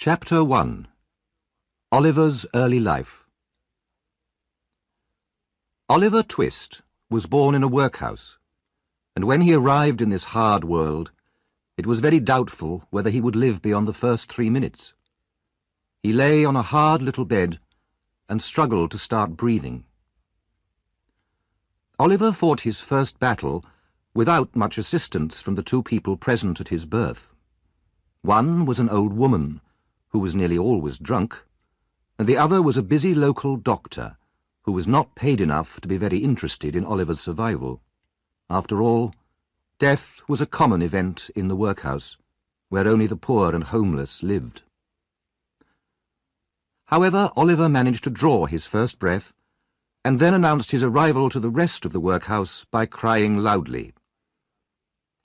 Chapter 1. Oliver's Early Life. Oliver Twist was born in a workhouse, and when he arrived in this hard world, it was very doubtful whether he would live beyond the first 3 minutes. He lay on a hard little bed and struggled to start breathing. Oliver fought his first battle without much assistance from the two people present at his birth. One was an old woman, who was nearly always drunk, and the other was a busy local doctor, who was not paid enough to be very interested in Oliver's survival. After all, death was a common event in the workhouse, where only the poor and homeless lived. However, Oliver managed to draw his first breath, and then announced his arrival to the rest of the workhouse by crying loudly.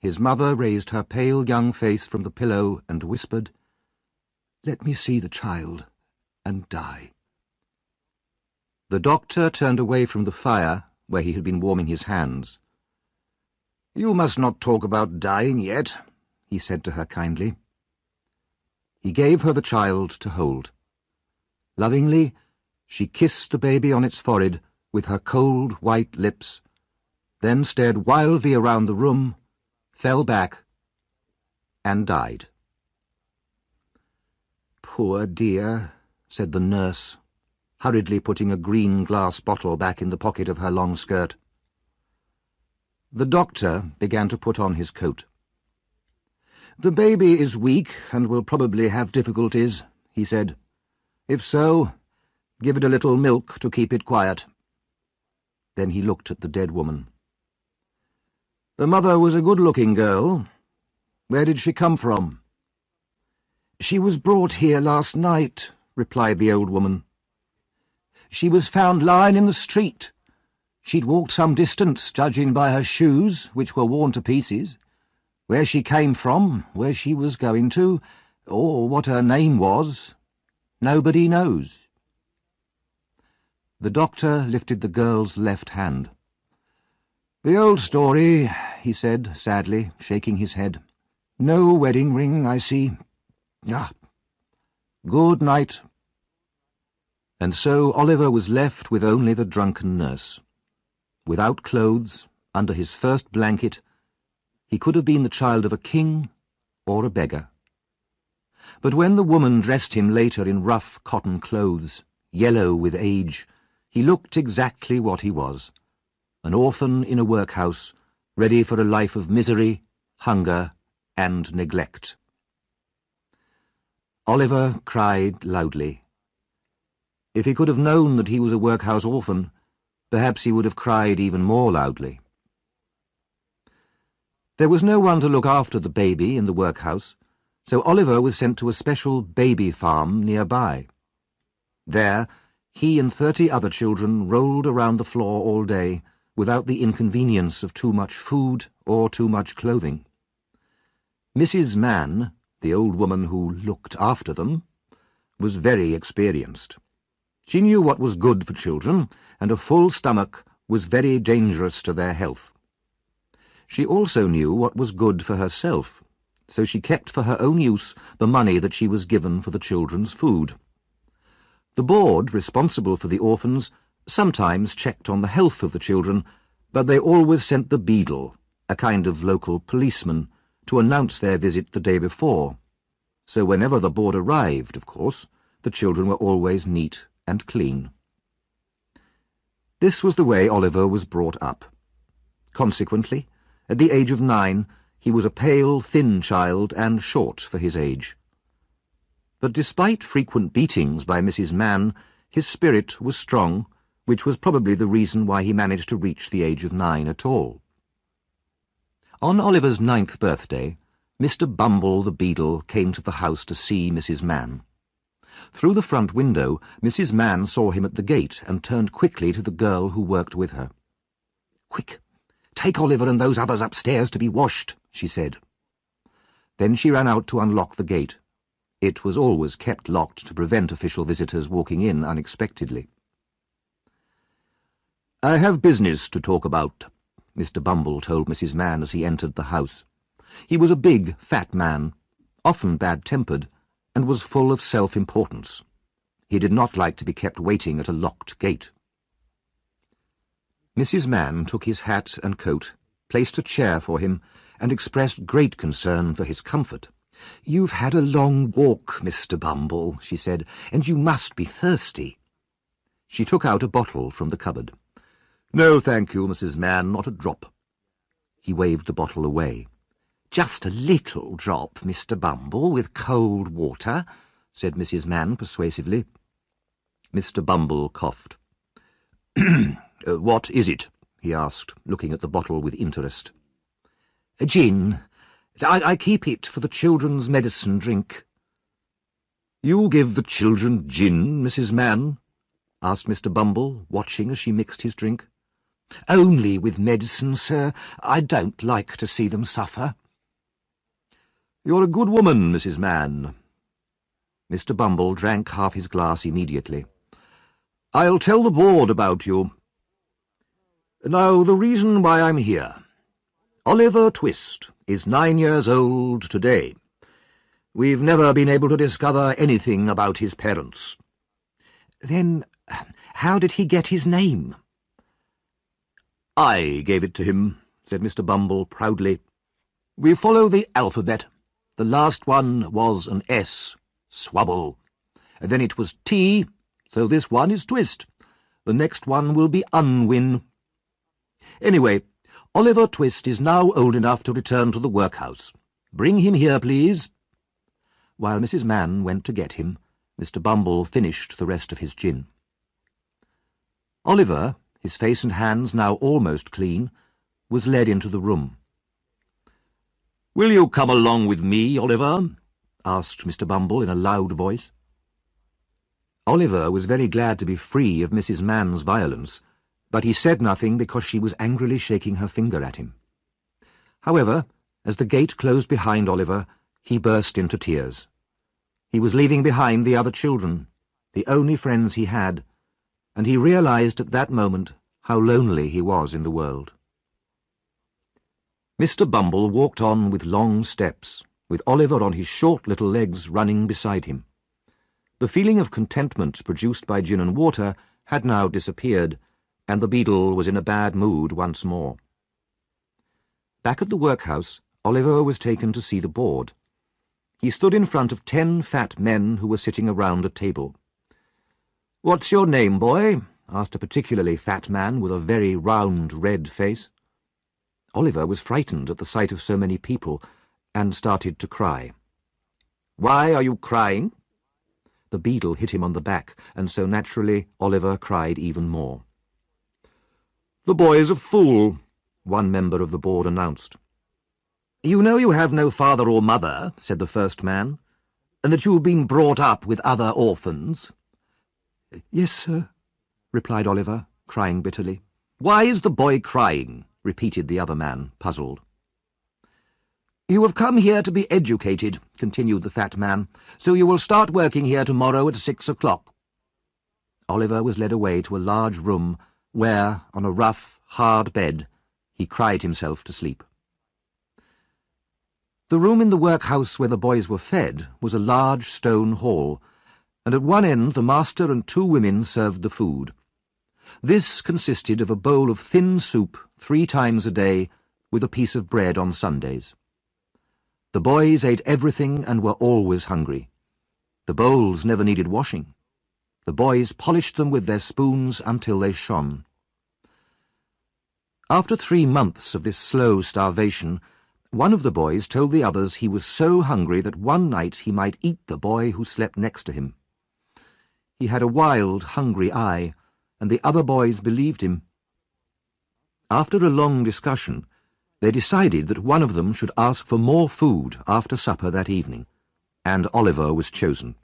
His mother raised her pale young face from the pillow and whispered, "Let me see the child and die." The doctor turned away from the fire, where he had been warming his hands. "You must not talk about dying yet," he said to her kindly. He gave her the child to hold. Lovingly, she kissed the baby on its forehead with her cold white lips, then stared wildly around the room, fell back, and died. "Poor dear," said the nurse, hurriedly putting a green glass bottle back in the pocket of her long skirt. The doctor began to put on his coat. "The baby is weak and will probably have difficulties," he said. "If so, give it a little milk to keep it quiet." Then he looked at the dead woman. "The mother was a good-looking girl. Where did she come from?" "She was brought here last night," replied the old woman. "She was found lying in the street. She'd walked some distance, judging by her shoes, which were worn to pieces. Where she came from, where she was going to, or what her name was, nobody knows." The doctor lifted the girl's left hand. "The old story," he said sadly, shaking his head. "No wedding ring, I see. Ah, good night." And so Oliver was left with only the drunken nurse. Without clothes, under his first blanket, he could have been the child of a king or a beggar. But when the woman dressed him later in rough cotton clothes, yellow with age, he looked exactly what he was, an orphan in a workhouse, ready for a life of misery, hunger, and neglect. Oliver cried loudly. If he could have known that he was a workhouse orphan, perhaps he would have cried even more loudly. There was no one to look after the baby in the workhouse, so Oliver was sent to a special baby farm nearby. There, he and 30 other children rolled around the floor all day without the inconvenience of too much food or too much clothing. Mrs. Mann, the old woman who looked after them, was very experienced. She knew what was good for children, and a full stomach was very dangerous to their health. She also knew what was good for herself, so she kept for her own use the money that she was given for the children's food. The board responsible for the orphans sometimes checked on the health of the children, but they always sent the beadle, a kind of local policeman, to announce their visit the day before. So whenever the board arrived, of course, the children were always neat and clean. This was the way Oliver was brought up. Consequently, at the age of 9, he was a pale, thin child and short for his age. But despite frequent beatings by Mrs. Mann, his spirit was strong, which was probably the reason why he managed to reach the age of 9 at all. On Oliver's 9th birthday, Mr. Bumble the beadle came to the house to see Mrs. Mann. Through the front window, Mrs. Mann saw him at the gate and turned quickly to the girl who worked with her. "Quick, take Oliver and those others upstairs to be washed," she said. Then she ran out to unlock the gate. It was always kept locked to prevent official visitors walking in unexpectedly. "I have business to talk about," Mr. Bumble told Mrs. Mann as he entered the house. He was a big, fat man, often bad-tempered, and was full of self-importance. He did not like to be kept waiting at a locked gate. Mrs. Mann took his hat and coat, placed a chair for him, and expressed great concern for his comfort. "You've had a long walk, Mr. Bumble," she said, "and you must be thirsty." She took out a bottle from the cupboard. "No, thank you, Mrs. Mann, not a drop." He waved the bottle away. "Just a little drop, Mr. Bumble, with cold water," said Mrs. Mann persuasively. Mr. Bumble coughed. "What is it?" he asked, looking at the bottle with interest. "Gin. I keep it for the children's medicine drink." "You give the children gin, Mrs. Mann?" asked Mr. Bumble, watching as she mixed his drink. "Only with medicine, sir. I don't like to see them suffer." "You're a good woman, Mrs. Mann." Mr. Bumble drank half his glass immediately. "I'll tell the board about you. Now, the reason why I'm here. Oliver Twist is 9 years old today. We've never been able to discover anything about his parents." "Then how did he get his name?" "I gave it to him," said Mr. Bumble proudly. "We follow the alphabet. The last one was an S, Swabble. And then it was T, so this one is Twist. The next one will be Unwin. Anyway, Oliver Twist is now old enough to return to the workhouse. Bring him here, please." While Mrs. Mann went to get him, Mr. Bumble finished the rest of his gin. Oliver, his face and hands now almost clean, was led into the room. "Will you come along with me, Oliver?" asked Mr. Bumble in a loud voice. Oliver was very glad to be free of Mrs. Mann's violence, but he said nothing because she was angrily shaking her finger at him. However, as the gate closed behind Oliver, he burst into tears. He was leaving behind the other children, the only friends he had, and he realized at that moment how lonely he was in the world. Mr. Bumble walked on with long steps, with Oliver on his short little legs running beside him. The feeling of contentment produced by gin and water had now disappeared, and the beadle was in a bad mood once more. Back at the workhouse, Oliver was taken to see the board. He stood in front of 10 fat men who were sitting around a table. "What's your name, boy?" asked a particularly fat man with a very round red face. Oliver was frightened at the sight of so many people, and started to cry. "Why are you crying?" The beadle hit him on the back, and so naturally Oliver cried even more. "The boy's a fool," one member of the board announced. "You know you have no father or mother," said the first man, "and that you have been brought up with other orphans." "Yes, sir," replied Oliver, crying bitterly. "Why is the boy crying?" repeated the other man, puzzled. "You have come here to be educated," continued the fat man, "so you will start working here tomorrow at 6 o'clock. Oliver was led away to a large room where, on a rough, hard bed, he cried himself to sleep. The room in the workhouse where the boys were fed was a large stone hall, and at one end the master and 2 women served the food. This consisted of a bowl of thin soup 3 times a day, with a piece of bread on Sundays. The boys ate everything and were always hungry. The bowls never needed washing. The boys polished them with their spoons until they shone. After 3 months of this slow starvation, one of the boys told the others he was so hungry that one night he might eat the boy who slept next to him. He had a wild, hungry eye, and the other boys believed him. After a long discussion, they decided that one of them should ask for more food after supper that evening, and Oliver was chosen.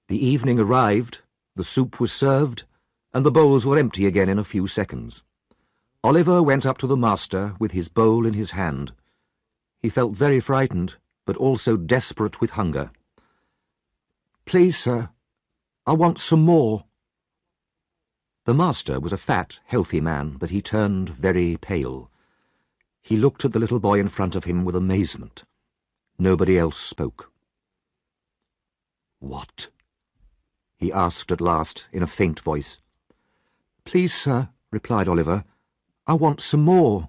The evening arrived, the soup was served, and the bowls were empty again in a few seconds. Oliver went up to the master with his bowl in his hand. He felt very frightened, but also desperate with hunger. "Please, sir, I want some more." The master was a fat, healthy man, but he turned very pale. He looked at the little boy in front of him with amazement. Nobody else spoke. "What?" he asked at last, in a faint voice. "Please, sir," replied Oliver, "I want some more."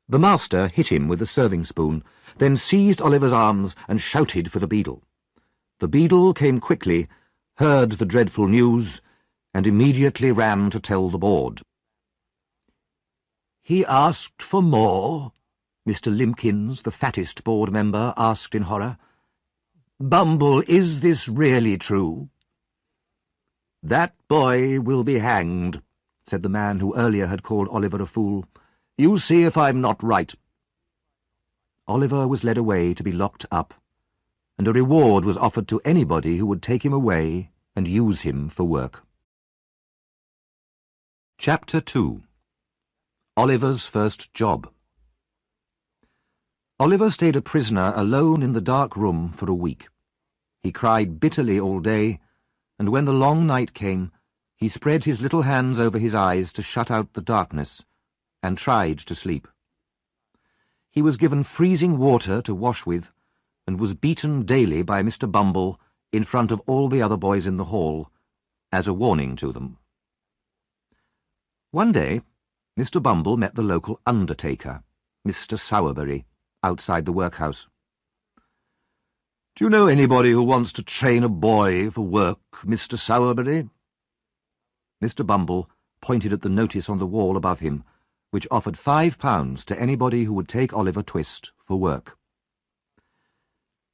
The master hit him with the serving spoon, then seized Oliver's arms and shouted for the beadle. The beadle came quickly, heard the dreadful news, and immediately ran to tell the board. "He asked for more?" Mr. Limpkins, the fattest board member, asked in horror. "Bumble, is this really true?" "That boy will be hanged," said the man who earlier had called Oliver a fool. "You see if I'm not right." Oliver was led away to be locked up, and a reward was offered to anybody who would take him away and use him for work. Chapter 2. Oliver's First Job. Oliver stayed a prisoner alone in the dark room for a week. He cried bitterly all day, and when the long night came, he spread his little hands over his eyes to shut out the darkness, and tried to sleep. He was given freezing water to wash with, and was beaten daily by Mr. Bumble in front of all the other boys in the hall, as a warning to them. One day, Mr. Bumble met the local undertaker, Mr. Sowerberry, outside the workhouse. "Do you know anybody who wants to train a boy for work, Mr. Sowerberry?" Mr. Bumble pointed at the notice on the wall above him, which offered £5 to anybody who would take Oliver Twist for work.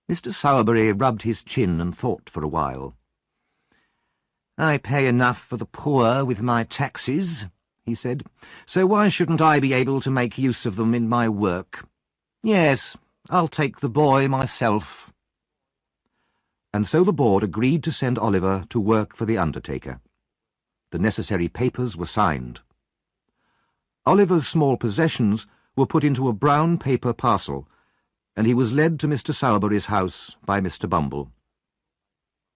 Mr. Sowerberry rubbed his chin and thought for a while. "I pay enough for the poor with my taxes," he said, "so why shouldn't I be able to make use of them in my work? Yes, I'll take the boy myself." And so the board agreed to send Oliver to work for the undertaker. The necessary papers were signed. Oliver's small possessions were put into a brown paper parcel, and he was led to Mr. Sowerberry's house by Mr. Bumble.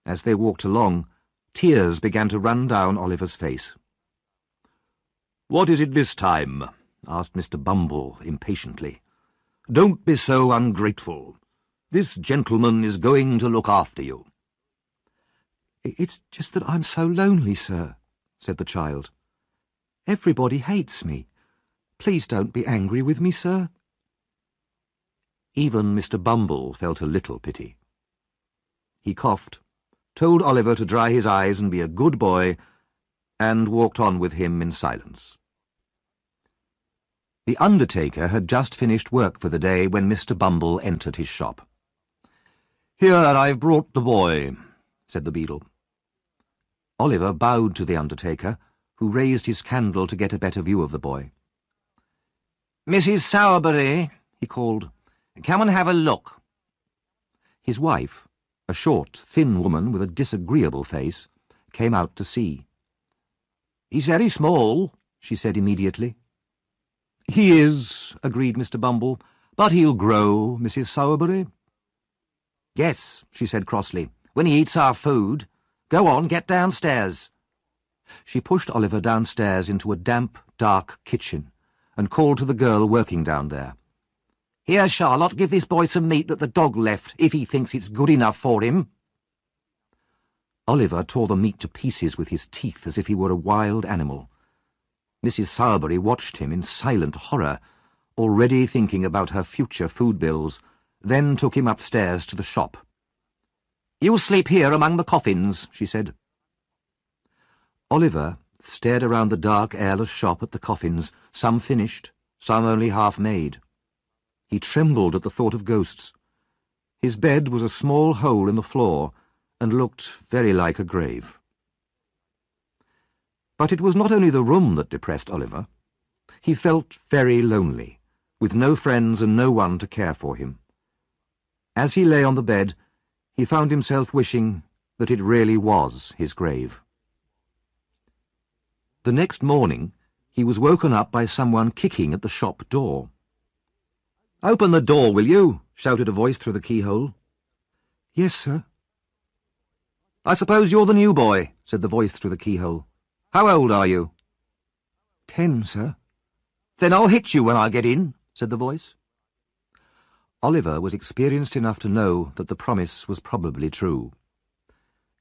As they walked along, tears began to run down Oliver's face. "What is it this time?" asked Mr. Bumble impatiently. "Don't be so ungrateful. This gentleman is going to look after you." "It's just that I'm so lonely, sir," said the child. "Everybody hates me. Please don't be angry with me, sir." Even Mr. Bumble felt a little pity. He coughed, told Oliver to dry his eyes and be a good boy, and walked on with him in silence. The undertaker had just finished work for the day when Mr. Bumble entered his shop. "Here, I've brought the boy," said the beadle. Oliver bowed to the undertaker, who raised his candle to get a better view of the boy. "Mrs. Sowerberry," he called, "come and have a look." His wife, a short, thin woman with a disagreeable face, came out to see. "He's very small," she said immediately. "He is," agreed Mr. Bumble, "but he'll grow, Mrs. Sowerberry." "Yes," she said crossly, "when he eats our food. Go on, get downstairs." She pushed Oliver downstairs into a damp, dark kitchen, and called to the girl working down there. "Here, Charlotte, give this boy some meat that the dog left, if he thinks it's good enough for him." Oliver tore the meat to pieces with his teeth as if he were a wild animal. Mrs. Sowerberry watched him in silent horror, already thinking about her future food bills, then took him upstairs to the shop. "You'll sleep here among the coffins," she said. Oliver stared around the dark, airless shop at the coffins, some finished, some only half made. He trembled at the thought of ghosts. His bed was a small hole in the floor, and looked very like a grave. But it was not only the room that depressed Oliver. He felt very lonely, with no friends and no one to care for him. As he lay on the bed, he found himself wishing that it really was his grave. The next morning, he was woken up by someone kicking at the shop door. "Open the door, will you?" shouted a voice through the keyhole. "Yes, sir." "I suppose you're the new boy," said the voice through the keyhole. "How old are you?" 10, sir." "Then I'll hit you when I get in," said the voice. Oliver was experienced enough to know that the promise was probably true.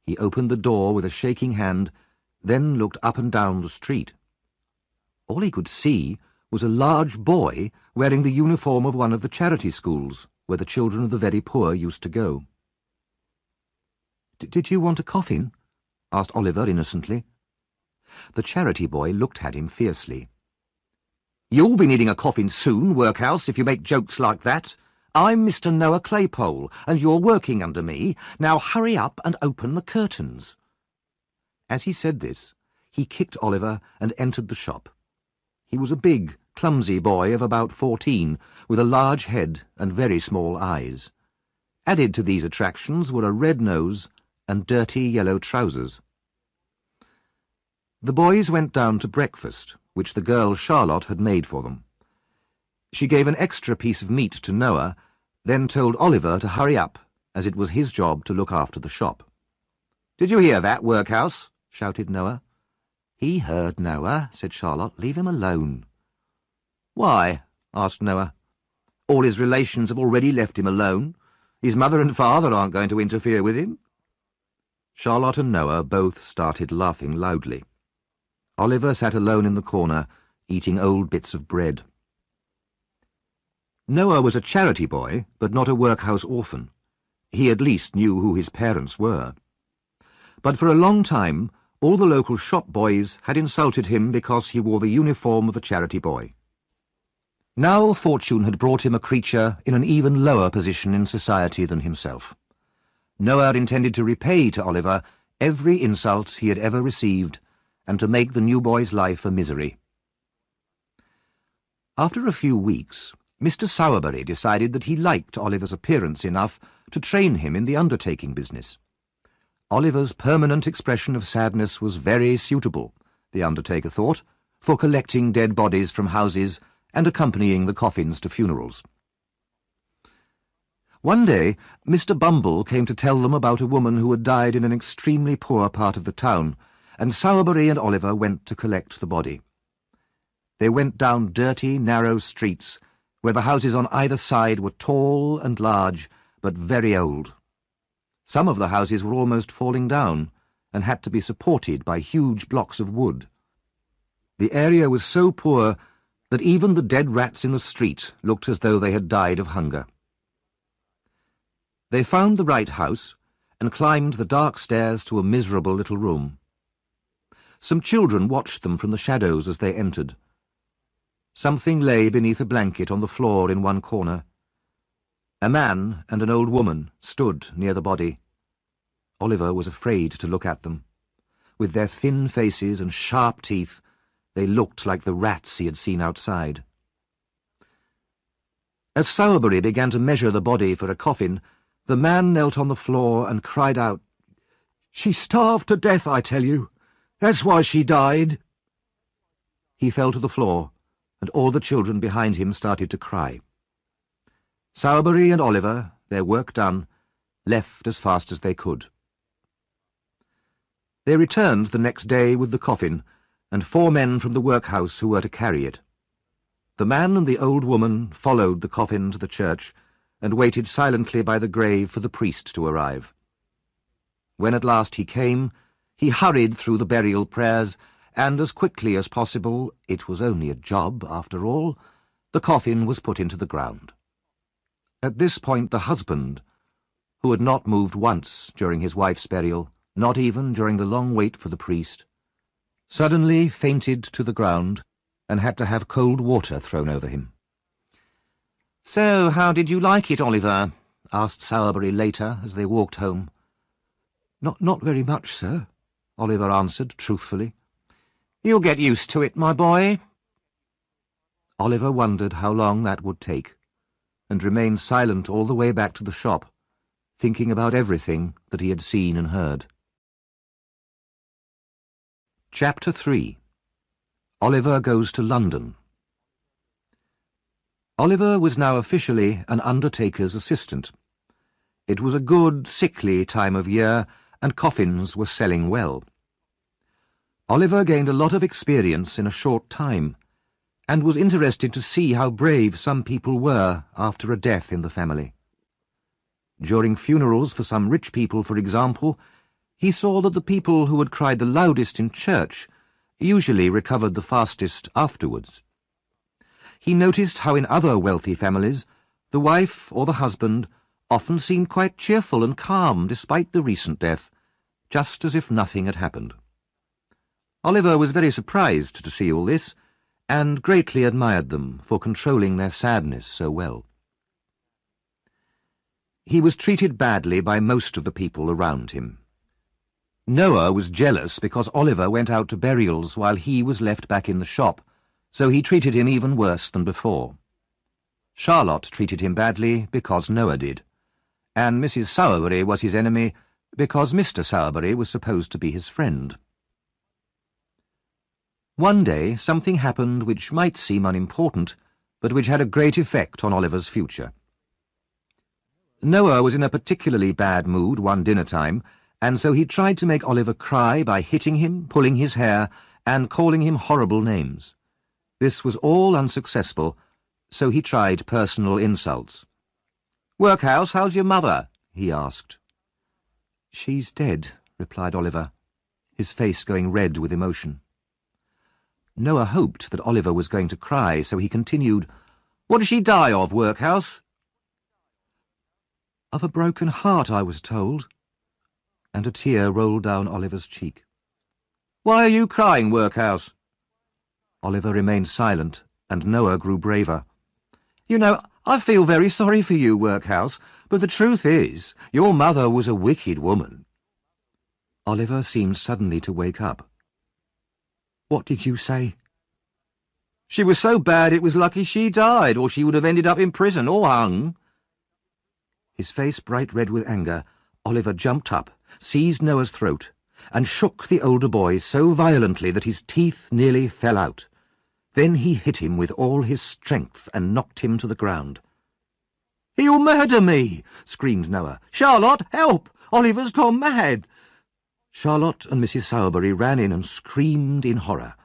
He opened the door with a shaking hand, then looked up and down the street. All he could see was a large boy wearing the uniform of one of the charity schools, where the children of the very poor used to go. "Did you want a coffin?" asked Oliver innocently. The charity boy looked at him fiercely. "You'll be needing a coffin soon, workhouse, if you make jokes like that. I'm Mr. Noah Claypole, and you're working under me. Now hurry up and open the curtains." As he said this, he kicked Oliver and entered the shop. He was a big, clumsy boy of about 14, with a large head and very small eyes. Added to these attractions were a red nose and dirty yellow trousers. The boys went down to breakfast, which the girl Charlotte had made for them. She gave an extra piece of meat to Noah, then told Oliver to hurry up, as it was his job to look after the shop. "Did you hear that, workhouse?" shouted Noah. "He heard, Noah," said Charlotte. "Leave him alone." "Why?" asked Noah. "All his relations have already left him alone. His mother and father aren't going to interfere with him." Charlotte and Noah both started laughing loudly. Oliver sat alone in the corner, eating old bits of bread. Noah was a charity boy, but not a workhouse orphan. He at least knew who his parents were. But for a long time, all the local shop boys had insulted him because he wore the uniform of a charity boy. Now fortune had brought him a creature in an even lower position in society than himself. Noah intended to repay to Oliver every insult he had ever received, and to make the new boy's life a misery. After a few weeks, Mr. Sowerberry decided that he liked Oliver's appearance enough to train him in the undertaking business. Oliver's permanent expression of sadness was very suitable, the undertaker thought, for collecting dead bodies from houses and accompanying the coffins to funerals. One day, Mr. Bumble came to tell them about a woman who had died in an extremely poor part of the town, and Sowerberry and Oliver went to collect the body. They went down dirty, narrow streets, where the houses on either side were tall and large, but very old. Some of the houses were almost falling down, and had to be supported by huge blocks of wood. The area was so poor that even the dead rats in the street looked as though they had died of hunger. They found the right house, and climbed the dark stairs to a miserable little room. Some children watched them from the shadows as they entered. Something lay beneath a blanket on the floor in one corner. A man and an old woman stood near the body. Oliver was afraid to look at them. With their thin faces and sharp teeth, they looked like the rats he had seen outside. As Sowerberry began to measure the body for a coffin, the man knelt on the floor and cried out, "She starved to death, I tell you. That's why she died." He fell to the floor, and all the children behind him started to cry. Sowerberry and Oliver, their work done, left as fast as they could. They returned the next day with the coffin, and 4 men from the workhouse who were to carry it. The man and the old woman followed the coffin to the church, and waited silently by the grave for the priest to arrive. When at last he came, he hurried through the burial prayers, and as quickly as possible, it was only a job after all, the coffin was put into the ground. At this point the husband, who had not moved once during his wife's burial, not even during the long wait for the priest, suddenly fainted to the ground and had to have cold water thrown over him. "So, how did you like it, Oliver?" asked Sowerberry later as they walked home. Not very much, sir," Oliver answered truthfully. "You'll get used to it, my boy." Oliver wondered how long that would take, and remained silent all the way back to the shop, thinking about everything that he had seen and heard. Chapter 3. Oliver Goes to London. Oliver was now officially an undertaker's assistant. It was a good, sickly time of year, and coffins were selling well. Oliver gained a lot of experience in a short time, and was interested to see how brave some people were after a death in the family. During funerals for some rich people, for example, he saw that the people who had cried the loudest in church usually recovered the fastest afterwards. He noticed how in other wealthy families the wife or the husband often seemed quite cheerful and calm despite the recent death, just as if nothing had happened. Oliver was very surprised to see all this, and greatly admired them for controlling their sadness so well. He was treated badly by most of the people around him. Noah was jealous because Oliver went out to burials while he was left back in the shop, so he treated him even worse than before. Charlotte treated him badly because Noah did, and Mrs. Sowerbury was his enemy because Mr. Sowerbury was supposed to be his friend. One day something happened which might seem unimportant, but which had a great effect on Oliver's future. Noah was in a particularly bad mood one dinner time, and so he tried to make Oliver cry by hitting him, pulling his hair, and calling him horrible names. This was all unsuccessful, so he tried personal insults. "Workhouse, how's your mother?" he asked. "She's dead," replied Oliver, his face going red with emotion. Noah hoped that Oliver was going to cry, so he continued, "What did she die of, Workhouse?" "Of a broken heart, I was told," and a tear rolled down Oliver's cheek. "Why are you crying, Workhouse?" Oliver remained silent, and Noah grew braver. "You know, I feel very sorry for you, Workhouse, but the truth is, your mother was a wicked woman." Oliver seemed suddenly to wake up. "What did you say?" "She was so bad it was lucky she died, or she would have ended up in prison or hung." His face bright red with anger, Oliver jumped up, seized Noah's throat, and shook the older boy so violently that his teeth nearly fell out. Then he hit him with all his strength and knocked him to the ground. "He'll murder me!" screamed Noah. "Charlotte, help! Oliver's gone mad!" Charlotte and Mrs. Sowerbury ran in and screamed in horror.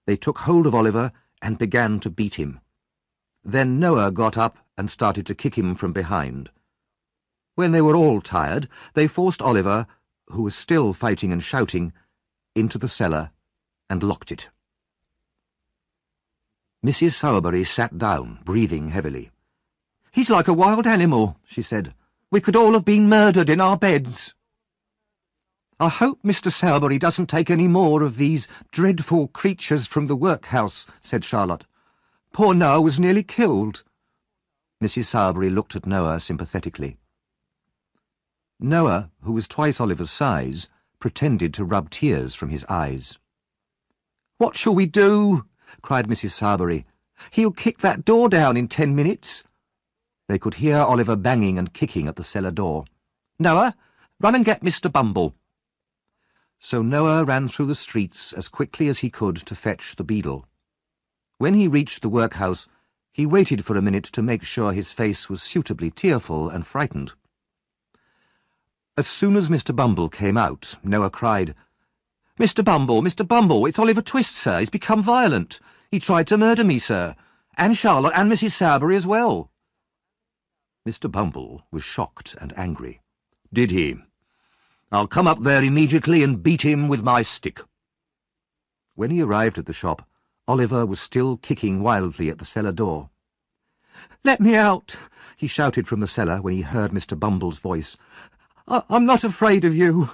They took hold of Oliver and began to beat him. Then Noah got up and started to kick him from behind. When they were all tired, they forced Oliver, who was still fighting and shouting, into the cellar and locked it. Mrs. Sowerbury sat down, breathing heavily. "He's like a wild animal," she said. "We could all have been murdered in our beds." "I hope Mr. Sowerbury doesn't take any more of these dreadful creatures from the workhouse," said Charlotte. "Poor Noah was nearly killed." Mrs. Sowerbury looked at Noah sympathetically. Noah, who was twice Oliver's size, pretended to rub tears from his eyes. "What shall we do?" cried Mrs. Sowerbury. "He'll kick that door down in 10 minutes." They could hear Oliver banging and kicking at the cellar door. "Noah, run and get Mr. Bumble." So Noah ran through the streets as quickly as he could to fetch the beadle. When he reached the workhouse, he waited for a minute to make sure his face was suitably tearful and frightened. As soon as Mr. Bumble came out, Noah cried, Mr. Bumble, it's Oliver Twist, sir. He's become violent. He tried to murder me, sir, and Charlotte and Mrs. Sowerbury as well." Mr. Bumble was shocked and angry. "Did he? I'll come up there immediately and beat him with my stick." When he arrived at the shop, Oliver was still kicking wildly at the cellar door. "Let me out!" he shouted from the cellar when he heard Mr. Bumble's voice. "I'm not afraid of you."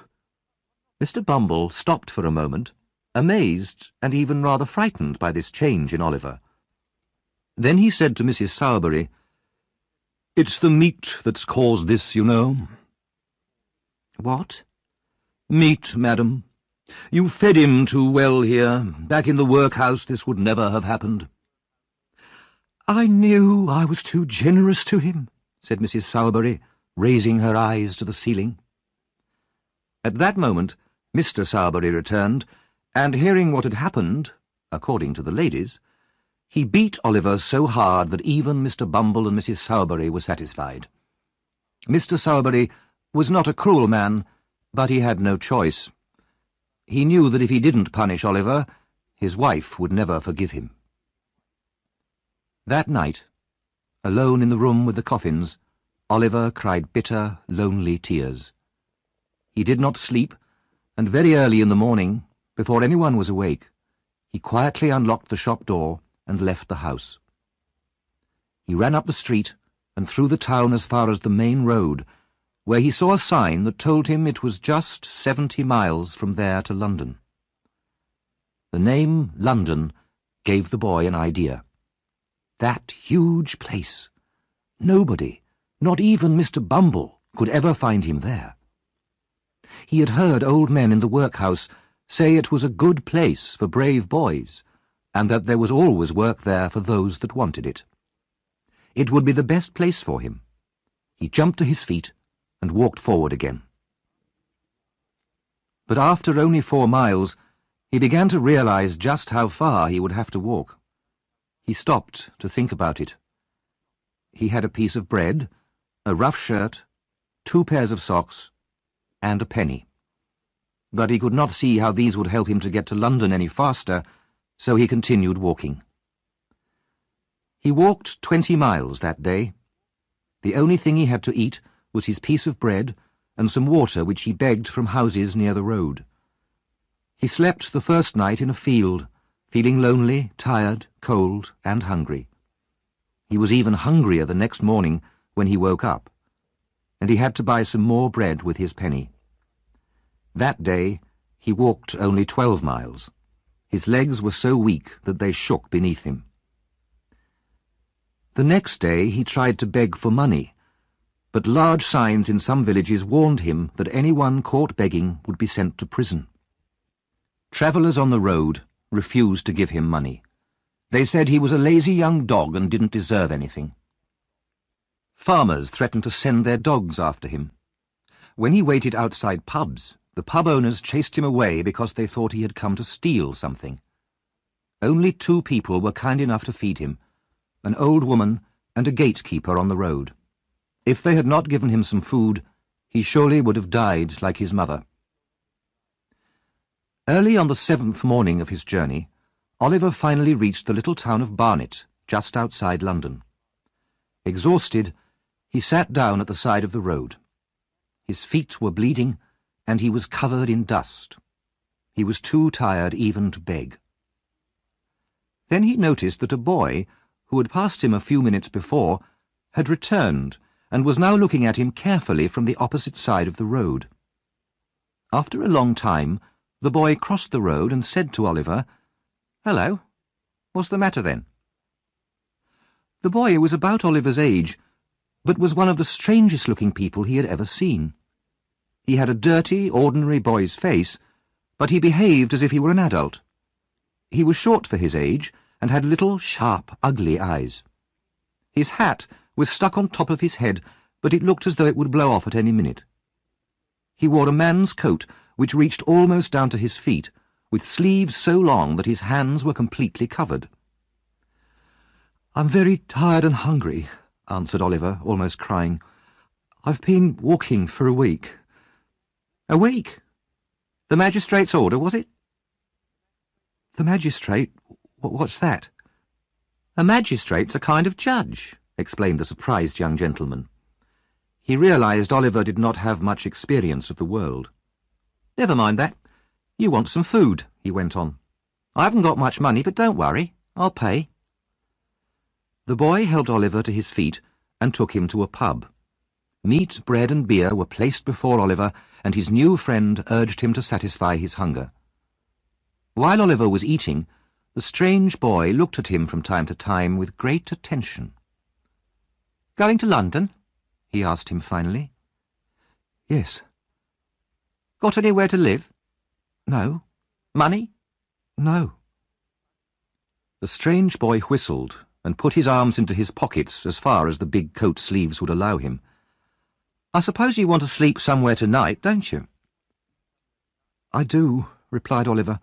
Mr. Bumble stopped for a moment, amazed and even rather frightened by this change in Oliver. Then he said to Mrs. Sowerbury, "It's the meat that's caused this, you know." "What?" "Meat, madam. You fed him too well here. Back in the workhouse this would never have happened." "I knew I was too generous to him," said Mrs. Sowerbury, raising her eyes to the ceiling. At that moment, Mr. Sowerbury returned, and hearing what had happened, according to the ladies, he beat Oliver so hard that even Mr. Bumble and Mrs. Sowerbury were satisfied. Mr. Sowerbury was not a cruel man, but he had no choice. He knew that if he didn't punish Oliver, his wife would never forgive him. That night, alone in the room with the coffins, Oliver cried bitter, lonely tears. He did not sleep, and very early in the morning, before anyone was awake, he quietly unlocked the shop door and left the house. He ran up the street and through the town as far as the main road, where he saw a sign that told him it was just 70 miles from there to London. The name London gave the boy an idea. That huge place. Nobody, not even Mr. Bumble, could ever find him there. He had heard old men in the workhouse say it was a good place for brave boys, and that there was always work there for those that wanted it. It would be the best place for him. He jumped to his feet and walked forward again. But after only 4 miles, he began to realize just how far he would have to walk. He stopped to think about it. He had a piece of bread, a rough shirt, 2 pairs of socks, and a penny. But he could not see how these would help him to get to London any faster, so he continued walking. He walked 20 miles that day. The only thing he had to eat was his piece of bread and some water which he begged from houses near the road. He slept the first night in a field, feeling lonely, tired, cold, and hungry. He was even hungrier the next morning when he woke up, and he had to buy some more bread with his penny. That day he walked only 12 miles. His legs were so weak that they shook beneath him. The next day he tried to beg for money, but large signs in some villages warned him that anyone caught begging would be sent to prison. Travellers on the road refused to give him money. They said he was a lazy young dog and didn't deserve anything. Farmers threatened to send their dogs after him. When he waited outside pubs, the pub owners chased him away because they thought he had come to steal something. Only 2 people were kind enough to feed him, an old woman and a gatekeeper on the road. If they had not given him some food, he surely would have died like his mother. Early on the 7th morning of his journey, Oliver finally reached the little town of Barnet, just outside London. Exhausted, he sat down at the side of the road. His feet were bleeding, and he was covered in dust. He was too tired even to beg. Then he noticed that a boy, who had passed him a few minutes before, had returned and was now looking at him carefully from the opposite side of the road. After a long time, the boy crossed the road and said to Oliver, "Hello, what's the matter then?" The boy was about Oliver's age, but was one of the strangest-looking people he had ever seen. He had a dirty, ordinary boy's face, but he behaved as if he were an adult. He was short for his age and had little, sharp, ugly eyes. His hat was stuck on top of his head, but it looked as though it would blow off at any minute. He wore a man's coat which reached almost down to his feet, with sleeves so long that his hands were completely covered. "I'm very tired and hungry," answered Oliver, almost crying. "I've been walking for a week." "A week? The magistrate's order, was it?" "The magistrate? What's that?" "A magistrate's a kind of judge," explained the surprised young gentleman. He realized Oliver did not have much experience of the world. "Never mind that. You want some food," he went on. "I haven't got much money, but don't worry. I'll pay." The boy helped Oliver to his feet and took him to a pub. Meat, bread and beer were placed before Oliver, and his new friend urged him to satisfy his hunger. While Oliver was eating, the strange boy looked at him from time to time with great attention. "Going to London?" he asked him finally. "Yes." "Got anywhere to live?" "No." "Money?" "No." The strange boy whistled and put his arms into his pockets as far as the big coat sleeves would allow him. "I suppose you want to sleep somewhere tonight, don't you?" "I do," replied Oliver.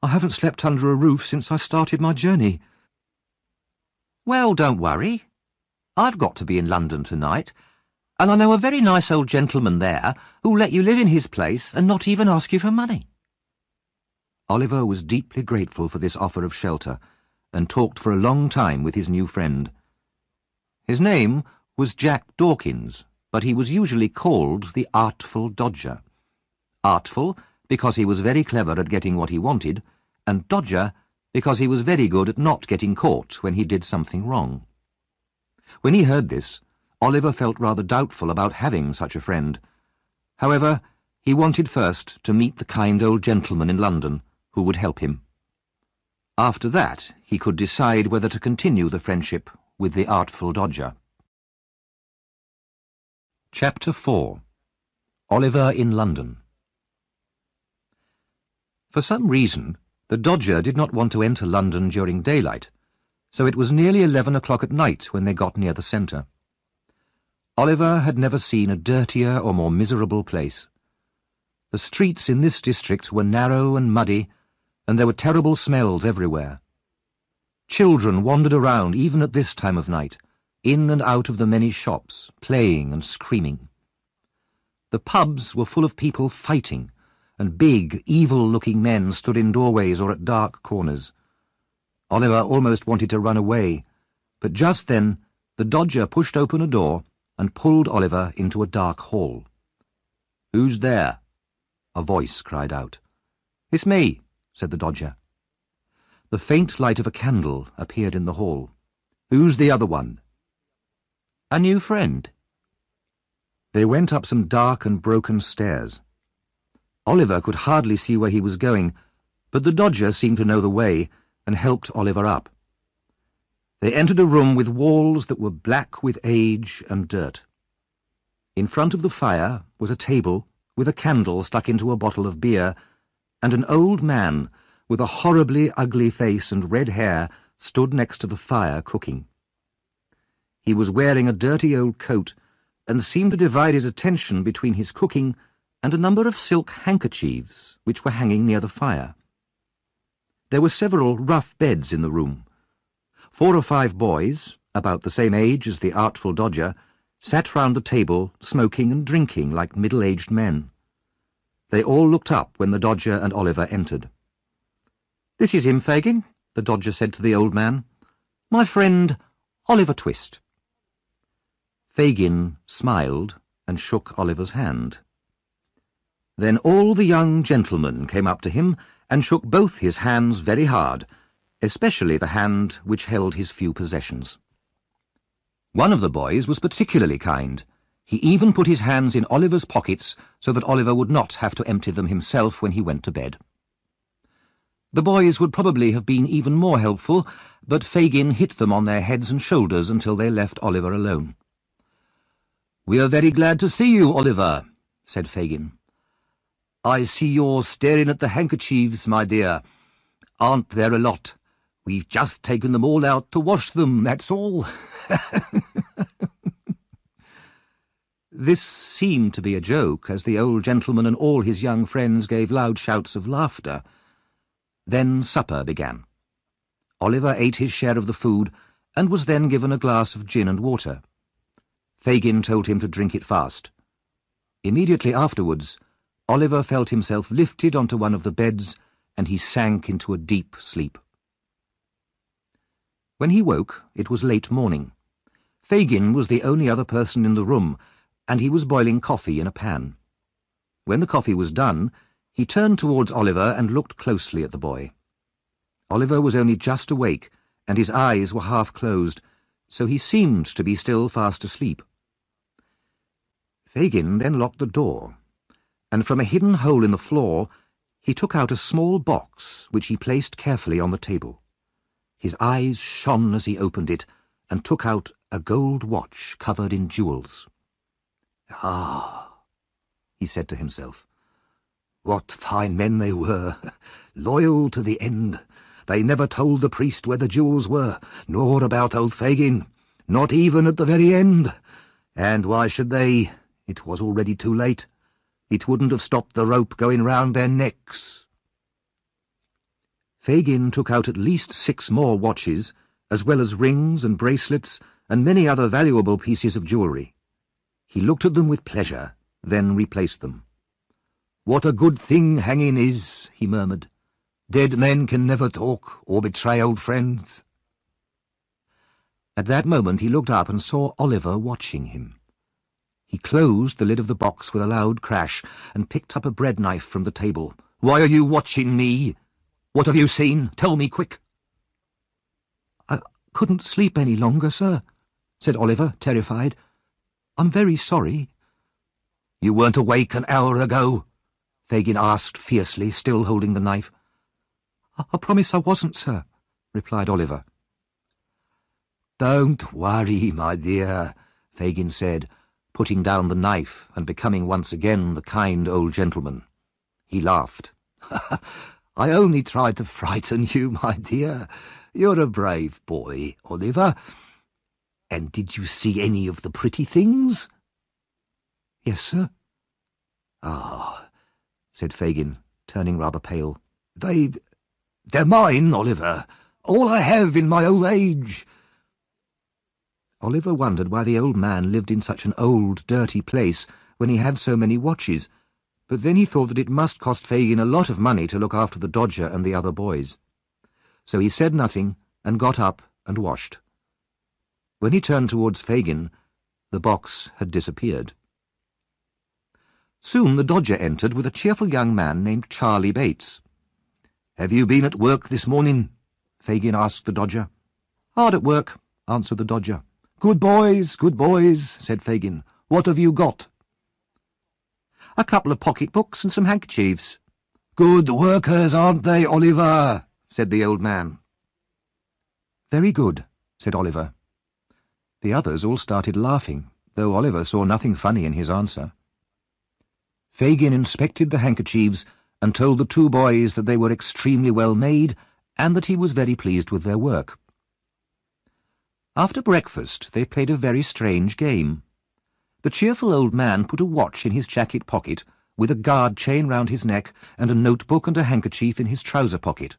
"I haven't slept under a roof since I started my journey." "Well, don't worry. I've got to be in London tonight, and I know a very nice old gentleman there who'll let you live in his place and not even ask you for money." Oliver was deeply grateful for this offer of shelter, and talked for a long time with his new friend. His name was Jack Dawkins, but he was usually called the Artful Dodger. Artful because he was very clever at getting what he wanted, and Dodger because he was very good at not getting caught when he did something wrong. When he heard this, Oliver felt rather doubtful about having such a friend. However, he wanted first to meet the kind old gentleman in London who would help him. After that, he could decide whether to continue the friendship with the Artful Dodger. Chapter 4. Oliver in London. For some reason, the Dodger did not want to enter London during daylight, so it was nearly 11 o'clock at night when they got near the centre. Oliver had never seen a dirtier or more miserable place. The streets in this district were narrow and muddy, and there were terrible smells everywhere. Children wandered around even at this time of night, in and out of the many shops, playing and screaming. The pubs were full of people fighting, and big, evil-looking men stood in doorways or at dark corners. Oliver almost wanted to run away, but just then the Dodger pushed open a door and pulled Oliver into a dark hall. "Who's there?" a voice cried out. "It's me," said the Dodger. The faint light of a candle appeared in the hall. "Who's the other one?" "A new friend." They went up some dark and broken stairs. Oliver could hardly see where he was going, but the Dodger seemed to know the way and helped Oliver up. They entered a room with walls that were black with age and dirt. In front of the fire was a table with a candle stuck into a bottle of beer, and an old man with a horribly ugly face and red hair stood next to the fire cooking. He was wearing a dirty old coat and seemed to divide his attention between his cooking and a number of silk handkerchiefs which were hanging near the fire. There were several rough beds in the room. 4 or 5 boys, about the same age as the Artful Dodger, sat round the table smoking and drinking like middle-aged men. They all looked up when the Dodger and Oliver entered. "This is him, Fagin," the Dodger said to the old man. "My friend, Oliver Twist." Fagin smiled and shook Oliver's hand. Then all the young gentlemen came up to him and shook both his hands very hard, especially the hand which held his few possessions. One of the boys was particularly kind. He even put his hands in Oliver's pockets so that Oliver would not have to empty them himself when he went to bed. The boys would probably have been even more helpful, but Fagin hit them on their heads and shoulders until they left Oliver alone. "We are very glad to see you, Oliver," said Fagin. "I see you're staring at the handkerchiefs, my dear. Aren't there a lot? We've just taken them all out to wash them, that's all." This seemed to be a joke, as the old gentleman and all his young friends gave loud shouts of laughter. Then supper began. Oliver ate his share of the food, and was then given a glass of gin and water. Fagin told him to drink it fast. Immediately afterwards, Oliver felt himself lifted onto one of the beds, and he sank into a deep sleep. When he woke, it was late morning. Fagin was the only other person in the room, and he was boiling coffee in a pan. When the coffee was done, he turned towards Oliver and looked closely at the boy. Oliver was only just awake, and his eyes were half closed, so he seemed to be still fast asleep. Fagin then locked the door, and from a hidden hole in the floor he took out a small box which he placed carefully on the table. His eyes shone as he opened it, and took out a gold watch covered in jewels. "Ah," he said to himself, "what fine men they were, loyal to the end. They never told the priest where the jewels were, nor about old Fagin, not even at the very end. And why should they? It was already too late. It wouldn't have stopped the rope going round their necks." Fagin took out at least 6 more watches, as well as rings and bracelets and many other valuable pieces of jewellery. He looked at them with pleasure, then replaced them. "What a good thing hanging is," he murmured. "Dead men can never talk or betray old friends." At that moment he looked up and saw Oliver watching him. He closed the lid of the box with a loud crash and picked up a bread knife from the table. "Why are you watching me? What have you seen? Tell me quick." "I couldn't sleep any longer, sir," said Oliver, terrified. "I'm very sorry." "You weren't awake an hour ago?" Fagin asked fiercely, still holding the knife. "I promise I wasn't, sir," replied Oliver. "Don't worry, my dear," Fagin said, putting down the knife and becoming once again the kind old gentleman. He laughed. "I only tried to frighten you, my dear. You're a brave boy, Oliver. And did you see any of the pretty things?" "Yes, sir." "Ah," said Fagin, turning rather pale. They're mine, Oliver. All I have in my old age." Oliver wondered why the old man lived in such an old, dirty place when he had so many watches, but then he thought that it must cost Fagin a lot of money to look after the Dodger and the other boys. So he said nothing and got up and washed. When he turned towards Fagin, the box had disappeared. Soon the Dodger entered with a cheerful young man named Charlie Bates. "Have you been at work this morning?" Fagin asked the Dodger. "Hard at work," answered the Dodger. Good boys, said Fagin. "What have you got?" "A couple of pocket-books and some handkerchiefs." "Good workers, aren't they, Oliver?" said the old man. "Very good," said Oliver. The others all started laughing, though Oliver saw nothing funny in his answer. Fagin inspected the handkerchiefs and told the two boys that they were extremely well made and that he was very pleased with their work. After breakfast they played a very strange game. The cheerful old man put a watch in his jacket pocket, with a guard chain round his neck and a notebook and a handkerchief in his trouser pocket.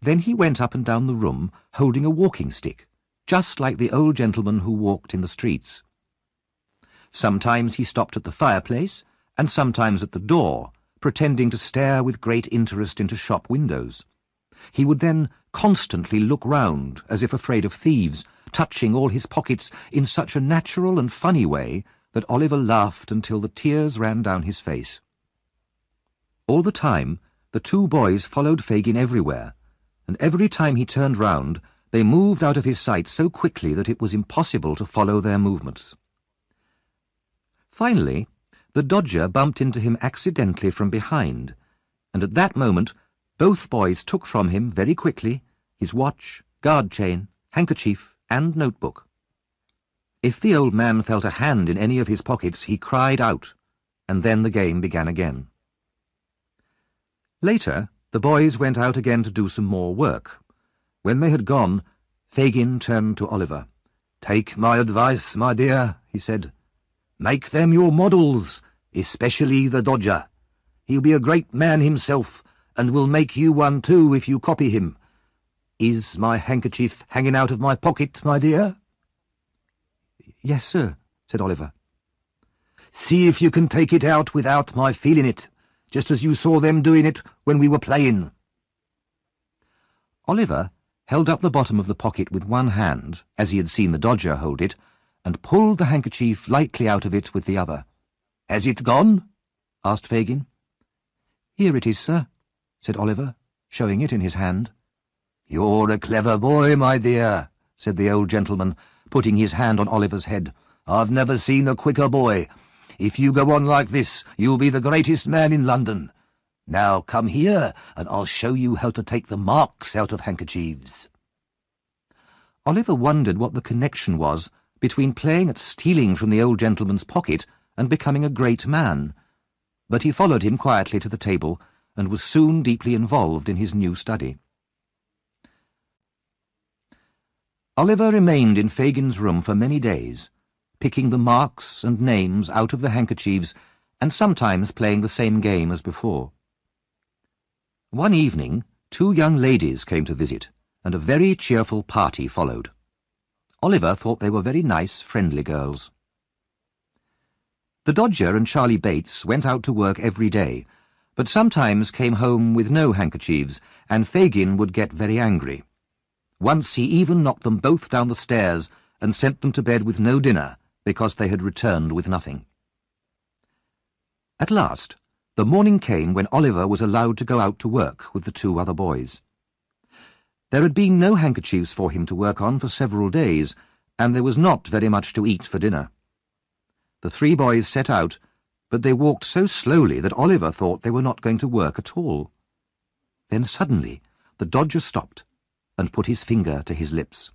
Then he went up and down the room, holding a walking stick, just like the old gentleman who walked in the streets. Sometimes he stopped at the fireplace, and sometimes at the door, pretending to stare with great interest into shop windows. He would then constantly look round, as if afraid of thieves, touching all his pockets in such a natural and funny way that Oliver laughed until the tears ran down his face. All the time, the two boys followed Fagin everywhere, and every time he turned round, they moved out of his sight so quickly that it was impossible to follow their movements. Finally, the Dodger bumped into him accidentally from behind, and at that moment both boys took from him very quickly his watch, guard chain, handkerchief, and notebook. If the old man felt a hand in any of his pockets, he cried out, and then the game began again. Later, the boys went out again to do some more work. When they had gone, Fagin turned to Oliver. "Take my advice, my dear," he said. "Make them your models, especially the Dodger. He'll be a great man himself, and will make you one too if you copy him. Is my handkerchief hanging out of my pocket, my dear?" "Yes, sir," said Oliver. "See if you can take it out without my feeling it, just as you saw them doing it when we were playing." Oliver held up the bottom of the pocket with one hand, as he had seen the Dodger hold it, and pulled the handkerchief lightly out of it with the other. "Has it gone?" asked Fagin. "Here it is, sir," said Oliver, showing it in his hand. "You're a clever boy, my dear," said the old gentleman, putting his hand on Oliver's head. "I've never seen a quicker boy. If you go on like this, you'll be the greatest man in London. Now come here, and I'll show you how to take the marks out of handkerchiefs." Oliver wondered what the connection was between playing at stealing from the old gentleman's pocket and becoming a great man, but he followed him quietly to the table and was soon deeply involved in his new study. Oliver remained in Fagin's room for many days, picking the marks and names out of the handkerchiefs and sometimes playing the same game as before. One evening, two young ladies came to visit, and a very cheerful party followed. Oliver thought they were very nice, friendly girls. The Dodger and Charlie Bates went out to work every day, but sometimes came home with no handkerchiefs, and Fagin would get very angry. Once he even knocked them both down the stairs and sent them to bed with no dinner because they had returned with nothing. At last, the morning came when Oliver was allowed to go out to work with the two other boys. There had been no handkerchiefs for him to work on for several days, and there was not very much to eat for dinner. The three boys set out, but they walked so slowly that Oliver thought they were not going to work at all. Then suddenly the Dodger stopped and put his finger to his lips.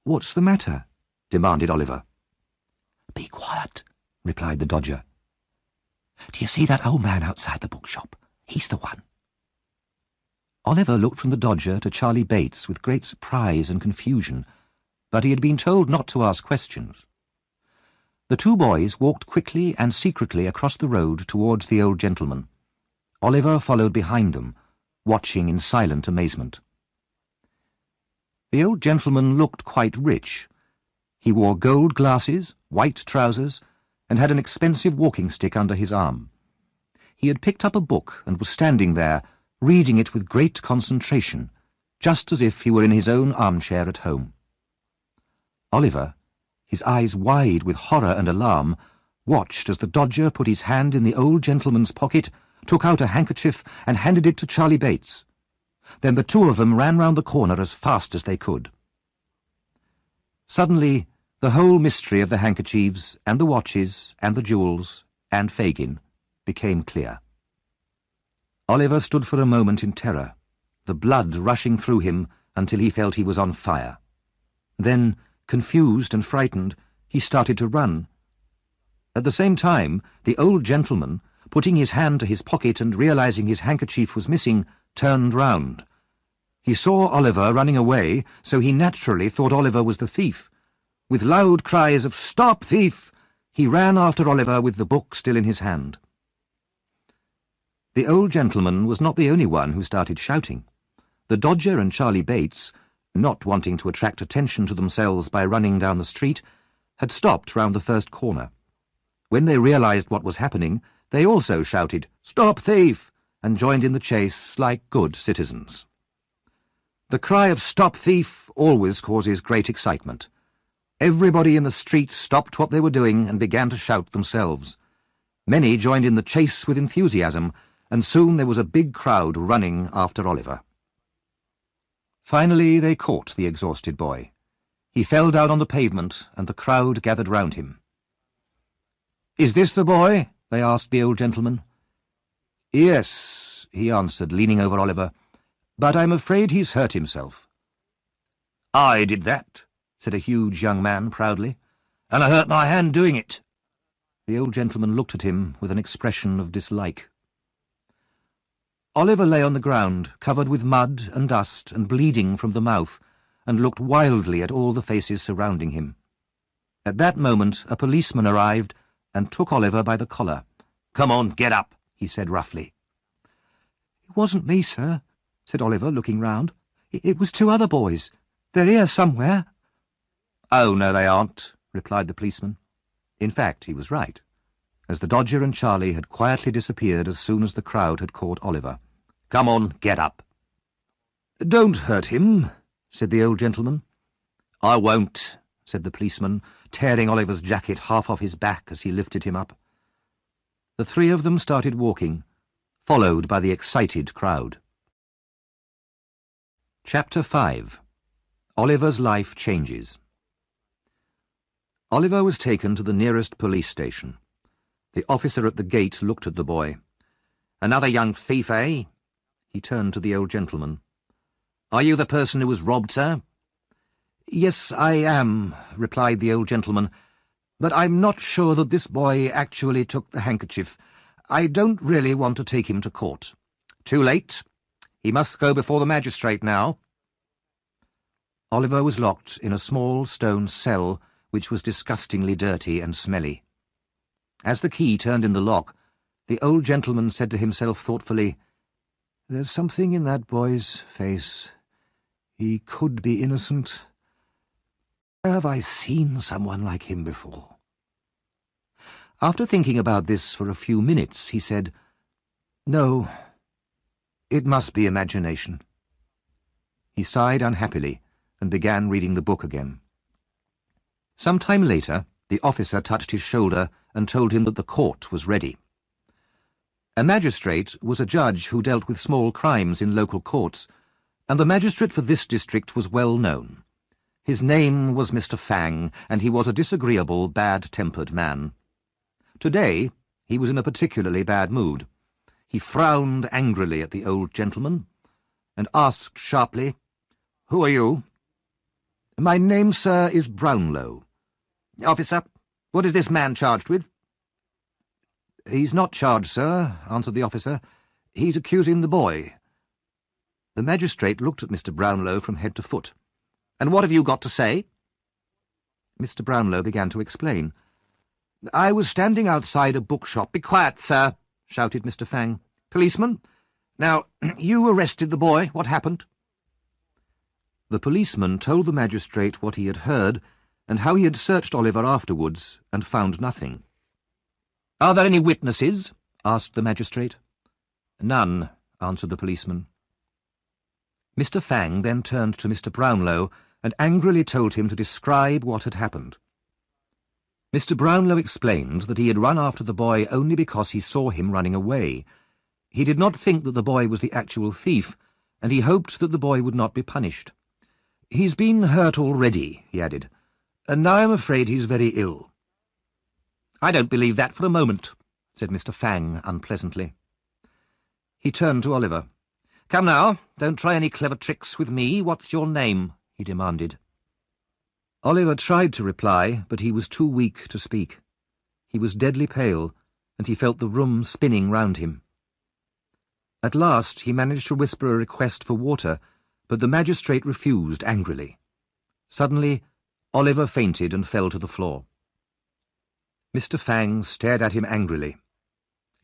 "What's the matter?" demanded Oliver. "Be quiet," replied the Dodger. "Do you see that old man outside the bookshop? He's the one." Oliver looked from the Dodger to Charlie Bates with great surprise and confusion, but he had been told not to ask questions. The two boys walked quickly and secretly across the road towards the old gentleman. Oliver followed behind them, watching in silent amazement. The old gentleman looked quite rich. He wore gold glasses, white trousers, and had an expensive walking stick under his arm. He had picked up a book and was standing there, reading it with great concentration, just as if he were in his own armchair at home. Oliver, his eyes wide with horror and alarm, watched as the Dodger put his hand in the old gentleman's pocket, took out a handkerchief and handed it to Charlie Bates. Then the two of them ran round the corner as fast as they could. Suddenly, the whole mystery of the handkerchiefs and the watches and the jewels and Fagin became clear. Oliver stood for a moment in terror, the blood rushing through him until he felt he was on fire. Then, confused and frightened, he started to run. At the same time, the old gentleman, putting his hand to his pocket and realizing his handkerchief was missing, turned round. He saw Oliver running away, so he naturally thought Oliver was the thief. With loud cries of "Stop, thief!" he ran after Oliver with the book still in his hand. The old gentleman was not the only one who started shouting. The Dodger and Charlie Bates, not wanting to attract attention to themselves by running down the street, had stopped round the first corner. When they realized what was happening, they also shouted, "Stop, thief!" and joined in the chase like good citizens. The cry of "Stop, thief!" always causes great excitement. Everybody in the street stopped what they were doing and began to shout themselves. Many joined in the chase with enthusiasm, and soon there was a big crowd running after Oliver. Finally they caught the exhausted boy. He fell down on the pavement, and the crowd gathered round him. "Is this the boy?" they asked the old gentleman. "Yes," he answered, leaning over Oliver, "but I'm afraid he's hurt himself." "I did that," said a huge young man proudly, "and I hurt my hand doing it." The old gentleman looked at him with an expression of dislike. Oliver lay on the ground, covered with mud and dust and bleeding from the mouth, and looked wildly at all the faces surrounding him. At that moment a policeman arrived and took Oliver by the collar. "Come on, get up," he said roughly. "It wasn't me, sir," said Oliver, looking round. "It was two other boys. They're here somewhere." "Oh, no, they aren't," replied the policeman. In fact, he was right, as the Dodger and Charlie had quietly disappeared as soon as the crowd had caught Oliver. "Come on, get up." "Don't hurt him," said the old gentleman. "I won't," said the policeman, tearing Oliver's jacket half off his back as he lifted him up. The three of them started walking, followed by the excited crowd. Chapter 5. Oliver's life changes. Oliver was taken to the nearest police station. The officer at the gate looked at the boy. "Another young thief, eh?" He turned to the old gentleman. "Are you the person who was robbed, sir?" "Yes, I am," replied the old gentleman, "but I'm not sure that this boy actually took the handkerchief. I don't really want to take him to court." "Too late. He must go before the magistrate now." Oliver was locked in a small stone cell which was disgustingly dirty and smelly. As the key turned in the lock, the old gentleman said to himself thoughtfully, "There's something in that boy's face. He could be innocent. Have I seen someone like him before?" After thinking about this for a few minutes, he said, "No, it must be imagination." He sighed unhappily and began reading the book again. Some time later, the officer touched his shoulder and told him that the court was ready. A magistrate was a judge who dealt with small crimes in local courts, and the magistrate for this district was well known. His name was Mr. Fang, and he was a disagreeable, bad-tempered man. Today, he was in a particularly bad mood. He frowned angrily at the old gentleman and asked sharply, "Who are you?" "My name, sir, is Brownlow." "Officer, what is this man charged with?" "He's not charged, sir," answered the officer. "He's accusing the boy." The magistrate looked at Mr. Brownlow from head to foot. "And what have you got to say?" Mr. Brownlow began to explain. "I was standing outside a bookshop—" "Be quiet, sir," shouted Mr. Fang. "Policeman? Now, you arrested the boy. What happened?" The policeman told the magistrate what he had heard and how he had searched Oliver afterwards and found nothing. "Are there any witnesses?" asked the magistrate. "None," answered the policeman. Mr. Fang then turned to Mr. Brownlow and angrily told him to describe what had happened. Mr. Brownlow explained that he had run after the boy only because he saw him running away. He did not think that the boy was the actual thief, and he hoped that the boy would not be punished. "He's been hurt already," he added, "and now I'm afraid he's very ill." "I don't believe that for a moment," said Mr. Fang unpleasantly. He turned to Oliver. "Come now, don't try any clever tricks with me. What's your name?" he demanded. Oliver tried to reply, but he was too weak to speak. He was deadly pale, and he felt the room spinning round him. At last he managed to whisper a request for water, but the magistrate refused angrily. Suddenly, Oliver fainted and fell to the floor. Mr. Fang stared at him angrily.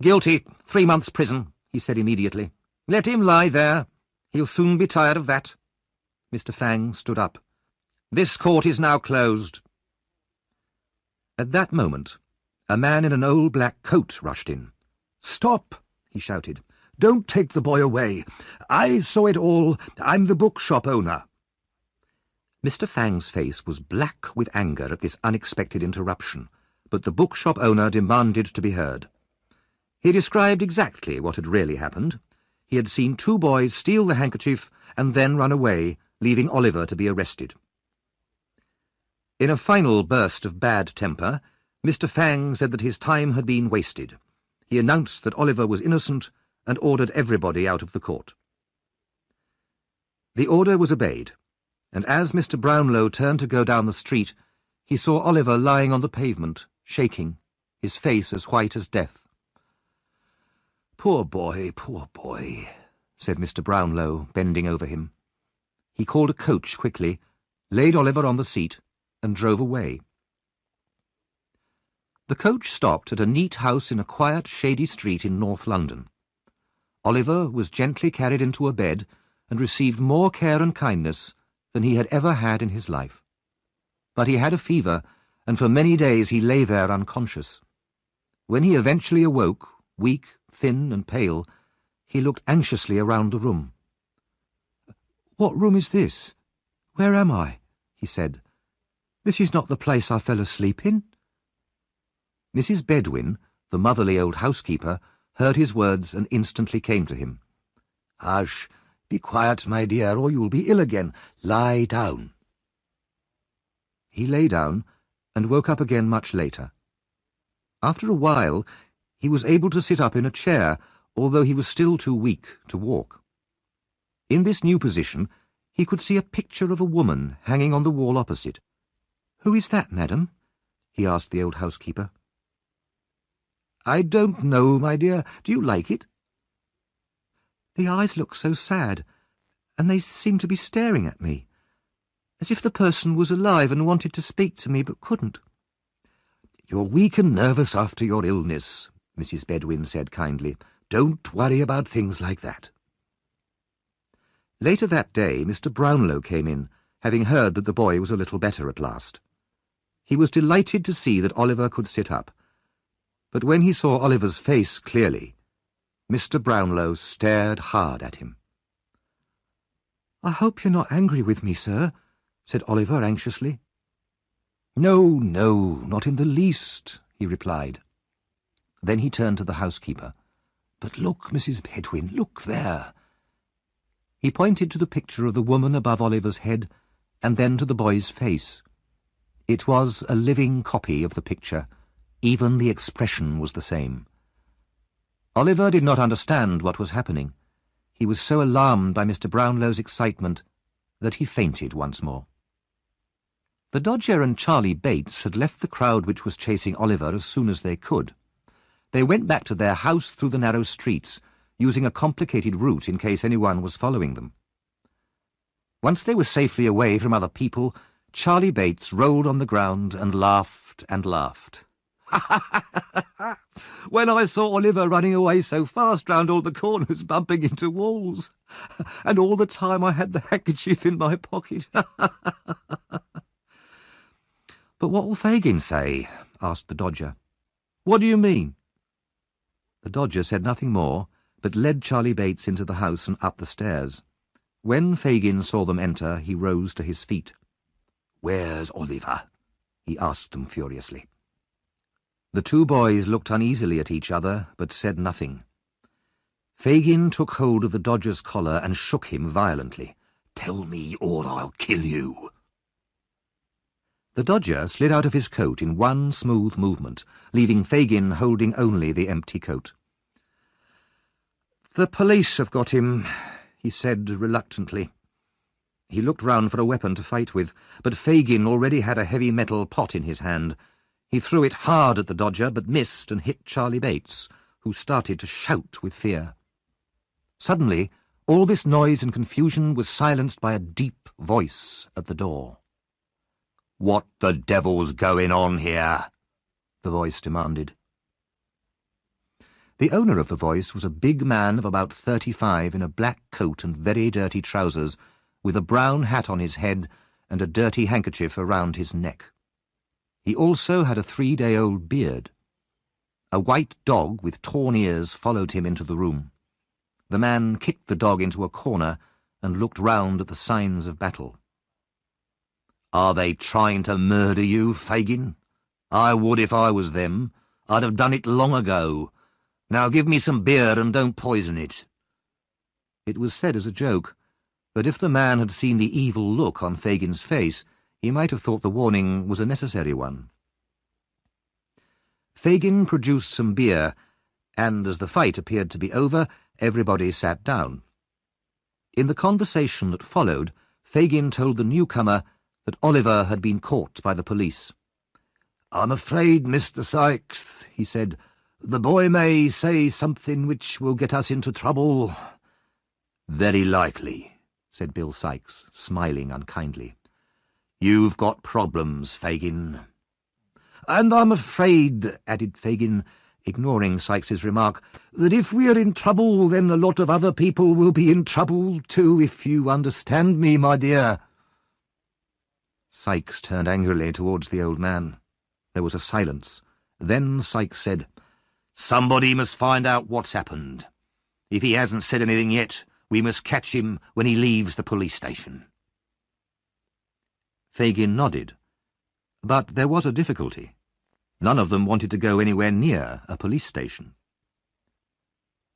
"Guilty, 3 months' prison," he said immediately. "Let him lie there. He'll soon be tired of that." Mr. Fang stood up. "This court is now closed." At that moment, a man in an old black coat rushed in. "Stop!" he shouted. "Don't take the boy away. I saw it all. I'm the bookshop owner." Mr. Fang's face was black with anger at this unexpected interruption, but the bookshop owner demanded to be heard. He described exactly what had really happened. He had seen 2 boys steal the handkerchief and then run away, leaving Oliver to be arrested. In a final burst of bad temper, Mr. Fang said that his time had been wasted. He announced that Oliver was innocent and ordered everybody out of the court. The order was obeyed, and as Mr. Brownlow turned to go down the street, he saw Oliver lying on the pavement, shaking, his face as white as death. Poor boy," said Mr. Brownlow, bending over him. He called a coach quickly, laid Oliver on the seat, and drove away. The coach stopped at a neat house in a quiet, shady street in North London. Oliver was gently carried into a bed and received more care and kindness than he had ever had in his life. But he had a fever, and for many days he lay there unconscious. When he eventually awoke, weak, thin and pale, he looked anxiously around the room. "What room is this? Where am I?" he said. "This is not the place I fell asleep in." Mrs. Bedwin, the motherly old housekeeper, heard his words and instantly came to him. "Hush! Be quiet, my dear, or you'll be ill again. Lie down." He lay down and woke up again much later. After a while, he was able to sit up in a chair, although he was still too weak to walk. In this new position, he could see a picture of a woman hanging on the wall opposite. "Who is that, madam?" he asked the old housekeeper. "I don't know, my dear. Do you like it?" "The eyes look so sad, and they seem to be staring at me, as if the person was alive and wanted to speak to me but couldn't." "You're weak and nervous after your illness," Mrs. Bedwin said kindly. "Don't worry about things like that." Later that day, Mr. Brownlow came in, having heard that the boy was a little better at last. He was delighted to see that Oliver could sit up, but when he saw Oliver's face clearly, Mr. Brownlow stared hard at him. "I hope you're not angry with me, sir," said Oliver anxiously. "No, no, not in the least," he replied. Then he turned to the housekeeper. "But look, Mrs. Pedwin, look there." He pointed to the picture of the woman above Oliver's head, and then to the boy's face. It was a living copy of the picture. Even the expression was the same. Oliver did not understand what was happening. He was so alarmed by Mr. Brownlow's excitement that he fainted once more. The Dodger and Charlie Bates had left the crowd which was chasing Oliver as soon as they could. They went back to their house through the narrow streets, using a complicated route in case anyone was following them. Once they were safely away from other people, Charlie Bates rolled on the ground and laughed and laughed. "When I saw Oliver running away so fast round all the corners, bumping into walls, and all the time I had the handkerchief in my pocket." "But what will Fagin say?" asked the Dodger. "What do you mean?" The Dodger said nothing more, but led Charlie Bates into the house and up the stairs. When Fagin saw them enter, he rose to his feet. "Where's Oliver?" he asked them furiously. The two boys looked uneasily at each other, but said nothing. Fagin took hold of the Dodger's collar and shook him violently. "Tell me, or I'll kill you." The Dodger slid out of his coat in one smooth movement, leaving Fagin holding only the empty coat. "The police have got him," he said reluctantly. He looked round for a weapon to fight with, but Fagin already had a heavy metal pot in his hand. He threw it hard at the Dodger, but missed and hit Charlie Bates, who started to shout with fear. Suddenly, all this noise and confusion was silenced by a deep voice at the door. "What the devil's going on here?" the voice demanded. The owner of the voice was a big man of about 35 in a black coat and very dirty trousers, with a brown hat on his head and a dirty handkerchief around his neck. He also had a 3-day-old beard. A white dog with torn ears followed him into the room. The man kicked the dog into a corner and looked round at the signs of battle. "Are they trying to murder you, Fagin? I would if I was them. I'd have done it long ago. Now give me some beer and don't poison it." It was said as a joke, but if the man had seen the evil look on Fagin's face, he might have thought the warning was a necessary one. Fagin produced some beer, and as the fight appeared to be over, everybody sat down. In the conversation that followed, Fagin told the newcomer that Oliver had been caught by the police. "I'm afraid, Mr. Sykes," he said, "the boy may say something which will get us into trouble." "Very likely," said Bill Sykes, smiling unkindly. "You've got problems, Fagin." "And I'm afraid," added Fagin, ignoring Sykes's remark, "that if we're in trouble, then a lot of other people will be in trouble too, if you understand me, my dear." Sykes turned angrily towards the old man. There was a silence. Then Sykes said, "Somebody must find out what's happened. If he hasn't said anything yet, we must catch him when he leaves the police station." Fagin nodded. But there was a difficulty. None of them wanted to go anywhere near a police station.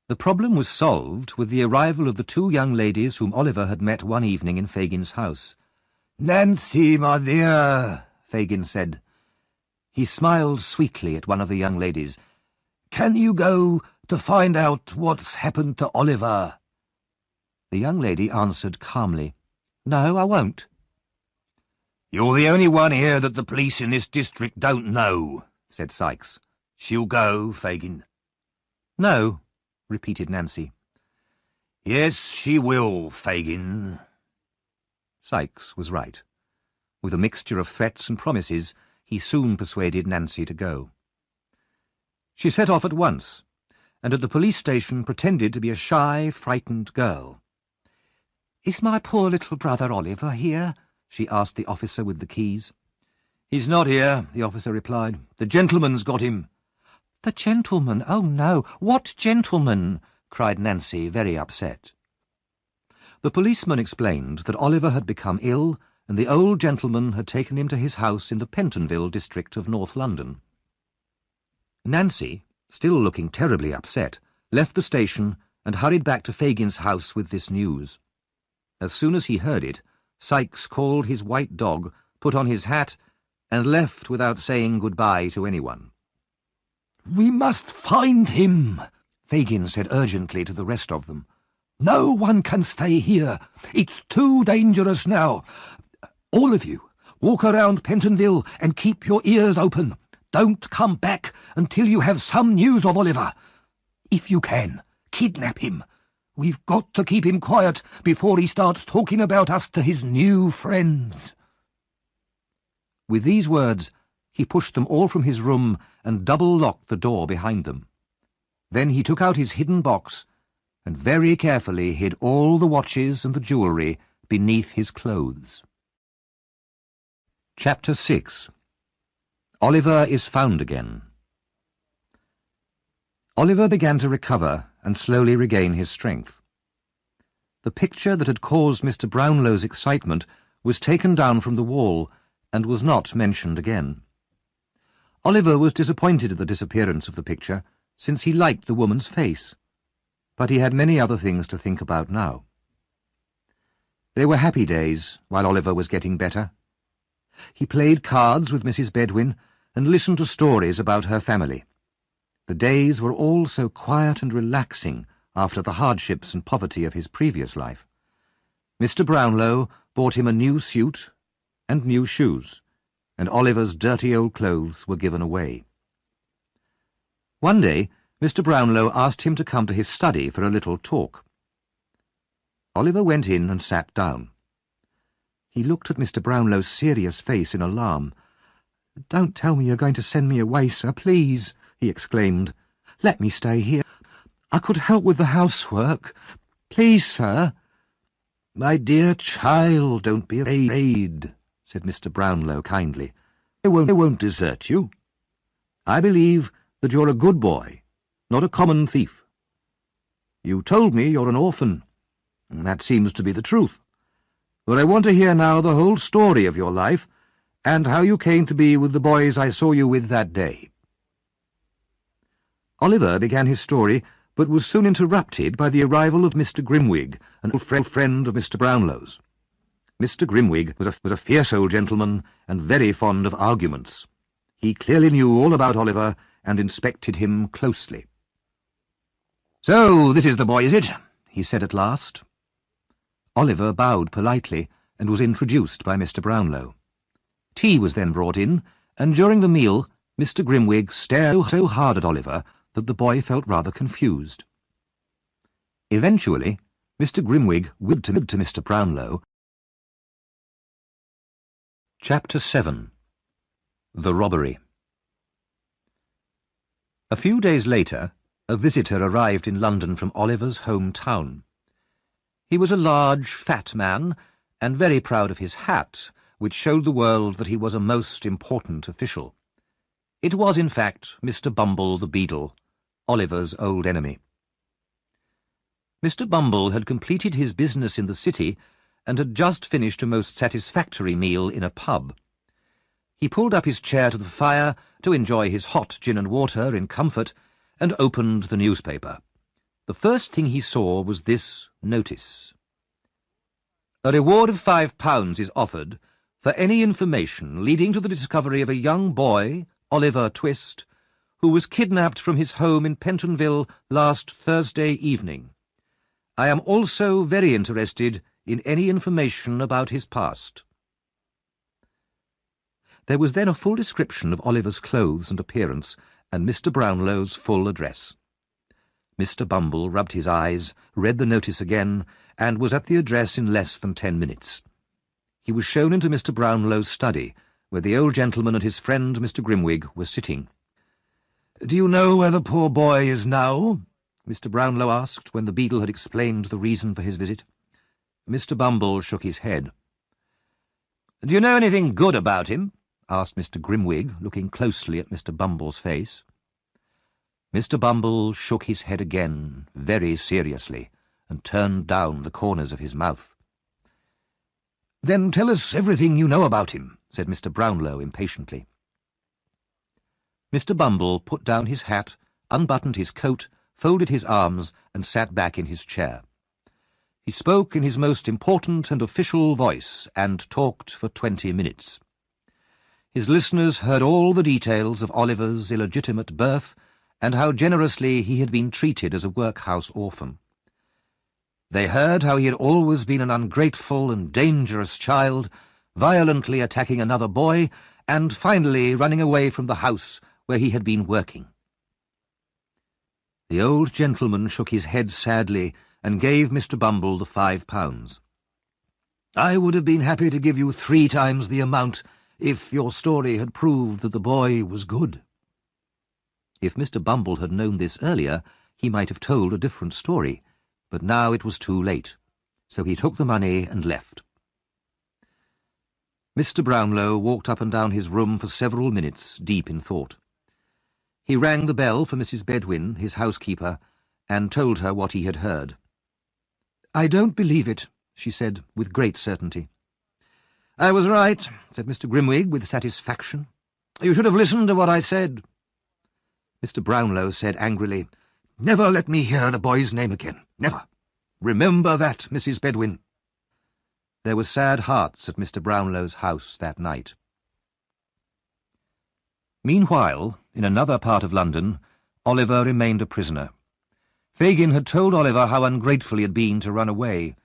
The problem was solved with the arrival of the two young ladies whom Oliver had met one evening in Fagin's house. "Nancy, my dear," Fagin said. He smiled sweetly at one of the young ladies. "Can you go to find out what's happened to Oliver?" The young lady answered calmly, "No, I won't." "You're the only one here that the police in this district don't know," said Sykes. "She'll go, Fagin." "No," repeated Nancy. "Yes, she will, Fagin." Sykes was right. With a mixture of threats and promises, he soon persuaded Nancy to go. She set off at once, and at the police station pretended to be a shy, frightened girl. "Is my poor little brother Oliver here?" she asked the officer with the keys. "He's not here," the officer replied. "The gentleman's got him." "The gentleman? Oh, no! What gentleman?" cried Nancy, very upset. The policeman explained that Oliver had become ill and the old gentleman had taken him to his house in the Pentonville district of North London. Nancy, still looking terribly upset, left the station and hurried back to Fagin's house with this news. As soon as he heard it, Sykes called his white dog, put on his hat, and left without saying goodbye to anyone. "We must find him," Fagin said urgently to the rest of them. "No one can stay here. It's too dangerous now. All of you, walk around Pentonville and keep your ears open. Don't come back until you have some news of Oliver. If you can, kidnap him. We've got to keep him quiet before he starts talking about us to his new friends." With these words, he pushed them all from his room and double-locked the door behind them. Then he took out his hidden box and very carefully hid all the watches and the jewellery beneath his clothes. Chapter 6. Oliver is found again. Oliver began to recover and slowly regain his strength. The picture that had caused Mr. Brownlow's excitement was taken down from the wall and was not mentioned again. Oliver was disappointed at the disappearance of the picture, since he liked the woman's face, but he had many other things to think about now. They were happy days while Oliver was getting better. He played cards with Mrs. Bedwin and listened to stories about her family. The days were all so quiet and relaxing after the hardships and poverty of his previous life. Mr. Brownlow bought him a new suit and new shoes, and Oliver's dirty old clothes were given away. One day, Mr. Brownlow asked him to come to his study for a little talk. Oliver went in and sat down. He looked at Mr. Brownlow's serious face in alarm. "Don't tell me you're going to send me away, sir, please," he exclaimed. "Let me stay here. I could help with the housework. Please, sir." "My dear child, don't be afraid," said Mr. Brownlow kindly. I won't desert you. I believe that you're a good boy, not a common thief. You told me you're an orphan. That seems to be the truth. But I want to hear now the whole story of your life, and how you came to be with the boys I saw you with that day." Oliver began his story, but was soon interrupted by the arrival of Mr. Grimwig, an old friend of Mr. Brownlow's. Mr. Grimwig was a fierce old gentleman, and very fond of arguments. He clearly knew all about Oliver, and inspected him closely. "So this is the boy, is it?" he said at last. Oliver bowed politely, and was introduced by Mr. Brownlow. Tea was then brought in, and during the meal Mr. Grimwig stared so hard at Oliver that the boy felt rather confused. Eventually, Mr. Grimwig whispered to Mr. Brownlow. Chapter 7. The Robbery. A few days later, a visitor arrived in London from Oliver's hometown. He was a large, fat man, and very proud of his hat, which showed the world that he was a most important official. It was, in fact, Mr. Bumble the Beadle, Oliver's old enemy. Mr. Bumble had completed his business in the city and had just finished a most satisfactory meal in a pub. He pulled up his chair to the fire to enjoy his hot gin and water in comfort and opened the newspaper. The first thing he saw was this notice. "A reward of £5 is offered for any information leading to the discovery of a young boy, Oliver Twist, who was kidnapped from his home in Pentonville last Thursday evening. I am also very interested in any information about his past." There was then a full description of Oliver's clothes and appearance, and Mr. Brownlow's full address. Mr. Bumble rubbed his eyes, read the notice again, and was at the address in less than 10 minutes. He was shown into Mr. Brownlow's study, where the old gentleman and his friend Mr. Grimwig were sitting. "Do you know where the poor boy is now?" Mr. Brownlow asked, when the beadle had explained the reason for his visit. Mr. Bumble shook his head. "Do you know anything good about him?" asked Mr. Grimwig, looking closely at Mr. Bumble's face. Mr. Bumble shook his head again, very seriously. and turned down the corners of his mouth. "Then tell us everything you know about him," said Mr. Brownlow impatiently. Mr. Bumble put down his hat, unbuttoned his coat, folded his arms, and sat back in his chair. He spoke in his most important and official voice, and talked for 20 minutes. His listeners heard all the details of Oliver's illegitimate birth, and how generously he had been treated as a workhouse orphan. They heard how he had always been an ungrateful and dangerous child, violently attacking another boy, and finally running away from the house where he had been working. The old gentleman shook his head sadly and gave Mr. Bumble the £5. "I would have been happy to give you 3 times the amount if your story had proved that the boy was good." If Mr. Bumble had known this earlier, he might have told a different story, but now it was too late, so he took the money and left. Mr. Brownlow walked up and down his room for several minutes, deep in thought. He rang the bell for Mrs. Bedwin, his housekeeper, and told her what he had heard. "I don't believe it," she said, with great certainty. "I was right," said Mr. Grimwig with satisfaction. "You should have listened to what I said." Mr. Brownlow said angrily, "Never let me hear the boy's name again. Never. Remember that, Mrs. Bedwin." There were sad hearts at Mr. Brownlow's house that night. Meanwhile, in another part of London, Oliver remained a prisoner. Fagin had told Oliver how ungrateful he had been to run away.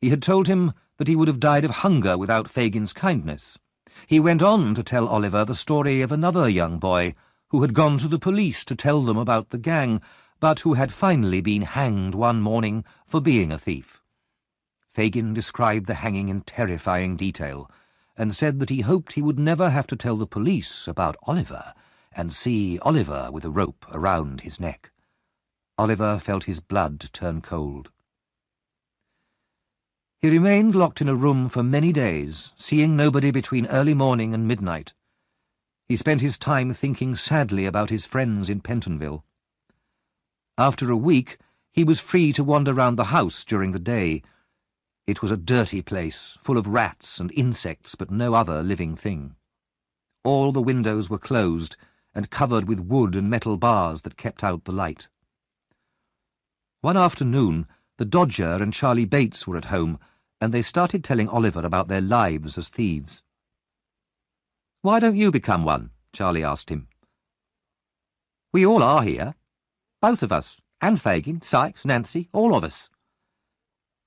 He had told him that he would have died of hunger without Fagin's kindness. He went on to tell Oliver the story of another young boy who had gone to the police to tell them about the gang, but who had finally been hanged one morning for being a thief. Fagin described the hanging in terrifying detail, and said that he hoped he would never have to tell the police about Oliver, and see Oliver with a rope around his neck. Oliver felt his blood turn cold. He remained locked in a room for many days, seeing nobody between early morning and midnight. He spent his time thinking sadly about his friends in Pentonville. After a week, he was free to wander round the house during the day. It was a dirty place, full of rats and insects, but no other living thing. All the windows were closed and covered with wood and metal bars that kept out the light. One afternoon, the Dodger and Charlie Bates were at home, and they started telling Oliver about their lives as thieves. "Why don't you become one?" Charlie asked him. "We all are here. Both of us, and Fagin, Sykes, Nancy, all of us."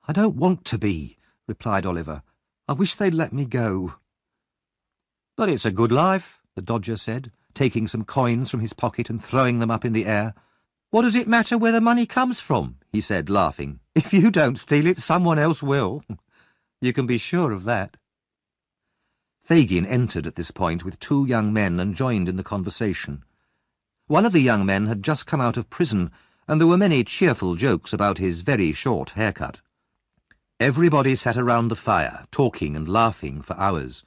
"I don't want to be," replied Oliver. "I wish they'd let me go." "But it's a good life," the Dodger said, taking some coins from his pocket and throwing them up in the air. "What does it matter where the money comes from?" he said, laughing. "If you don't steal it, someone else will. You can be sure of that." Fagin entered at this point with 2 young men and joined in the conversation. One of the young men had just come out of prison, and there were many cheerful jokes about his very short haircut. Everybody sat around the fire, talking and laughing for hours.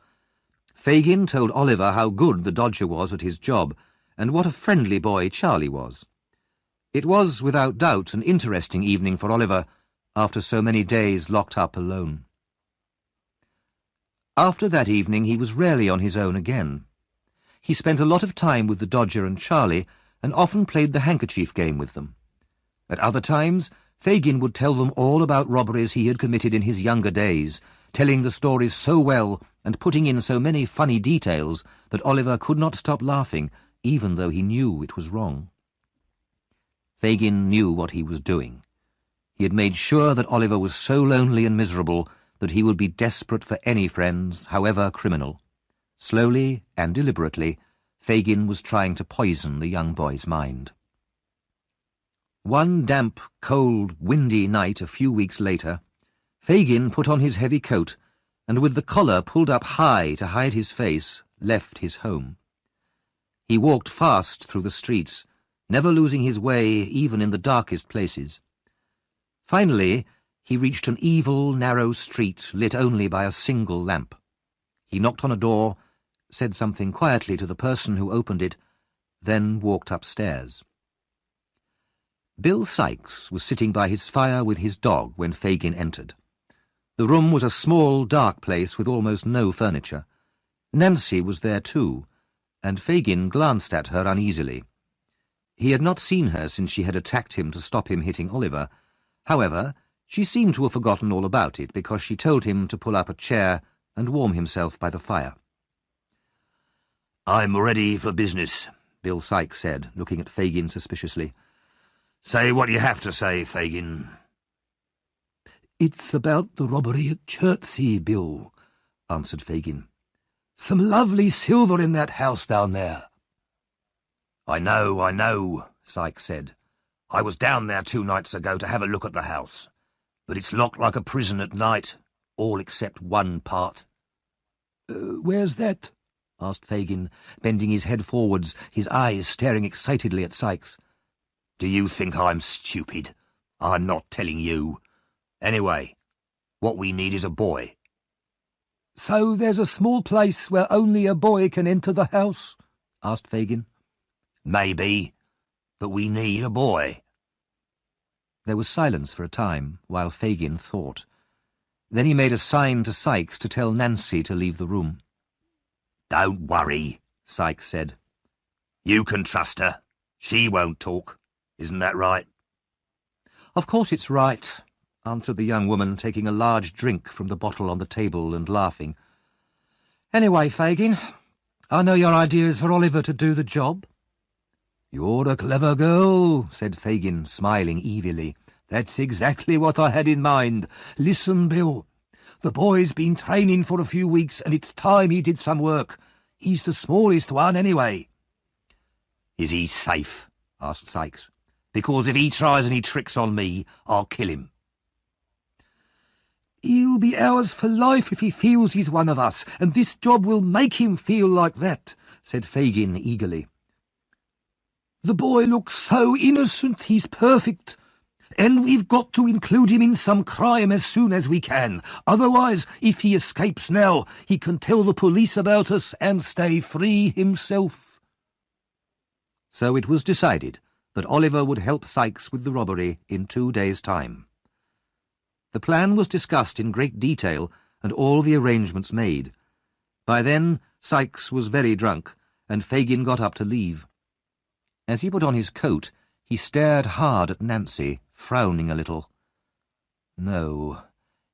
Fagin told Oliver how good the Dodger was at his job, and what a friendly boy Charlie was. It was, without doubt, an interesting evening for Oliver, after so many days locked up alone. After that evening he was rarely on his own again. He spent a lot of time with the Dodger and Charlie, and often played the handkerchief game with them. At other times, Fagin would tell them all about robberies he had committed in his younger days, telling the stories so well and putting in so many funny details that Oliver could not stop laughing, even though he knew it was wrong. Fagin knew what he was doing. He had made sure that Oliver was so lonely and miserable that he would be desperate for any friends, however criminal. Slowly and deliberately, Fagin was trying to poison the young boy's mind. One damp, cold, windy night a few weeks later, Fagin put on his heavy coat and, with the collar pulled up high to hide his face, left his home. He walked fast through the streets, never losing his way even in the darkest places. Finally, he reached an evil, narrow street lit only by a single lamp. He knocked on a door, said something quietly to the person who opened it, then walked upstairs. Bill Sykes was sitting by his fire with his dog when Fagin entered. The room was a small, dark place with almost no furniture. Nancy was there too, and Fagin glanced at her uneasily. He had not seen her since she had attacked him to stop him hitting Oliver. However, she seemed to have forgotten all about it because she told him to pull up a chair and warm himself by the fire. "I'm ready for business," Bill Sykes said, looking at Fagin suspiciously. "Say what you have to say, Fagin." "It's about the robbery at Chertsey, Bill," answered Fagin. "Some lovely silver in that house down there." I know, Sykes said. "I was down there 2 nights ago to have a look at the house. But it's locked like a prison at night, all except one part." "Where's that?" asked Fagin, bending his head forwards, his eyes staring excitedly at Sykes. "Do you think I'm stupid? I'm not telling you. Anyway, what we need is a boy." "So there's a small place where only a boy can enter the house?" asked Fagin. "Maybe, but we need a boy." There was silence for a time, while Fagin thought. Then he made a sign to Sykes to tell Nancy to leave the room. "Don't worry," Sykes said. "You can trust her. She won't talk. Isn't that right?" "Of course it's right," answered the young woman, taking a large drink from the bottle on the table and laughing. "Anyway, Fagin, I know your idea is for Oliver to do the job." "You're a clever girl," said Fagin, smiling evilly. "That's exactly what I had in mind. Listen, Bill. The boy's been training for a few weeks, and it's time he did some work. He's the smallest one, anyway." "Is he safe?" asked Sykes. "Because if he tries any tricks on me, I'll kill him." "He'll be ours for life if he feels he's one of us, and this job will make him feel like that," said Fagin eagerly. "The boy looks so innocent, he's perfect. And we've got to include him in some crime as soon as we can. Otherwise, if he escapes now, he can tell the police about us and stay free himself." So it was decided that Oliver would help Sykes with the robbery in 2 days' time. The plan was discussed in great detail and all the arrangements made. By then, Sykes was very drunk, and Fagin got up to leave. As he put on his coat, he stared hard at Nancy, frowning a little. No,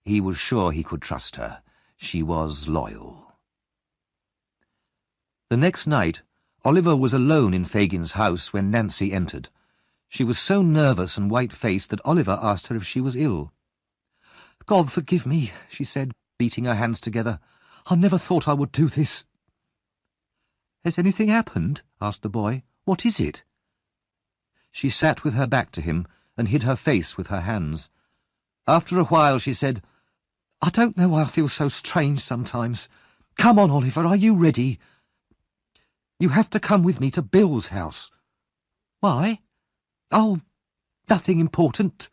he was sure he could trust her. She was loyal. The next night, Oliver was alone in Fagin's house when Nancy entered. She was so nervous and white-faced that Oliver asked her if she was ill. "God forgive me," she said, beating her hands together. "I never thought I would do this." "Has anything happened?" asked the boy. "What is it?" She sat with her back to him and hid her face with her hands. After a while she said, "I don't know why I feel so strange sometimes. Come on, Oliver, are you ready? You have to come with me to Bill's house." "Why?" "Oh, nothing important."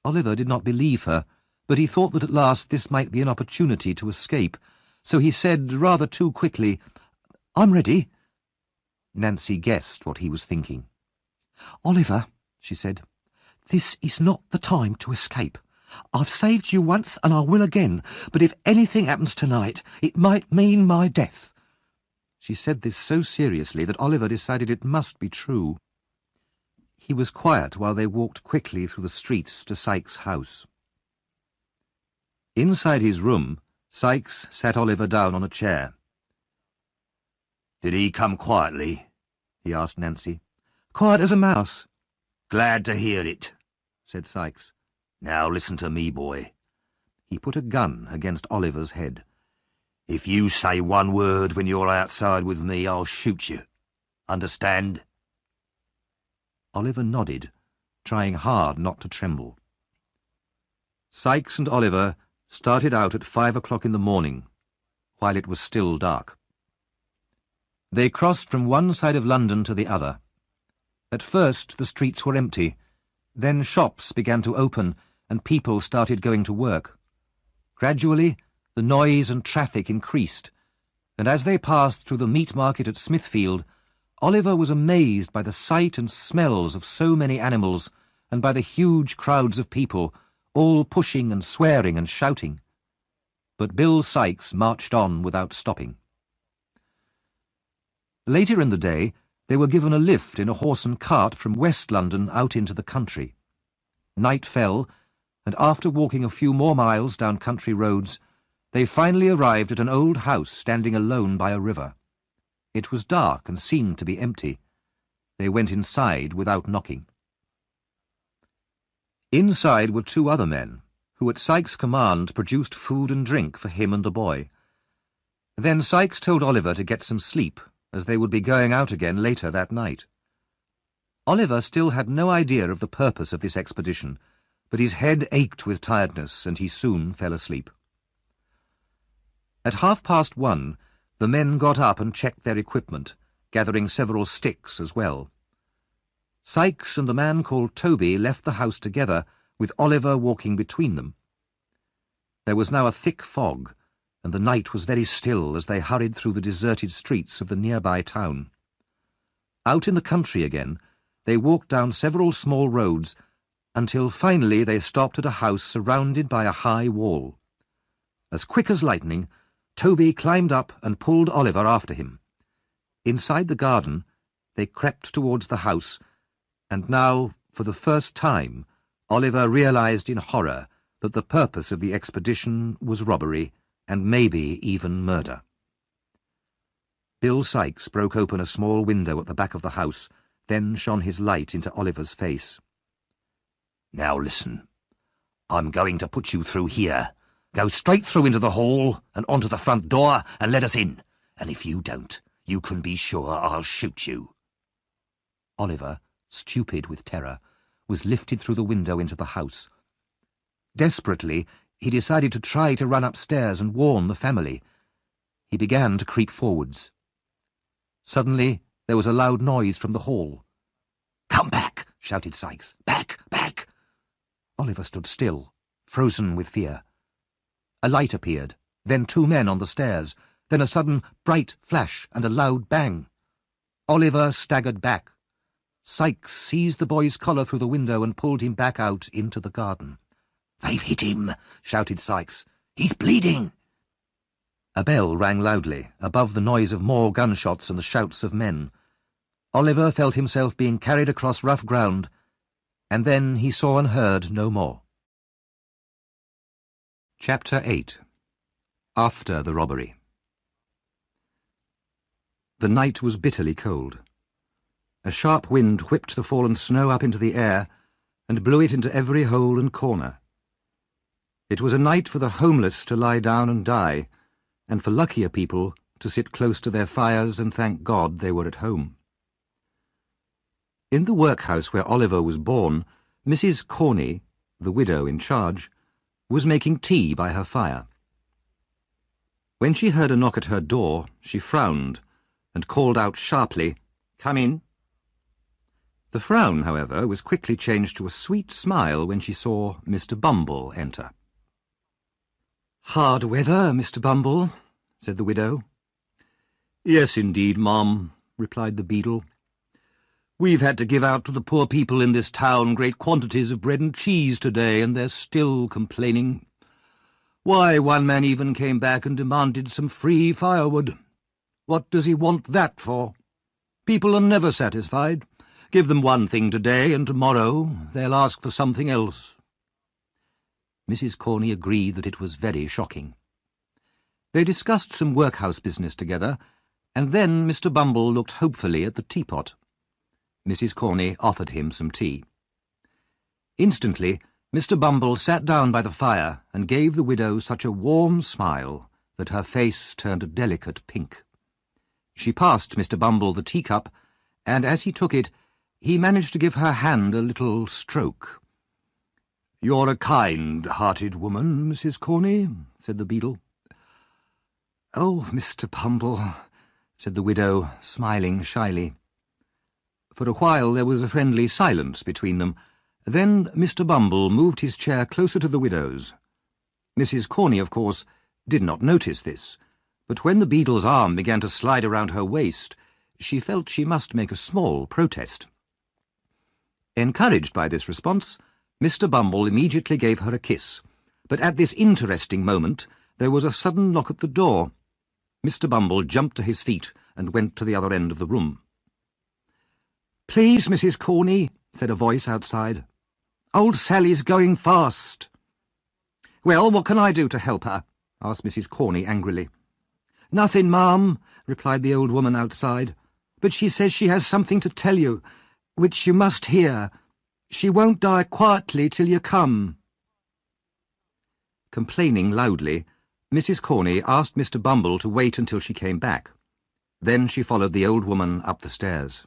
Oliver did not believe her, but he thought that at last this might be an opportunity to escape, so he said rather too quickly, "I'm ready." Nancy guessed what he was thinking. "Oliver," she said, "this is not the time to escape. I've saved you once and I will again, but if anything happens tonight, it might mean my death." She said this so seriously that Oliver decided it must be true. He was quiet while they walked quickly through the streets to Sykes' house. Inside his room, Sykes sat Oliver down on a chair. "Did he come quietly?" he asked Nancy. "Quiet as a mouse." "Glad to hear it," said Sykes. "Now listen to me, boy." He put a gun against Oliver's head. "If you say one word when you're outside with me, I'll shoot you. Understand?" Oliver nodded, trying hard not to tremble. Sykes and Oliver started out at 5 o'clock in the morning, while it was still dark. They crossed from one side of London to the other. At first the streets were empty. Then shops began to open and people started going to work. Gradually the noise and traffic increased, and as they passed through the meat market at Smithfield, Oliver was amazed by the sight and smells of so many animals and by the huge crowds of people, all pushing and swearing and shouting. But Bill Sikes marched on without stopping. Later in the day, they were given a lift in a horse and cart from West London out into the country. Night fell, and after walking a few more miles down country roads, they finally arrived at an old house standing alone by a river. It was dark and seemed to be empty. They went inside without knocking. Inside were two other men, who at Sikes' command produced food and drink for him and the boy. Then Sikes told Oliver to get some sleep, as they would be going out again later that night. Oliver still had no idea of the purpose of this expedition, but his head ached with tiredness, and he soon fell asleep. At 1:30, the men got up and checked their equipment, gathering several sticks as well. Sikes and the man called Toby left the house together, with Oliver walking between them. There was now a thick fog, and the night was very still as they hurried through the deserted streets of the nearby town. Out in the country again, they walked down several small roads, until finally they stopped at a house surrounded by a high wall. As quick as lightning, Toby climbed up and pulled Oliver after him. Inside the garden, they crept towards the house, and now, for the first time, Oliver realized in horror that the purpose of the expedition was robbery, and maybe even murder. Bill Sikes broke open a small window at the back of the house, then shone his light into Oliver's face. "Now listen. I'm going to put you through here. Go straight through into the hall and onto the front door and let us in. And if you don't, you can be sure I'll shoot you." Oliver, stupid with terror, was lifted through the window into the house. Desperately, he decided to try to run upstairs and warn the family. He began to creep forwards. Suddenly, there was a loud noise from the hall. "Come back!" shouted Sikes. "Back! Back!" Oliver stood still, frozen with fear. A light appeared, then two men on the stairs, then a sudden bright flash and a loud bang. Oliver staggered back. Sikes seized the boy's collar through the window and pulled him back out into the garden. "They've hit him!" shouted Sikes. "He's bleeding!" A bell rang loudly, above the noise of more gunshots and the shouts of men. Oliver felt himself being carried across rough ground, and then he saw and heard no more. Chapter 8. After the Robbery. The night was bitterly cold. A sharp wind whipped the fallen snow up into the air and blew it into every hole and corner. It was a night for the homeless to lie down and die, and for luckier people to sit close to their fires and thank God they were at home. In the workhouse where Oliver was born, Mrs. Corney, the widow in charge, was making tea by her fire. When she heard a knock at her door, she frowned and called out sharply, "Come in." The frown, however, was quickly changed to a sweet smile when she saw Mr. Bumble enter. "Hard weather, Mr. Bumble," said the widow. "Yes, indeed, ma'am," replied the beadle. "We've had to give out to the poor people in this town great quantities of bread and cheese today, and they're still complaining. Why, one man even came back and demanded some free firewood. What does he want that for? People are never satisfied. Give them one thing today, and tomorrow they'll ask for something else." Mrs. Corney agreed that it was very shocking. They discussed some workhouse business together, and then Mr. Bumble looked hopefully at the teapot. Mrs. Corney offered him some tea. Instantly, Mr. Bumble sat down by the fire and gave the widow such a warm smile that her face turned a delicate pink. She passed Mr. Bumble the teacup, and as he took it, he managed to give her hand a little stroke. "You're a kind-hearted woman, Mrs. Corney," said the beadle. "Oh, Mr. Bumble," said the widow, smiling shyly. For a while there was a friendly silence between them. Then Mr. Bumble moved his chair closer to the widow's. Mrs. Corney, of course, did not notice this, but when the beadle's arm began to slide around her waist, she felt she must make a small protest. Encouraged by this response, Mr. Bumble immediately gave her a kiss, but at this interesting moment there was a sudden knock at the door. Mr. Bumble jumped to his feet and went to the other end of the room. "Please, Mrs. Corney," said a voice outside. "Old Sally's going fast." "Well, what can I do to help her?" asked Mrs. Corney angrily. "Nothing, ma'am," replied the old woman outside, "but she says she has something to tell you, which you must hear. She won't die quietly till you come." Complaining loudly, Mrs. Corney asked Mr. Bumble to wait until she came back. Then she followed the old woman up the stairs.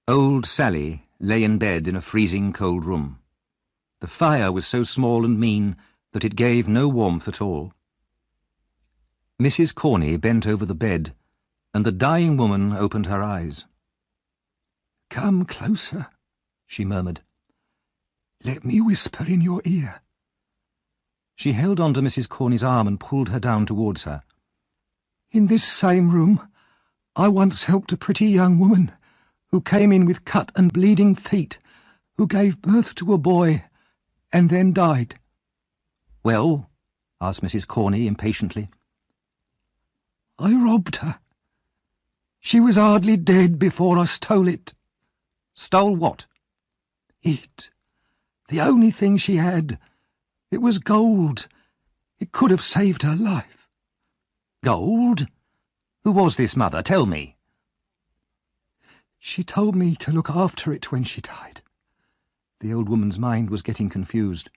Old Sally lay in bed in a freezing cold room. The fire was so small and mean that it gave no warmth at all. Mrs. Corney bent over the bed, and the dying woman opened her eyes. "Come closer," she murmured. "Let me whisper in your ear." She held on to Mrs. Corney's arm and pulled her down towards her. "In this same room, I once helped a pretty young woman who came in with cut and bleeding feet, who gave birth to a boy and then died." "Well?" asked Mrs. Corney impatiently. "I robbed her. She was hardly dead before I stole it." "Stole what?" "It. The only thing she had. It was gold. It could have saved her life." "Gold? Who was this mother? Tell me." "She told me to look after it when she died." The old woman's mind was getting confused.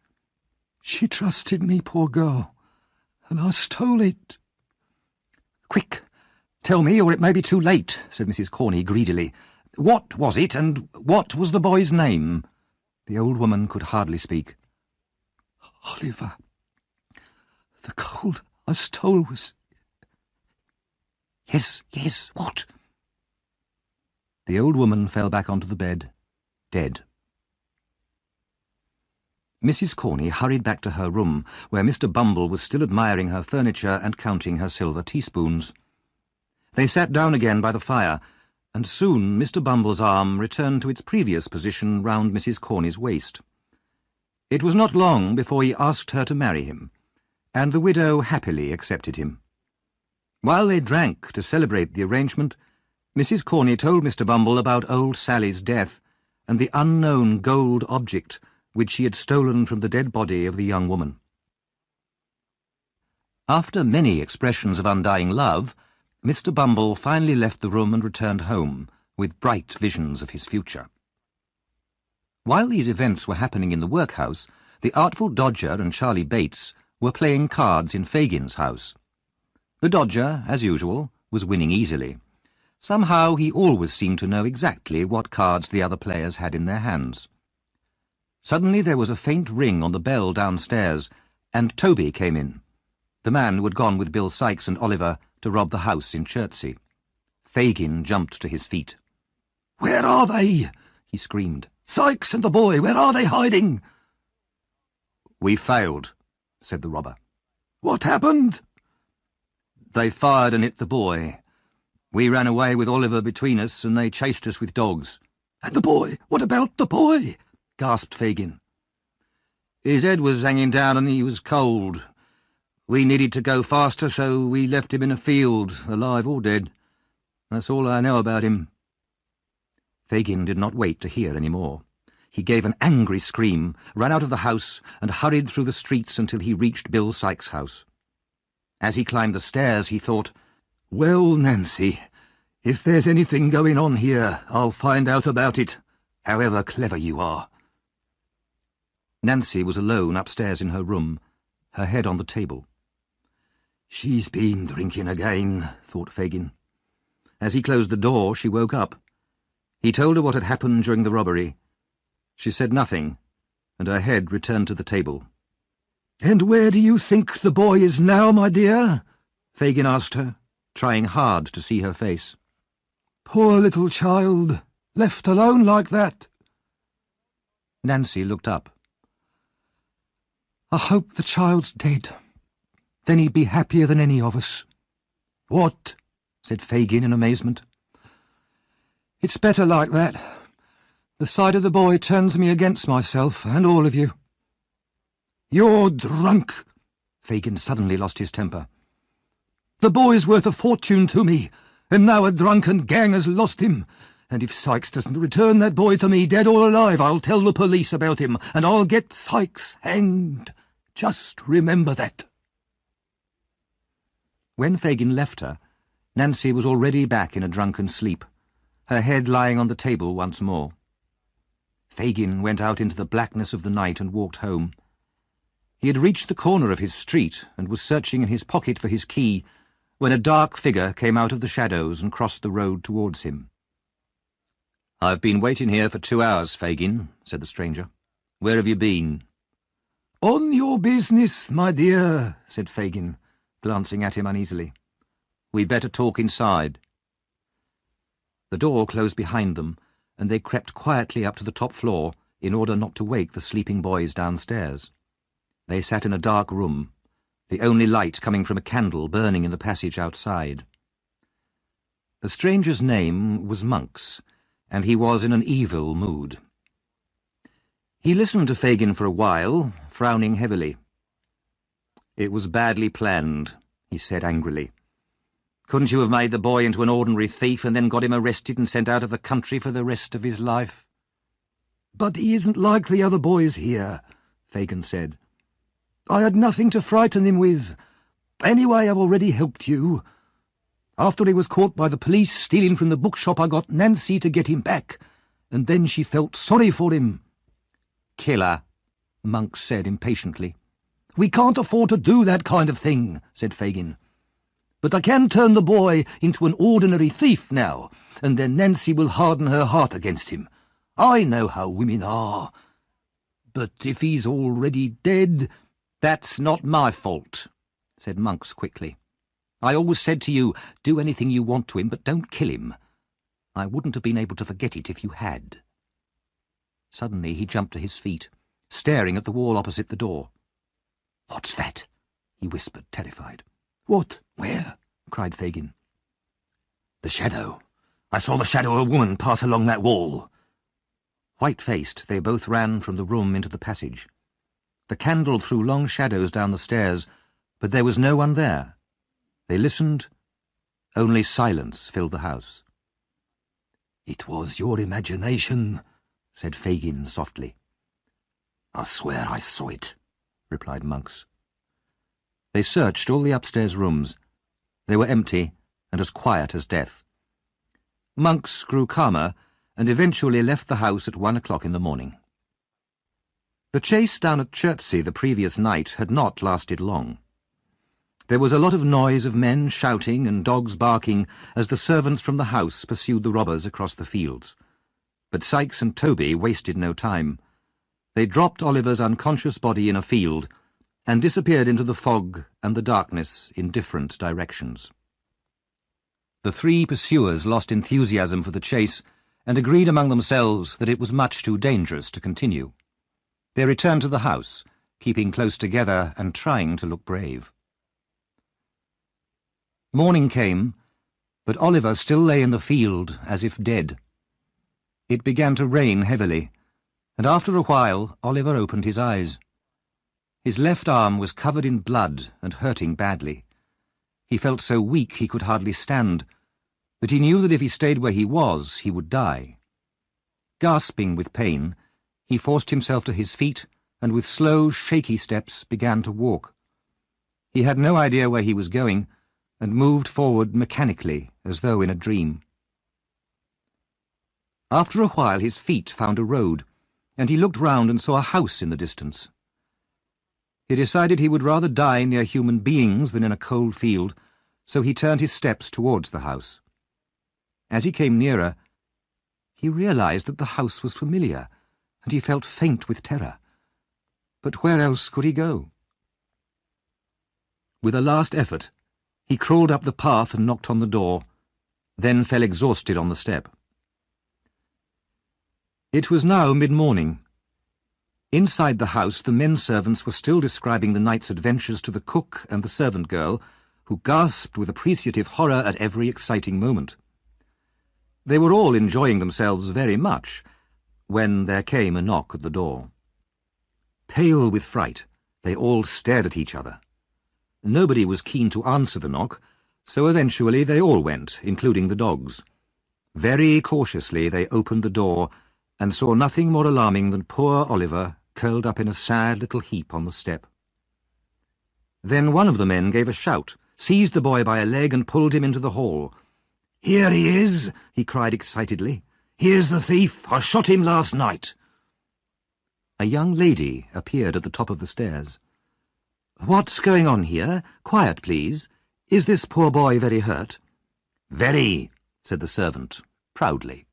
"She trusted me, poor girl, and I stole it." "Quick, tell me, or it may be too late," said Mrs. Corney greedily. "What was it, and what was the boy's name?" The old woman could hardly speak. "Oliver. The gold I stole was—" Yes, what?" The old woman fell back onto the bed, dead. Mrs. Corney hurried back to her room, where Mr. Bumble was still admiring her furniture and counting her silver teaspoons. They sat down again by the fire, and soon Mr. Bumble's arm returned to its previous position round Mrs. Corney's waist. It was not long before he asked her to marry him, and the widow happily accepted him. While they drank to celebrate the arrangement, Mrs. Corney told Mr. Bumble about old Sally's death and the unknown gold object which she had stolen from the dead body of the young woman. After many expressions of undying love, Mr. Bumble finally left the room and returned home, with bright visions of his future. While these events were happening in the workhouse, the Artful Dodger and Charlie Bates were playing cards in Fagin's house. The Dodger, as usual, was winning easily. Somehow he always seemed to know exactly what cards the other players had in their hands. Suddenly there was a faint ring on the bell downstairs, and Toby came in, the man who had gone with Bill Sikes and Oliver to rob the house in Chertsey. Fagin jumped to his feet. "Where are they?" he screamed. "Sikes and the boy, where are they hiding?" "We failed," said the robber. "What happened?" "They fired and hit the boy. We ran away with Oliver between us, and they chased us with dogs." "And the boy? What about the boy?" gasped Fagin. "His head was hanging down and he was cold. We needed to go faster, so we left him in a field, alive or dead. That's all I know about him." Fagin did not wait to hear any more. He gave an angry scream, ran out of the house, and hurried through the streets until he reached Bill Sikes' house. As he climbed the stairs, he thought, "Well, Nancy, if there's anything going on here, I'll find out about it, however clever you are." Nancy was alone upstairs in her room, her head on the table. "She's been drinking again," thought Fagin. As he closed the door, she woke up. He told her what had happened during the robbery. She said nothing, and her head returned to the table. "And where do you think the boy is now, my dear?" Fagin asked her, trying hard to see her face. "Poor little child, left alone like that." Nancy looked up. "I hope the child's dead. Then he'd be happier than any of us." "What?" said Fagin in amazement. It's better like that. The sight of the boy turns me against myself and all of you. You're drunk. Fagin suddenly lost his temper. The boy's worth a fortune to me, and now a drunken gang has lost him. And if Sykes doesn't return that boy to me, dead or alive, I'll tell the police about him, and I'll get Sykes hanged. Just remember that. When Fagin left her, Nancy was already back in a drunken sleep, her head lying on the table once more. Fagin went out into the blackness of the night and walked home. He had reached the corner of his street and was searching in his pocket for his key when a dark figure came out of the shadows and crossed the road towards him. "I've been waiting here for 2 hours, Fagin," said the stranger. "Where have you been?" On your business, my dear, said Fagin, glancing at him uneasily. "We'd better talk inside." The door closed behind them, and they crept quietly up to the top floor in order not to wake the sleeping boys downstairs. They sat in a dark room, the only light coming from a candle burning in the passage outside. The stranger's name was Monks, and he was in an evil mood. He listened to Fagin for a while, frowning heavily. "It was badly planned," he said angrily. "Couldn't you have made the boy into an ordinary thief and then got him arrested and sent out of the country for the rest of his life?" But he isn't like the other boys here, Fagin said. I had nothing to frighten him with. Anyway, I've already helped you. After he was caught by the police stealing from the bookshop, I got Nancy to get him back, and then she felt sorry for him. "Killer," Monks said impatiently. We can't afford to do that kind of thing, said Fagin. But I can turn the boy into an ordinary thief now, and then Nancy will harden her heart against him. I know how women are. But if he's already dead... "That's not my fault," said Monks quickly. "I always said to you, do anything you want to him, but don't kill him. I wouldn't have been able to forget it if you had." Suddenly he jumped to his feet, staring at the wall opposite the door. "What's that?" he whispered, terrified. What? Where? Cried Fagin. "The shadow. I saw the shadow of a woman pass along that wall." White-faced, they both ran from the room into the passage. The candle threw long shadows down the stairs, but there was no one there. They listened. Only silence filled the house. It was your imagination, said Fagin softly. I swear I saw it, replied Monks. They searched all the upstairs rooms. They were empty and as quiet as death. Monks grew calmer and eventually left the house at 1 o'clock in the morning. The chase down at Chertsey the previous night had not lasted long. There was a lot of noise of men shouting and dogs barking as the servants from the house pursued the robbers across the fields. But Sykes and Toby wasted no time. They dropped Oliver's unconscious body in a field and disappeared into the fog and the darkness in different directions. The three pursuers lost enthusiasm for the chase and agreed among themselves that it was much too dangerous to continue. They returned to the house, keeping close together and trying to look brave. Morning came, but Oliver still lay in the field as if dead. It began to rain heavily, and after a while Oliver opened his eyes. His left arm was covered in blood and hurting badly. He felt so weak he could hardly stand, but he knew that if he stayed where he was, he would die. Gasping with pain, he forced himself to his feet and with slow, shaky steps began to walk. He had no idea where he was going and moved forward mechanically as though in a dream. After a while his feet found a road, and he looked round and saw a house in the distance. He decided he would rather die near human beings than in a cold field, so he turned his steps towards the house. As he came nearer, he realized that the house was familiar, and he felt faint with terror. But where else could he go? With a last effort, he crawled up the path and knocked on the door, then fell exhausted on the step. It was now mid-morning. Inside the house the men servants were still describing the night's adventures to the cook and the servant girl, who gasped with appreciative horror at every exciting moment. They were all enjoying themselves very much when there came a knock at the door. Pale with fright, they all stared at each other. Nobody was keen to answer the knock, so eventually they all went, including the dogs. Very cautiously they opened the door and saw nothing more alarming than poor Oliver curled up in a sad little heap on the step. Then one of the men gave a shout, seized the boy by a leg and pulled him into the hall. "Here he is," he cried excitedly. "Here's the thief. I shot him last night." A young lady appeared at the top of the stairs. "What's going on here? Quiet, please. Is this poor boy very hurt?" "Very," said the servant, proudly.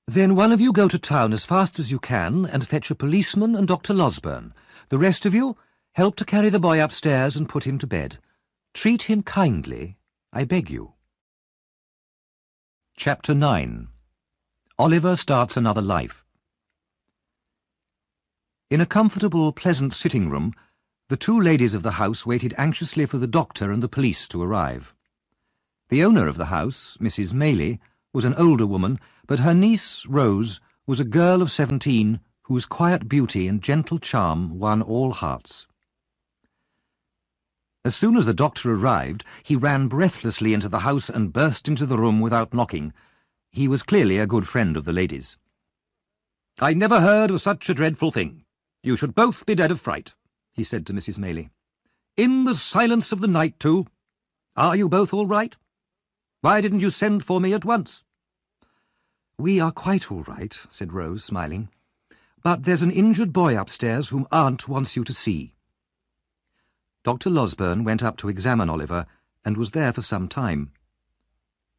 "Then one of you go to town as fast as you can and fetch a policeman and Dr. Losberne. The rest of you help to carry the boy upstairs and put him to bed. Treat him kindly, I beg you." Chapter 9. Oliver starts another life. In a comfortable, pleasant sitting room, the two ladies of the house waited anxiously for the doctor and the police to arrive. The owner of the house, Mrs. Maylie, was an older woman, but her niece, Rose, was a girl of 17 whose quiet beauty and gentle charm won all hearts. As soon as the doctor arrived, he ran breathlessly into the house and burst into the room without knocking. He was clearly a good friend of the ladies. "I never heard of such a dreadful thing. You should both be dead of fright," he said to Mrs. Maylie. "In the silence of the night, too. Are you both all right? Why didn't you send for me at once?" "We are quite all right," said Rose, smiling. "But there's an injured boy upstairs whom Aunt wants you to see." Dr. Losberne went up to examine Oliver, and was there for some time.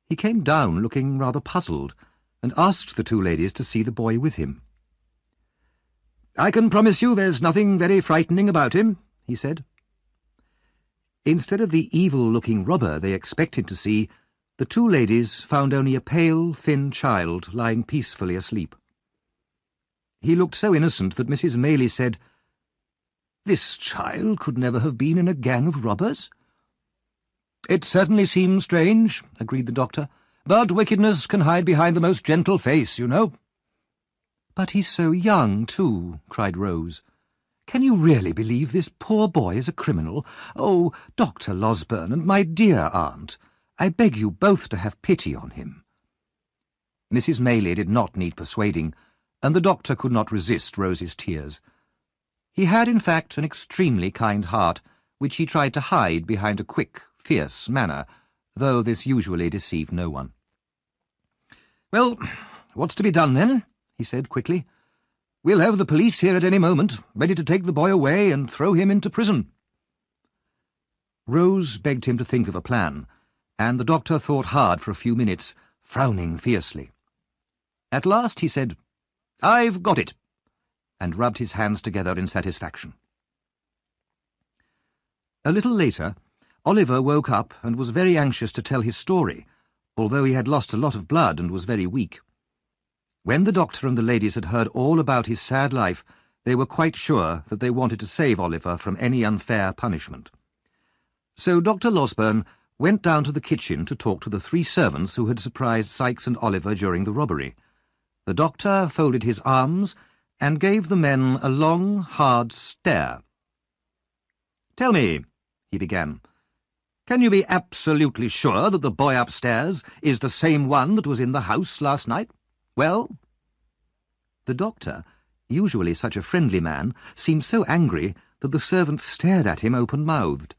He came down looking rather puzzled, and asked the two ladies to see the boy with him. "I can promise you there's nothing very frightening about him," he said. Instead of the evil-looking robber they expected to see, the two ladies found only a pale, thin child lying peacefully asleep. He looked so innocent that Mrs. Maylie said, "This child could never have been in a gang of robbers." "It certainly seems strange," agreed the doctor, "but wickedness can hide behind the most gentle face, you know." "But he's so young, too," cried Rose. "Can you really believe this poor boy is a criminal? Oh, Dr. Losberne and my dear aunt, I beg you both to have pity on him." Mrs. Maylie did not need persuading, and the doctor could not resist Rose's tears. He had, in fact, an extremely kind heart, which he tried to hide behind a quick, fierce manner, though this usually deceived no one. "Well, what's to be done, then?" he said quickly. "We'll have the police here at any moment, ready to take the boy away and throw him into prison." Rose begged him to think of a plan, and the doctor thought hard for a few minutes, frowning fiercely. At last he said, "I've got it," and rubbed his hands together in satisfaction. A little later, Oliver woke up and was very anxious to tell his story, although he had lost a lot of blood and was very weak. When the doctor and the ladies had heard all about his sad life, they were quite sure that they wanted to save Oliver from any unfair punishment. So Dr. Losberne went down to the kitchen to talk to the 3 servants who had surprised Sykes and Oliver during the robbery. The doctor folded his arms and gave the men a long, hard stare. "Tell me," he began, "can you be absolutely sure that the boy upstairs is the same one that was in the house last night? Well?" The doctor, usually such a friendly man, seemed so angry that the servants stared at him open-mouthed.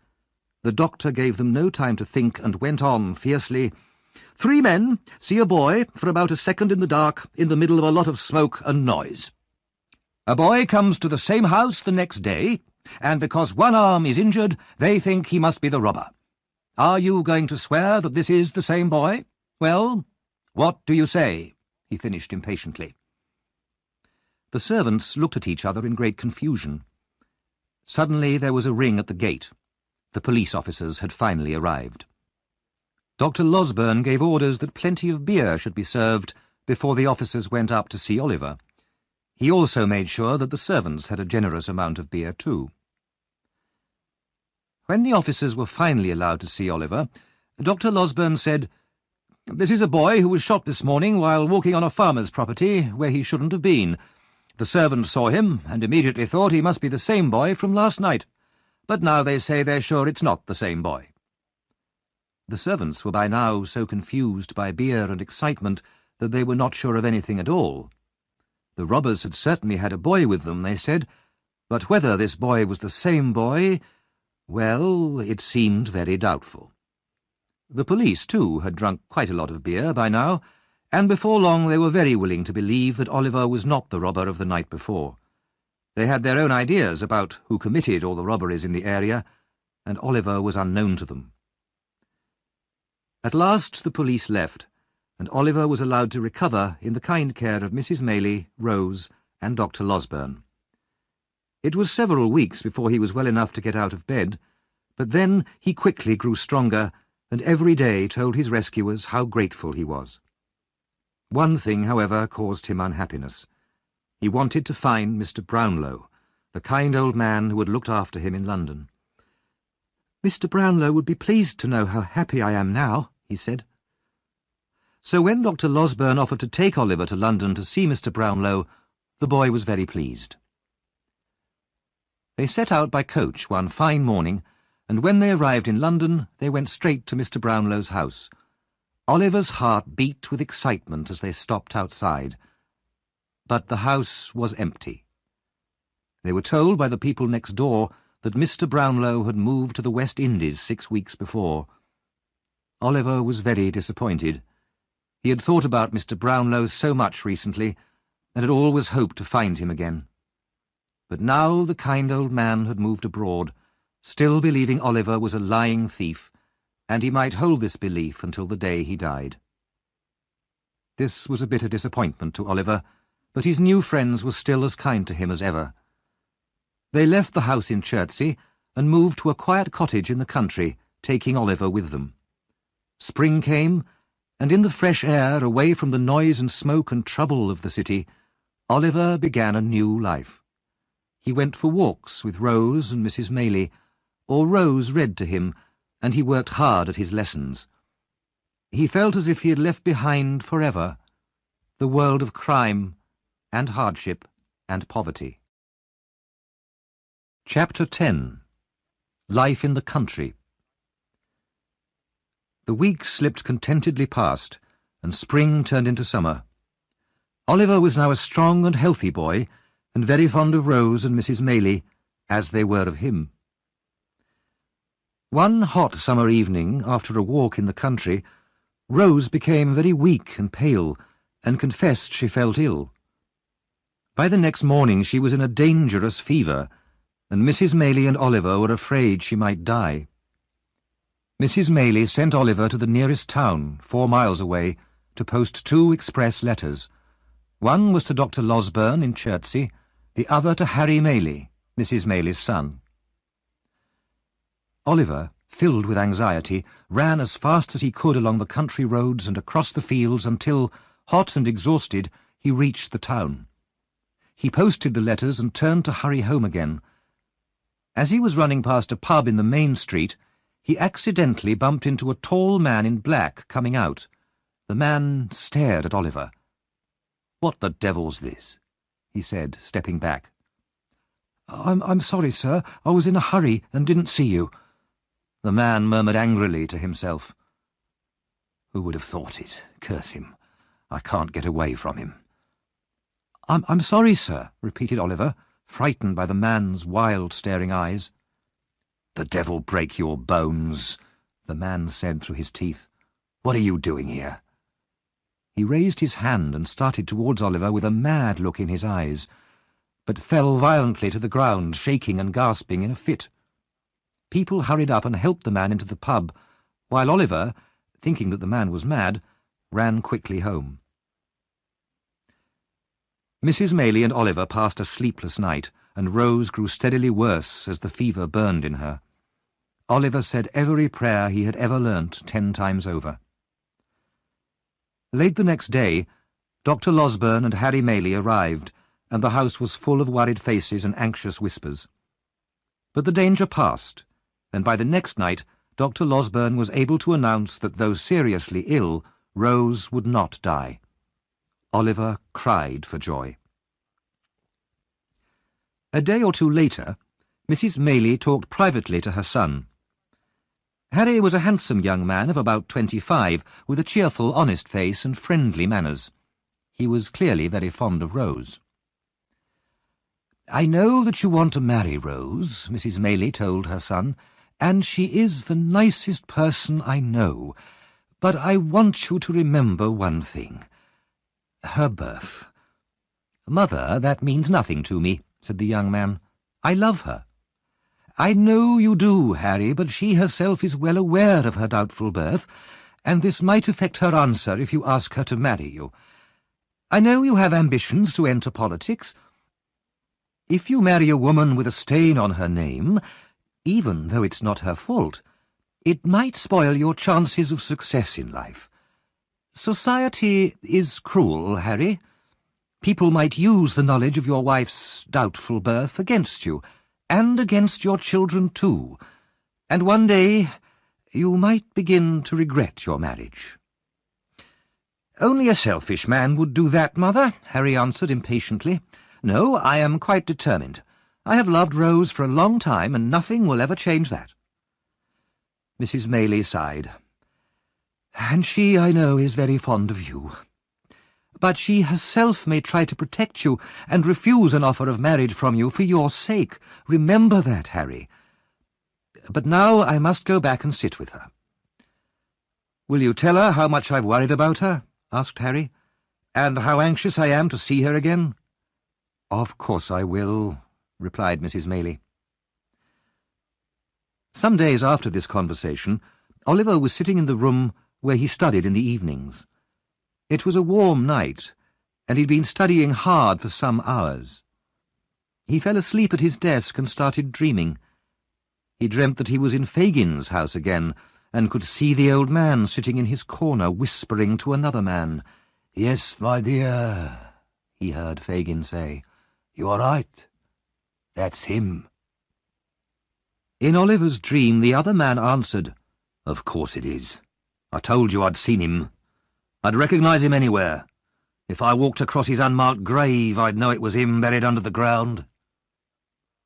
The doctor gave them no time to think and went on fiercely, "3 men see a boy for about a second in the dark in the middle of a lot of smoke and noise. A boy comes to the same house the next day, and because one arm is injured, they think he must be the robber. Are you going to swear that this is the same boy? Well, what do you say?" he finished impatiently. The servants looked at each other in great confusion. Suddenly there was a ring at the gate. The police officers had finally arrived. Dr. Losberne gave orders that plenty of beer should be served before the officers went up to see Oliver. He also made sure that the servants had a generous amount of beer too. When the officers were finally allowed to see Oliver, Dr. Losberne said, "This is a boy who was shot this morning while walking on a farmer's property where he shouldn't have been. The servants saw him and immediately thought he must be the same boy from last night. But now they say they're sure it's not the same boy." The servants were by now so confused by beer and excitement that they were not sure of anything at all. The robbers had certainly had a boy with them, they said, but whether this boy was the same boy, well, it seemed very doubtful. The police, too, had drunk quite a lot of beer by now, and before long they were very willing to believe that Oliver was not the robber of the night before. They had their own ideas about who committed all the robberies in the area, and Oliver was unknown to them. At last the police left, and Oliver was allowed to recover in the kind care of Mrs. Maylie, Rose, and Dr. Losberne. It was several weeks before he was well enough to get out of bed, but then he quickly grew stronger, and every day told his rescuers how grateful he was. One thing, however, caused him unhappiness. He wanted to find Mr. Brownlow, the kind old man who had looked after him in London. "Mr. Brownlow would be pleased to know how happy I am now," he said. So when Dr. Losberne offered to take Oliver to London to see Mr. Brownlow, the boy was very pleased. They set out by coach one fine morning, and when they arrived in London, they went straight to Mr. Brownlow's house. Oliver's heart beat with excitement as they stopped outside. But the house was empty. They were told by the people next door that Mr. Brownlow had moved to the West Indies 6 weeks before. Oliver was very disappointed. He had thought about Mr. Brownlow so much recently, and had always hoped to find him again. But now the kind old man had moved abroad, still believing Oliver was a lying thief, and he might hold this belief until the day he died. This was a bitter disappointment to Oliver, but his new friends were still as kind to him as ever. They left the house in Chertsey and moved to a quiet cottage in the country, taking Oliver with them. Spring came, and in the fresh air, away from the noise and smoke and trouble of the city, Oliver began a new life. He went for walks with Rose and Mrs. Maylie, or Rose read to him, and he worked hard at his lessons. He felt as if he had left behind forever the world of crime and hardship and poverty. Chapter 10. Life in the Country. The weeks slipped contentedly past, and spring turned into summer. Oliver was now a strong and healthy boy, and very fond of Rose and Mrs. Maylie, as they were of him. One hot summer evening, after a walk in the country, Rose became very weak and pale, and confessed she felt ill. By the next morning she was in a dangerous fever, and Mrs. Maylie and Oliver were afraid she might die. Mrs. Maylie sent Oliver to the nearest town, 4 miles away, to post 2 express letters. One was to Dr. Losberne in Chertsey, the other to Harry Maylie, Mrs. Maylie's son. Oliver, filled with anxiety, ran as fast as he could along the country roads and across the fields until, hot and exhausted, he reached the town. He posted the letters and turned to hurry home again. As he was running past a pub in the main street, he accidentally bumped into a tall man in black coming out. The man stared at Oliver. "What the devil's this?" he said, stepping back. I'm sorry, sir. I was in a hurry and didn't see you." The man murmured angrily to himself. "Who would have thought it? Curse him. I can't get away from him." I'm sorry, sir," repeated Oliver, frightened by the man's wild, staring eyes. "The devil break your bones," the man said through his teeth. "What are you doing here?" He raised his hand and started towards Oliver with a mad look in his eyes, but fell violently to the ground, shaking and gasping in a fit. People hurried up and helped the man into the pub, while Oliver, thinking that the man was mad, ran quickly home. Mrs. Maylie and Oliver passed a sleepless night, and Rose grew steadily worse as the fever burned in her. Oliver said every prayer he had ever learnt 10 times over. Late the next day, Dr. Losberne and Harry Maylie arrived, and the house was full of worried faces and anxious whispers. But the danger passed, and by the next night Dr. Losberne was able to announce that though seriously ill, Rose would not die. Oliver cried for joy. A day or two later, Mrs. Maylie talked privately to her son. Harry was a handsome young man of about 25, with a cheerful, honest face and friendly manners. He was clearly very fond of Rose. "I know that you want to marry Rose," Mrs. Maylie told her son, "and she is the nicest person I know. But I want you to remember one thing. Her birth." "Mother, that means nothing to me," said the young man. "I love her." "I know you do, Harry, but she herself is well aware of her doubtful birth, and this might affect her answer if you ask her to marry you. I know you have ambitions to enter politics. If you marry a woman with a stain on her name, even though it's not her fault, it might spoil your chances of success in life. Society is cruel, Harry. People might use the knowledge of your wife's doubtful birth against you, and against your children too, and one day you might begin to regret your marriage." "Only a selfish man would do that, Mother," Harry answered impatiently. "No, I am quite determined. I have loved Rose for a long time, and nothing will ever change that." Mrs. Maylie sighed. "And she, I know, is very fond of you. But she herself may try to protect you and refuse an offer of marriage from you for your sake. Remember that, Harry. But now I must go back and sit with her." "Will you tell her how much I've worried about her?" asked Harry. "And how anxious I am to see her again?" "Of course I will," replied Mrs. Maylie. Some days after this conversation, Oliver was sitting in the room where he studied in the evenings. It was a warm night, and he'd been studying hard for some hours. He fell asleep at his desk and started dreaming. He dreamt that he was in Fagin's house again, and could see the old man sitting in his corner whispering to another man. "Yes, my dear," he heard Fagin say. "You are right. That's him." In Oliver's dream the other man answered, "Of course it is. I told you I'd seen him. I'd recognize him anywhere. If I walked across his unmarked grave, I'd know it was him buried under the ground."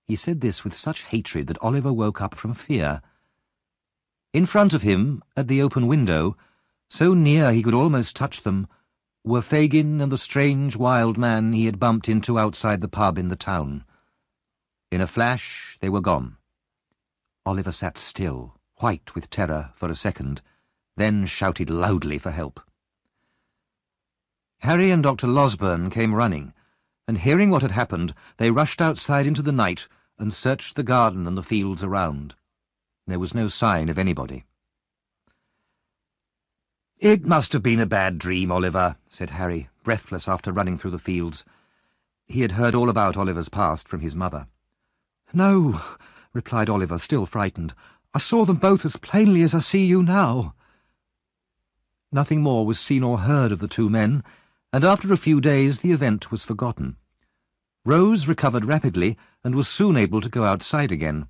He said this with such hatred that Oliver woke up from fear. In front of him, at the open window, so near he could almost touch them, were Fagin and the strange wild man he had bumped into outside the pub in the town. In a flash they were gone. Oliver sat still, white with terror, for a second, then shouted loudly for help. Harry and Dr. Losberne came running, and hearing what had happened, they rushed outside into the night and searched the garden and the fields around. There was no sign of anybody. "It must have been a bad dream, Oliver," said Harry, breathless after running through the fields. He had heard all about Oliver's past from his mother. "No," replied Oliver, still frightened. "I saw them both as plainly as I see you now." Nothing more was seen or heard of the two men, and after a few days the event was forgotten. Rose recovered rapidly and was soon able to go outside again.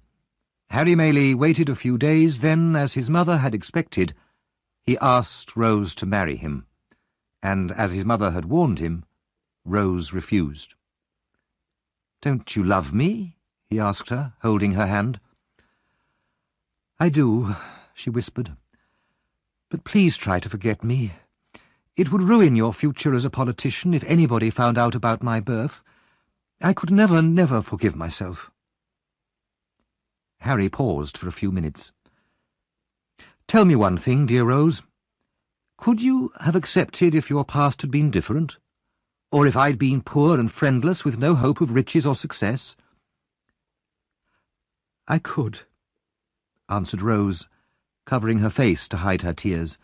Harry Maylie waited a few days, then, as his mother had expected, he asked Rose to marry him, and, as his mother had warned him, Rose refused. "Don't you love me?" he asked her, holding her hand. "I do," she whispered. "But please try to forget me. It would ruin your future as a politician if anybody found out about my birth. I could never forgive myself." Harry paused for a few minutes. "Tell me one thing, dear Rose. Could you have accepted if your past had been different? Or if I'd been poor and friendless with no hope of riches or success?" "I could," answered Rose, covering her face to hide her tears.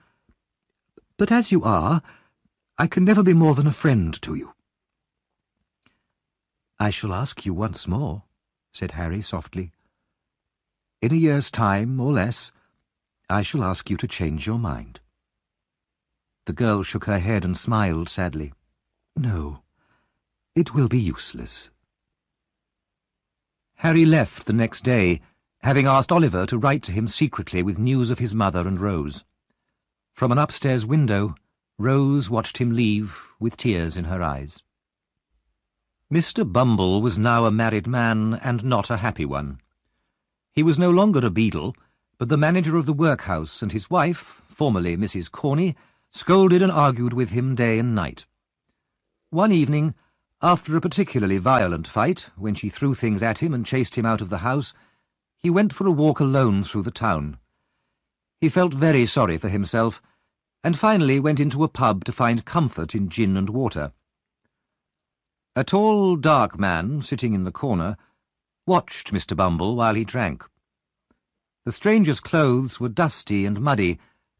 "But as you are, I can never be more than a friend to you." "I shall ask you once more," said Harry softly. "In a year's time, or less, I shall ask you to change your mind." The girl shook her head and smiled sadly. "No, it will be useless." Harry left the next day, having asked Oliver to write to him secretly with news of his mother and Rose. From an upstairs window, Rose watched him leave with tears in her eyes. Mr. Bumble was now a married man, and not a happy one. He was no longer a beadle, but the manager of the workhouse, and his wife, formerly Mrs. Corney, scolded and argued with him day and night. One evening, after a particularly violent fight, when she threw things at him and chased him out of the house, he went for a walk alone through the town. He felt very sorry for himself, and finally went into a pub to find comfort in gin and water. A tall, dark man, sitting in the corner, watched Mr. Bumble while he drank. The stranger's clothes were dusty and muddy,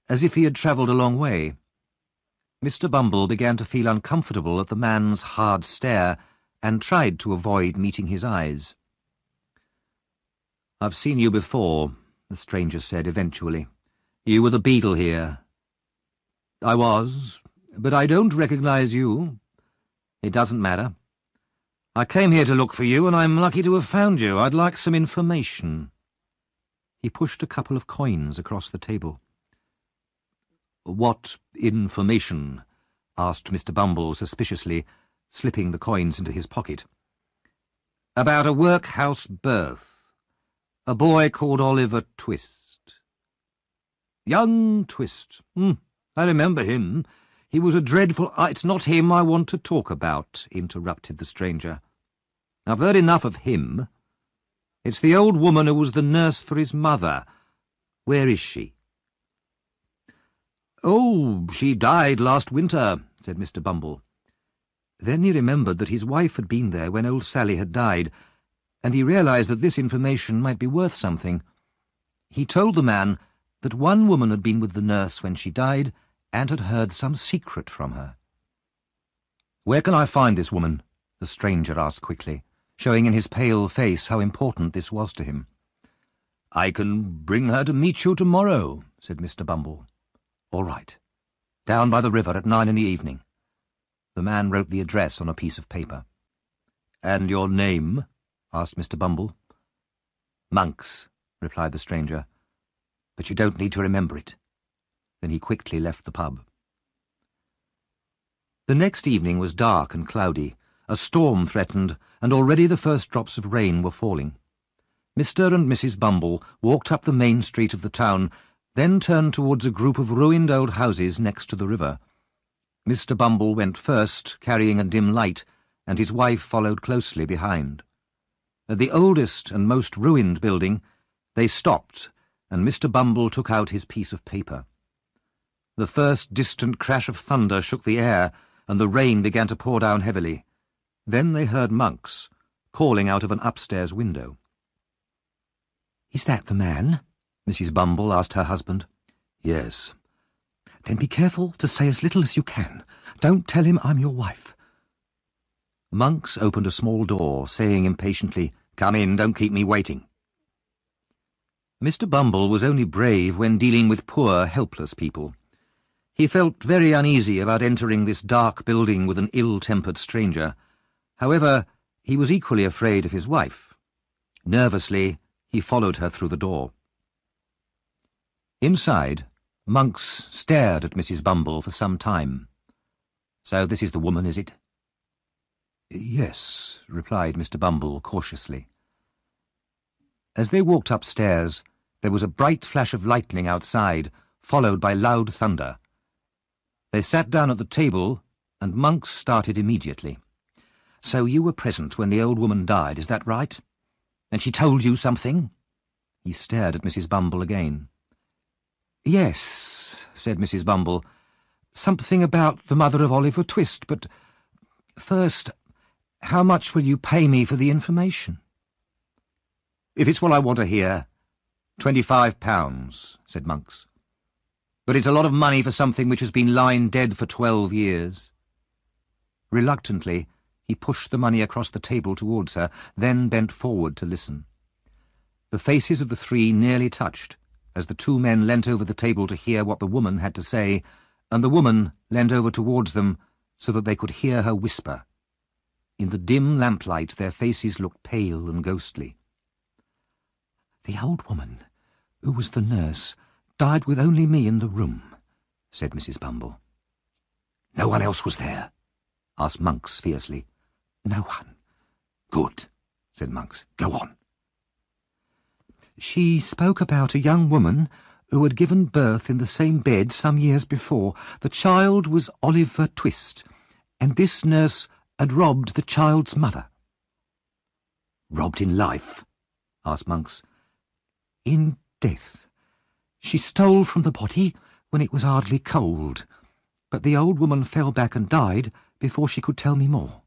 as if he had travelled a long way. Mr. Bumble began to feel uncomfortable at the man's hard stare, and tried to avoid meeting his eyes. "I've seen you before," the stranger said eventually. "You were the beadle here." "I was, but I don't recognize you." "It doesn't matter. I came here to look for you, and I'm lucky to have found you. I'd like some information." He pushed a couple of coins across the table. "What information?" asked Mr. Bumble suspiciously, slipping the coins into his pocket. "About a workhouse birth. A boy called Oliver Twist." "Young Twist. I remember him. He was a dreadful—" "It's not him I want to talk about," interrupted the stranger. "I've heard enough of him. It's the old woman who was the nurse for his mother. Where is she?" "Oh, she died last winter," said Mr. Bumble. Then he remembered that his wife had been there when old Sally had died, and he realized that this information might be worth something. He told the man that one woman had been with the nurse when she died and had heard some secret from her. "Where can I find this woman?" the stranger asked quickly, showing in his pale face how important this was to him. "I can bring her to meet you tomorrow," said Mr. Bumble. "All right. Down by the river at 9 in the evening." The man wrote the address on a piece of paper. "And your name?" asked Mr. Bumble. "Monks," replied the stranger. "But you don't need to remember it." Then he quickly left the pub. The next evening was dark and cloudy. A storm threatened, and already the first drops of rain were falling. Mr. and Mrs. Bumble walked up the main street of the town, then turned towards a group of ruined old houses next to the river. Mr. Bumble went first, carrying a dim light, and his wife followed closely behind. At the oldest and most ruined building, they stopped, and Mr. Bumble took out his piece of paper. The first distant crash of thunder shook the air, and the rain began to pour down heavily. Then they heard Monks calling out of an upstairs window. "Is that the man?" Mrs. Bumble asked her husband. "Yes." "Then be careful to say as little as you can. Don't tell him I'm your wife." Monks opened a small door, saying impatiently, "Come in, don't keep me waiting." Mr. Bumble was only brave when dealing with poor, helpless people. He felt very uneasy about entering this dark building with an ill-tempered stranger. However, he was equally afraid of his wife. Nervously, he followed her through the door. Inside, Monks stared at Mrs. Bumble for some time. "So this is the woman, is it?" "Yes," replied Mr. Bumble cautiously. As they walked upstairs, there was a bright flash of lightning outside, followed by loud thunder. They sat down at the table, and Monks started immediately. "So you were present when the old woman died, is that right? And she told you something?" He stared at Mrs. Bumble again. "Yes," said Mrs. Bumble. "Something about the mother of Oliver Twist, but first, how much will you pay me for the information?" "If it's what I want to hear, £25, said Monks. "But it's a lot of money for something which has been lying dead for 12 years. Reluctantly, he pushed the money across the table towards her, then bent forward to listen. The faces of the three nearly touched, as the two men leant over the table to hear what the woman had to say, and the woman leant over towards them so that they could hear her whisper. In the dim lamplight their faces looked pale and ghostly. "The old woman, who was the nurse, died with only me in the room," said Mrs. Bumble. No one else was there? Asked Monks fiercely. No one. Good, said Monks. Go on. She spoke about a young woman who had given birth in the same bed some years before. The child was Oliver Twist, and this nurse had robbed the child's mother. Robbed in life? Asked Monks. In death. She stole from the body when it was hardly cold, but the old woman fell back and died before she could tell me more.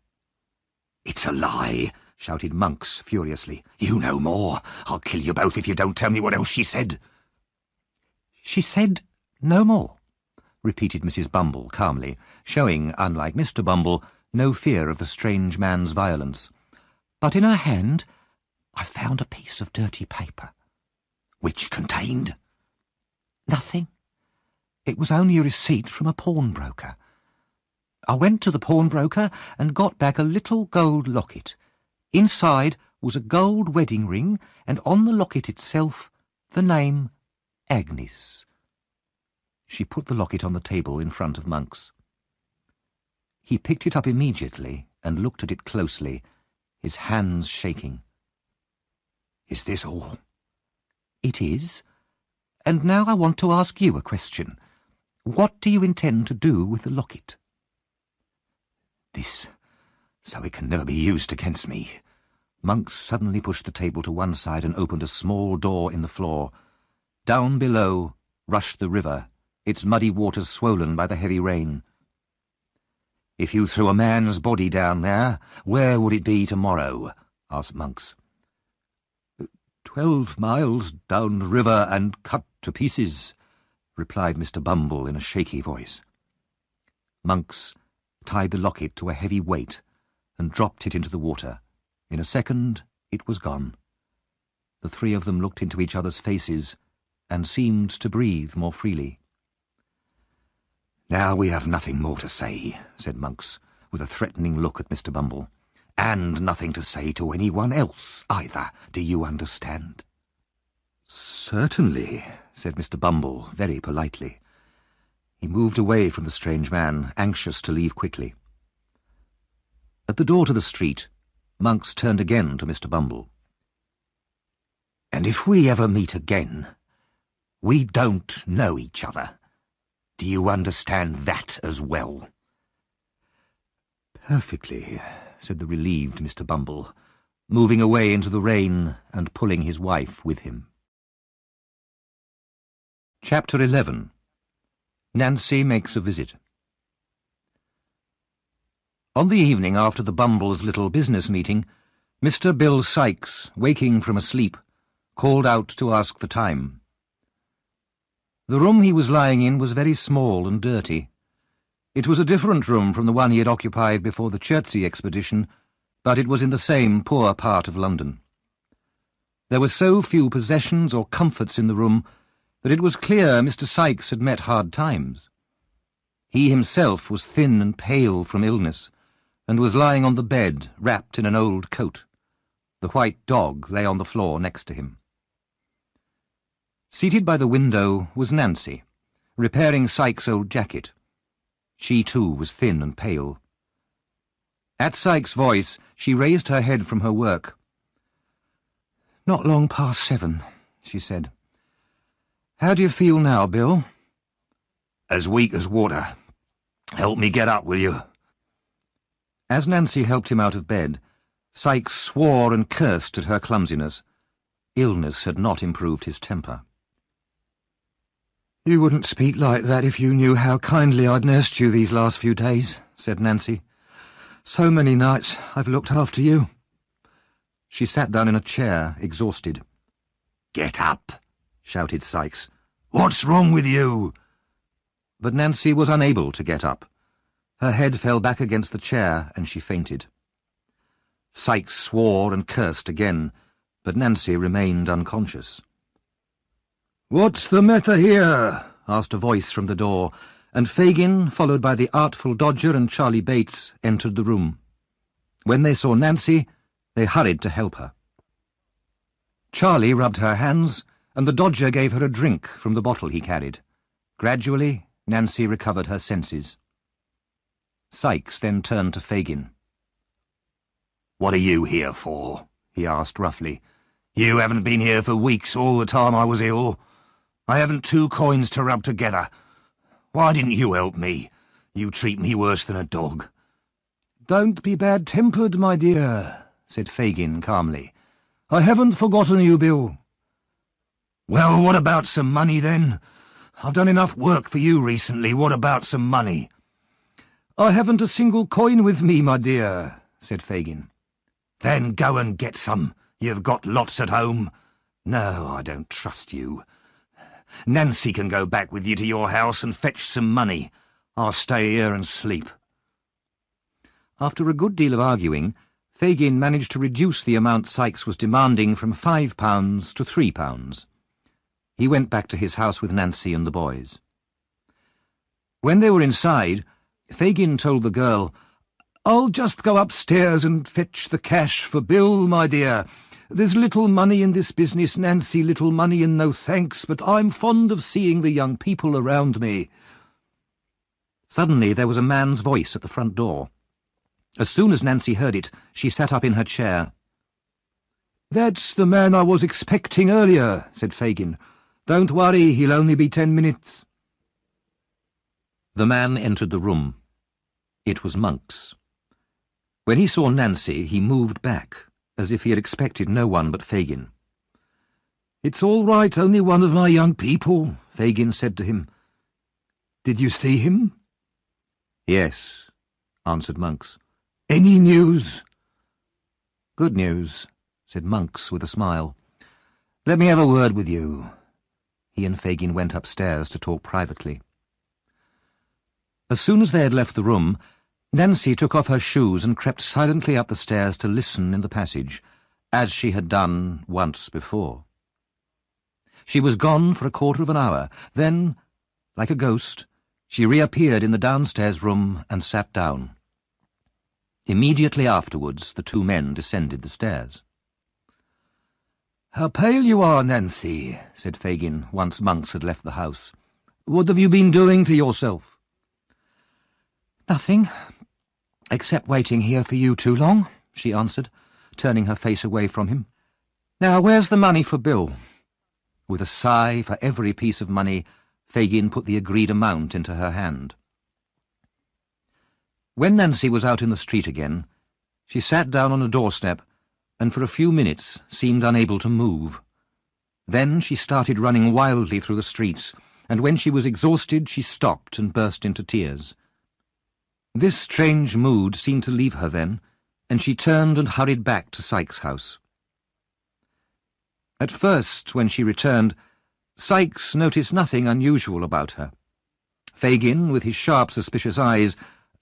It's a lie, shouted Monks furiously. You know more. I'll kill you both if you don't tell me what else she said. She said no more, repeated Mrs. Bumble calmly, showing, unlike Mr. Bumble, no fear of the strange man's violence. But in her hand I found a piece of dirty paper. Which contained? Nothing. It was only a receipt from a pawnbroker. I went to the pawnbroker and got back a little gold locket. Inside was a gold wedding ring, and on the locket itself the name Agnes. She put the locket on the table in front of Monks. He picked it up immediately and looked at it closely, his hands shaking. Is this all? It is. And now I want to ask you a question. What do you intend to do with the locket? This, so it can never be used against me. Monks suddenly pushed the table to one side and opened a small door in the floor. Down below rushed the river, its muddy waters swollen by the heavy rain. If you threw a man's body down there, where would it be tomorrow? Asked Monks. 12 miles down the river and cut to pieces, replied Mr. Bumble in a shaky voice. Monks tied the locket to a heavy weight and dropped it into the water. In a second it was gone. The three of them looked into each other's faces and seemed to breathe more freely. Now we have nothing more to say, said Monks, with a threatening look at Mr. Bumble. And nothing to say to anyone else, either. Do you understand? Certainly, said Mr. Bumble, very politely. He moved away from the strange man, anxious to leave quickly. At the door to the street, Monks turned again to Mr. Bumble. And if we ever meet again, we don't know each other. Do you understand that as well? Perfectly, said the relieved Mr. Bumble, moving away into the rain and pulling his wife with him. Chapter 11. Nancy makes a visit. On the evening after the Bumbles' little business meeting, Mr. Bill Sykes, waking from a sleep, called out to ask the time. The room he was lying in was very small and dirty. It was a different room from the one he had occupied before the Chertsey expedition, but it was in the same poor part of London. There were so few possessions or comforts in the room that it was clear Mr. Sykes had met hard times. He himself was thin and pale from illness, and was lying on the bed, wrapped in an old coat. The white dog lay on the floor next to him. Seated by the window was Nancy, repairing Sykes' old jacket. She, too, was thin and pale. At Sykes' voice, she raised her head from her work. "Not long past 7, she said. "How do you feel now, Bill?" As weak as water. Help me get up, will you? As Nancy helped him out of bed, Sykes swore and cursed at her clumsiness. Illness had not improved his temper. "You wouldn't speak like that if you knew how kindly I'd nursed you these last few days," said Nancy. "So many nights I've looked after you." She sat down in a chair, exhausted. "Get up," shouted Sykes. "What's wrong with you?" But Nancy was unable to get up. Her head fell back against the chair, and she fainted. Sykes swore and cursed again, but Nancy remained unconscious. "What's the matter here?" asked a voice from the door, and Fagin, followed by the artful Dodger and Charlie Bates, entered the room. When they saw Nancy, they hurried to help her. Charlie rubbed her hands, and the Dodger gave her a drink from the bottle he carried. Gradually, Nancy recovered her senses. Sykes then turned to Fagin. "What are you here for?" he asked roughly. "You haven't been here for weeks, all the time I was ill. I haven't 2 coins to rub together. Why didn't you help me? You treat me worse than a dog." "Don't be bad-tempered, my dear," said Fagin calmly. "I haven't forgotten you, Bill." "Well, what about some money, then? I've done enough work for you recently. What about some money?" "I haven't a single coin with me, my dear," said Fagin. "Then go and get some. You've got lots at home." "No, I don't trust you. Nancy can go back with you to your house and fetch some money. I'll stay here and sleep." After a good deal of arguing, Fagin managed to reduce the amount Sykes was demanding from £5 to £3. He went back to his house with Nancy and the boys. When they were inside, Fagin told the girl, "I'll just go upstairs and fetch the cash for Bill, my dear. There's little money in this business, Nancy, little money and no thanks, but I'm fond of seeing the young people around me." Suddenly there was a man's voice at the front door. As soon as Nancy heard it, she sat up in her chair. "That's the man I was expecting earlier," said Fagin. "Don't worry, he'll only be 10 minutes. The man entered the room. It was Monks. When he saw Nancy, he moved back, as if he had expected no one but Fagin. "It's all right, only one of my young people," Fagin said to him. "Did you see him?" "Yes," answered Monks. "Any news?" "Good news," said Monks with a smile. "Let me have a word with you." He and Fagin went upstairs to talk privately. As soon as they had left the room, Nancy took off her shoes and crept silently up the stairs to listen in the passage, as she had done once before. She was gone for a quarter of an hour. Then, like a ghost, she reappeared in the downstairs room and sat down. Immediately afterwards, the 2 men descended the stairs. "How pale you are, Nancy," said Fagin, once Monks had left the house. "What have you been doing to yourself?" "Nothing, except waiting here for you too long," she answered, turning her face away from him. "Now, where's the money for Bill?" With a sigh for every piece of money, Fagin put the agreed amount into her hand. When Nancy was out in the street again, she sat down on a doorstep and for a few minutes seemed unable to move. Then she started running wildly through the streets, and when she was exhausted she stopped and burst into tears. This strange mood seemed to leave her then, and she turned and hurried back to Sykes' house. At first, when she returned, Sykes noticed nothing unusual about her. Fagin, with his sharp, suspicious eyes,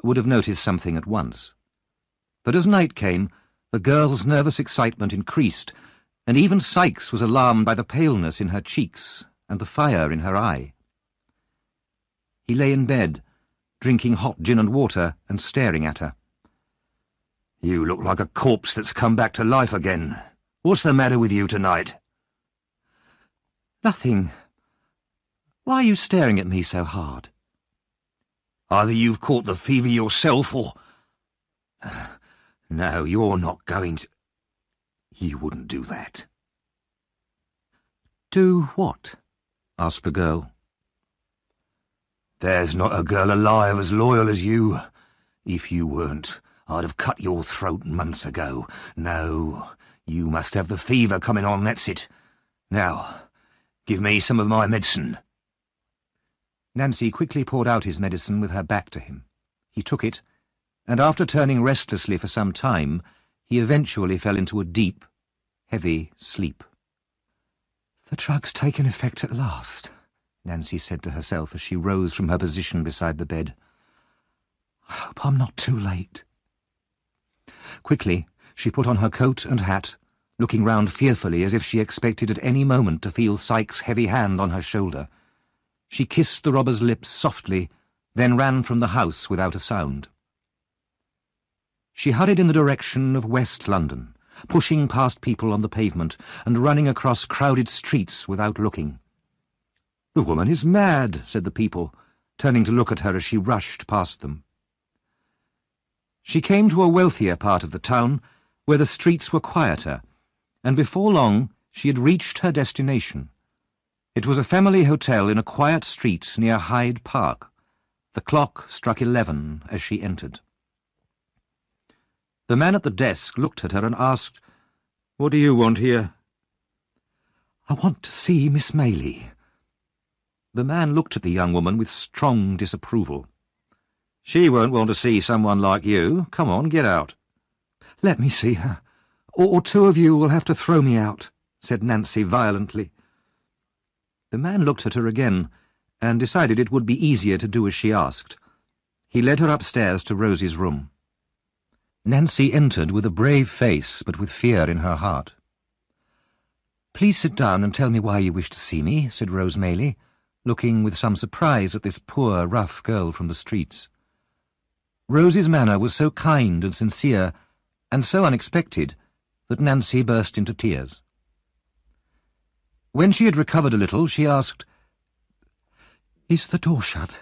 would have noticed something at once. But as night came, the girl's nervous excitement increased, and even Sykes was alarmed by the paleness in her cheeks and the fire in her eye. He lay in bed, drinking hot gin and water and staring at her. "You look like a corpse that's come back to life again. What's the matter with you tonight?" "Nothing. Why are you staring at me so hard?" "Either you've caught the fever yourself, or... No, you're not going to... You wouldn't do that." "Do what?" asked the girl. "There's not a girl alive as loyal as you. If you weren't, I'd have cut your throat months ago. No, you must have the fever coming on, that's it. Now, give me some of my medicine." Nancy quickly poured out his medicine with her back to him. He took it, and after turning restlessly for some time, he eventually fell into a deep, heavy sleep. "The drug's taken effect at last," Nancy said to herself as she rose from her position beside the bed. "I hope I'm not too late." Quickly, she put on her coat and hat, looking round fearfully as if she expected at any moment to feel Sykes' heavy hand on her shoulder. She kissed the robber's lips softly, then ran from the house without a sound. She hurried in the direction of West London, pushing past people on the pavement and running across crowded streets without looking. "The woman is mad," said the people, turning to look at her as she rushed past them. She came to a wealthier part of the town, where the streets were quieter, and before long she had reached her destination. It was a family hotel in a quiet street near Hyde Park. The clock struck 11 as she entered. The man at the desk looked at her and asked, "What do you want here?" "I want to see Miss Maylie." The man looked at the young woman with strong disapproval. "She won't want to see someone like you. Come on, get out." "Let me see her, or two of you will have to throw me out," said Nancy violently. The man looked at her again, and decided it would be easier to do as she asked. He led her upstairs to Rosie's room. Nancy entered with a brave face, but with fear in her heart. "Please sit down and tell me why you wish to see me," said Rose Maylie, looking with some surprise at this poor, rough girl from the streets. Rosie's manner was so kind and sincere, and so unexpected, that Nancy burst into tears. When she had recovered a little, she asked, "Is the door shut?"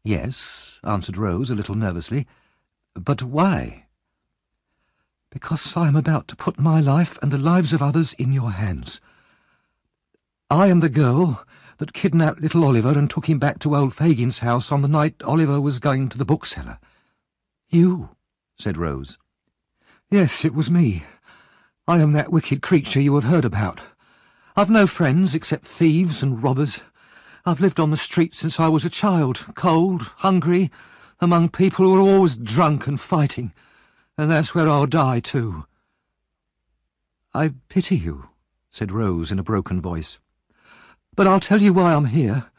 "Yes," answered Rose a little nervously. "But why?" "Because I am about to put my life and the lives of others in your hands. I am the girl that kidnapped little Oliver and took him back to old Fagin's house on the night Oliver was going to the bookseller." "You?" said Rose. "Yes, it was me. I am that wicked creature you have heard about. I've no friends except thieves and robbers. I've lived on the street since I was a child, cold, hungry, among people who are always drunk and fighting, and that's where I'll die too." "I pity you," said Rose in a broken voice. "But I'll tell you why I'm here.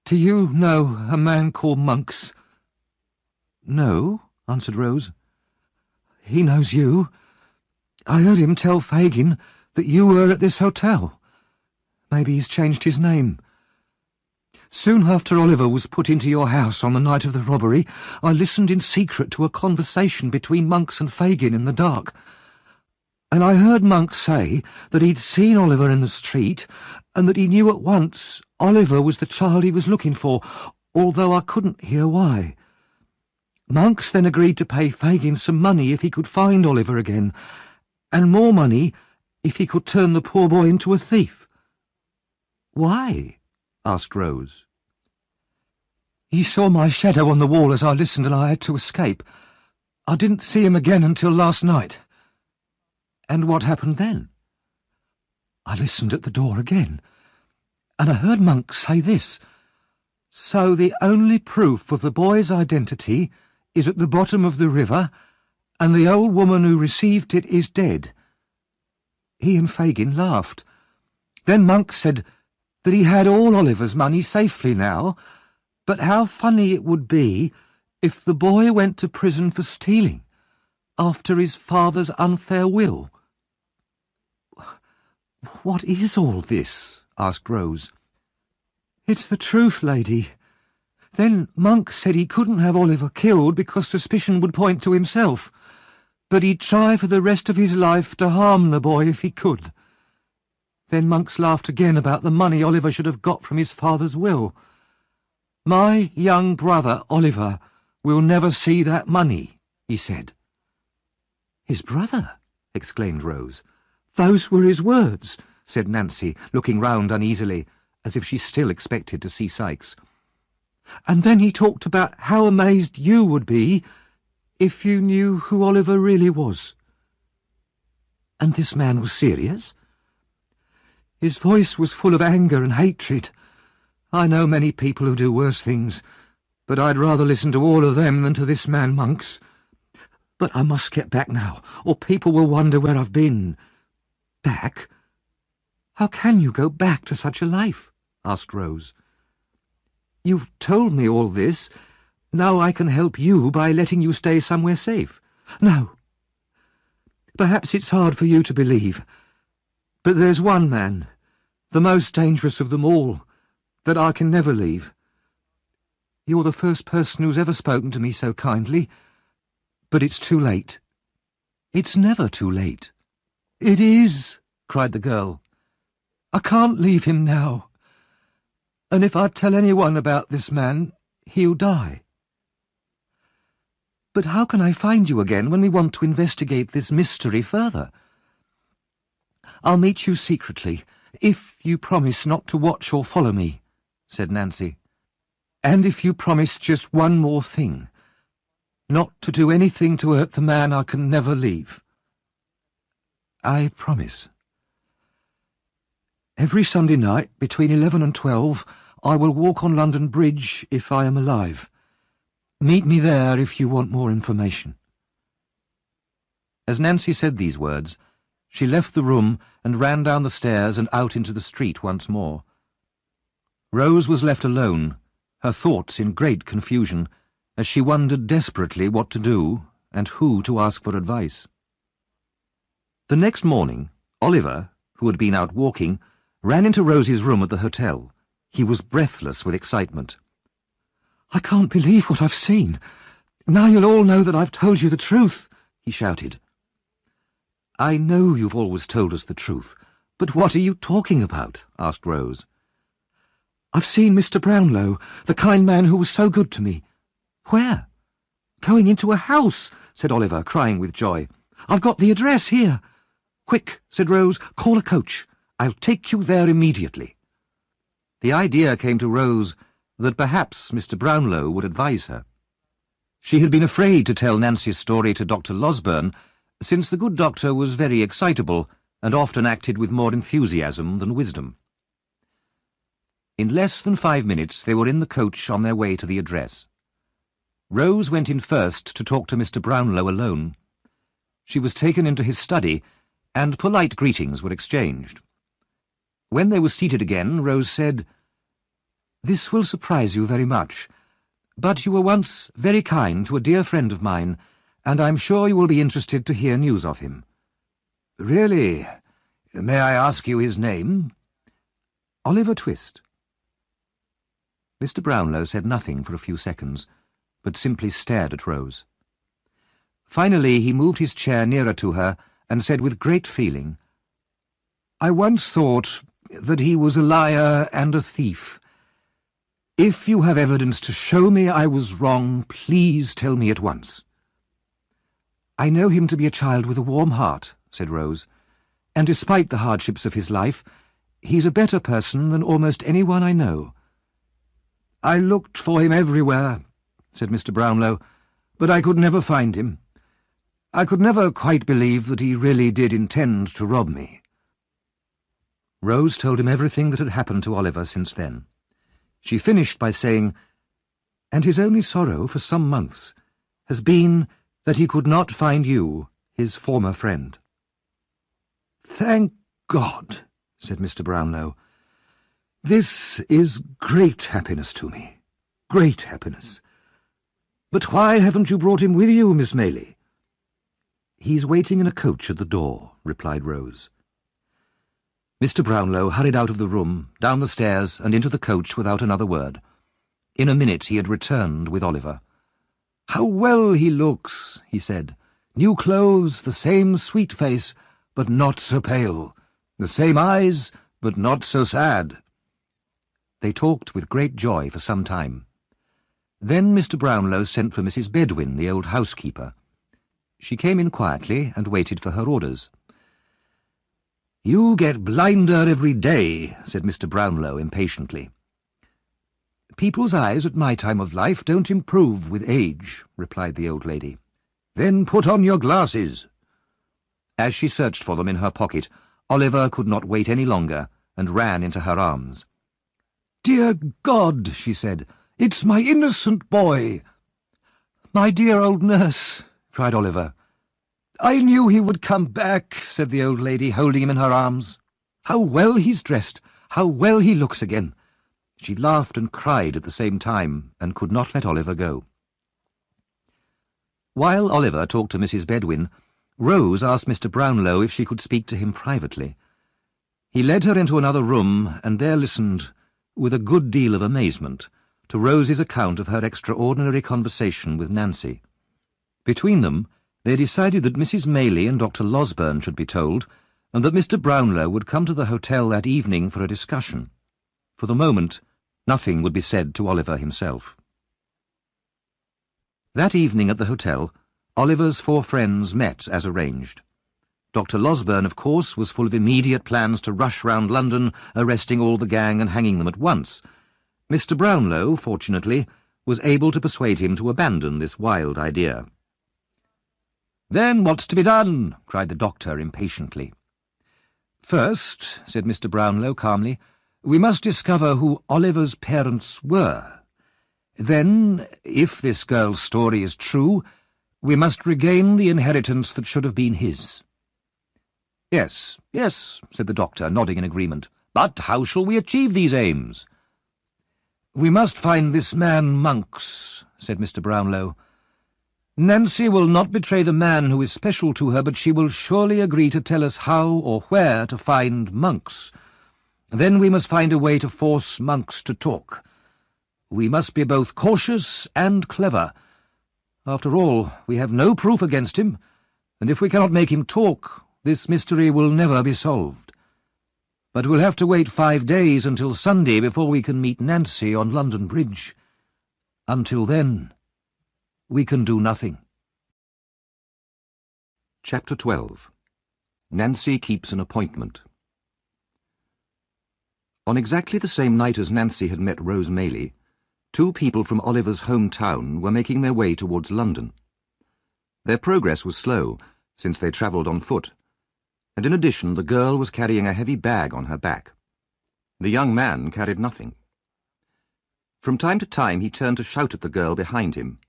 Do you know a man called Monks?" "No," answered Rose. "He knows you. I heard him tell Fagin that you were at this hotel. Maybe he's changed his name. Soon after Oliver was put into your house on the night of the robbery, I listened in secret to a conversation between Monks and Fagin in the dark, and I heard Monks say that he'd seen Oliver in the street, and that he knew at once Oliver was the child he was looking for, although I couldn't hear why. Monks then agreed to pay Fagin some money if he could find Oliver again, and more money if he could turn the poor boy into a thief." "Why?" asked Rose. "He saw my shadow on the wall as I listened, and I had to escape. I didn't see him again until last night." "And what happened then?" "I listened at the door again, and I heard Monks say this: 'So the only proof of the boy's identity is at the bottom of the river, and the old woman who received it is dead.' He and Fagin laughed. Then Monks said that he had all Oliver's money safely now, but how funny it would be if the boy went to prison for stealing, after his father's unfair will." "What is all this?" asked Rose. "It's the truth, lady. Then Monks said he couldn't have Oliver killed because suspicion would point to himself, but he'd try for the rest of his life to harm the boy if he could. Then Monks laughed again about the money Oliver should have got from his father's will. 'My young brother, Oliver, will never see that money,' he said." "His brother?" exclaimed Rose. "Those were his words," said Nancy, looking round uneasily, as if she still expected to see Sykes. "And then he talked about how amazed you would be if you knew who Oliver really was." "And this man was serious?" "His voice was full of anger and hatred. I know many people who do worse things, but I'd rather listen to all of them than to this man Monks. But I must get back now, or people will wonder where I've been." "Back? How can you go back to such a life?" asked Rose. "You've told me all this. Now I can help you by letting you stay somewhere safe." "No. Perhaps it's hard for you to believe, but there's one man, the most dangerous of them all, that I can never leave. You're the first person who's ever spoken to me so kindly, but it's too late." "It's never too late." "It is," cried the girl. "I can't leave him now. And if I tell anyone about this man, he'll die." But how can I find you again when we want to investigate this mystery further? I'll meet you secretly, if you promise not to watch or follow me, said Nancy. And if you promise just one more thing, not to do anything to hurt the man I can never leave. I promise. Every Sunday night, between 11 and 12, I will walk on London Bridge if I am alive. Meet me there if you want more information. As Nancy said these words, she left the room and ran down the stairs and out into the street once more. Rose was left alone, her thoughts in great confusion, as she wondered desperately what to do and who to ask for advice. The next morning, Oliver, who had been out walking, ran into Rose's room at the hotel. He was breathless with excitement. "I can't believe what I've seen. Now you'll all know that I've told you the truth," he shouted. "I know you've always told us the truth, but what are you talking about?" asked Rose. "I've seen Mr. Brownlow, the kind man who was so good to me." "Where?" "Going into a house," said Oliver, crying with joy. "I've got the address here." "Quick," said Rose, "call a coach. I'll take you there immediately." The idea came to Rose that perhaps Mr. Brownlow would advise her. She had been afraid to tell Nancy's story to Dr. Losberne, since the good doctor was very excitable and often acted with more enthusiasm than wisdom. In less than 5 minutes they were in the coach on their way to the address. Rose went in first to talk to Mr. Brownlow alone. She was taken into his study, and polite greetings were exchanged. When they were seated again, Rose said, "This will surprise you very much, but you were once very kind to a dear friend of mine, and I'm sure you will be interested to hear news of him." "Really? May I ask you his name?" "Oliver Twist." Mr. Brownlow said nothing for a few seconds, but simply stared at Rose. Finally he moved his chair nearer to her and said with great feeling, "I once thought that he was a liar and a thief. If you have evidence to show me I was wrong, please tell me at once." "I know him to be a child with a warm heart," said Rose, "and despite the hardships of his life, he's a better person than almost anyone I know." "I looked for him everywhere," said Mr. Brownlow, "but I could never find him. I could never quite believe that he really did intend to rob me." Rose told him everything that had happened to Oliver since then. She finished by saying, "And his only sorrow for some months has been that he could not find you, his former friend." "Thank God," said Mr. Brownlow. "This is great happiness to me, great happiness. But why haven't you brought him with you, Miss Maylie?" "He's waiting in a coach at the door," replied Rose. Mr. Brownlow hurried out of the room, down the stairs, and into the coach without another word. In a minute he had returned with Oliver. "How well he looks," he said. "New clothes, the same sweet face, but not so pale. The same eyes, but not so sad." They talked with great joy for some time. Then Mr. Brownlow sent for Mrs. Bedwin, the old housekeeper. She came in quietly and waited for her orders. "You get blinder every day," said Mr. Brownlow impatiently. "People's eyes at my time of life don't improve with age," replied the old lady. "Then put on your glasses." As she searched for them in her pocket, Oliver could not wait any longer and ran into her arms. "Dear God," she said, "it's my innocent boy." "My dear old nurse," cried Oliver. "I knew he would come back," said the old lady, holding him in her arms. "How well he's dressed! How well he looks again!" She laughed and cried at the same time, and could not let Oliver go. While Oliver talked to Mrs. Bedwin, Rose asked Mr. Brownlow if she could speak to him privately. He led her into another room, and there listened, with a good deal of amazement, to Rose's account of her extraordinary conversation with Nancy. Between them, they decided that Mrs. Maylie and Dr. Losberne should be told, and that Mr. Brownlow would come to the hotel that evening for a discussion. For the moment, nothing would be said to Oliver himself. That evening at the hotel, Oliver's 4 friends met as arranged. Dr. Losburn, of course, was full of immediate plans to rush round London, arresting all the gang and hanging them at once. Mr. Brownlow, fortunately, was able to persuade him to abandon this wild idea. "Then what's to be done?" cried the doctor impatiently. "First," said Mr. Brownlow calmly, "we must discover who Oliver's parents were. Then, if this girl's story is true, we must regain the inheritance that should have been his." "Yes, yes," said the doctor, nodding in agreement. "But how shall we achieve these aims?" "We must find this man Monks," said Mr. Brownlow. "Nancy will not betray the man who is special to her, but she will surely agree to tell us how or where to find Monks. Then we must find a way to force Monks to talk. We must be both cautious and clever. After all, we have no proof against him, and if we cannot make him talk, this mystery will never be solved. But we'll have to wait 5 days until Sunday before we can meet Nancy on London Bridge. Until then, we can do nothing." Chapter 12. Nancy keeps an appointment. On exactly the same night as Nancy had met Rose Maylie, 2 people from Oliver's hometown were making their way towards London. Their progress was slow, since they travelled on foot, and in addition the girl was carrying a heavy bag on her back. The young man carried nothing. From time to time he turned to shout at the girl behind him.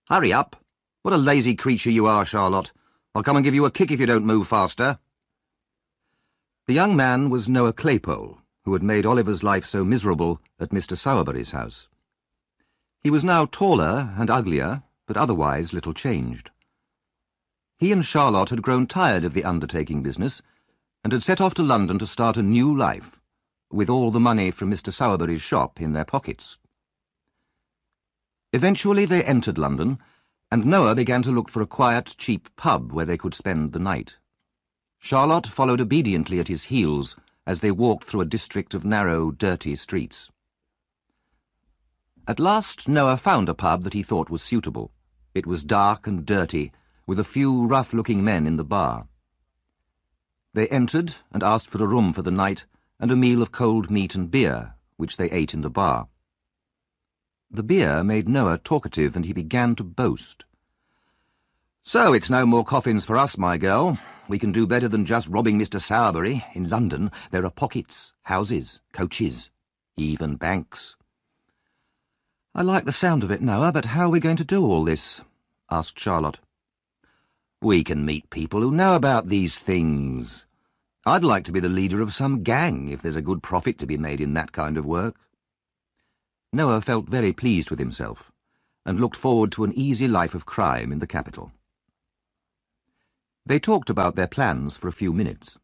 "Hurry up! What a lazy creature you are, Charlotte! I'll come and give you a kick if you don't move faster." The young man was Noah Claypole, who had made Oliver's life so miserable at Mr. Sowerberry's house. He was now taller and uglier, but otherwise little changed. He and Charlotte had grown tired of the undertaking business, and had set off to London to start a new life, with all the money from Mr. Sowerberry's shop in their pockets. Eventually they entered London, and Noah began to look for a quiet, cheap pub where they could spend the night. Charlotte followed obediently at his heels as they walked through a district of narrow, dirty streets. At last Noah found a pub that he thought was suitable. It was dark and dirty, with a few rough-looking men in the bar. They entered and asked for a room for the night and a meal of cold meat and beer, which they ate in the bar. The beer made Noah talkative, and he began to boast. "So it's no more coffins for us, my girl. We can do better than just robbing Mr. Sowerberry. In London there are pockets, houses, coaches, even banks." "I like the sound of it, Noah, but how are we going to do all this?" asked Charlotte. "We can meet people who know about these things. I'd like to be the leader of some gang if there's a good profit to be made in that kind of work." Noah felt very pleased with himself, and looked forward to an easy life of crime in the capital. They talked about their plans for a few minutes.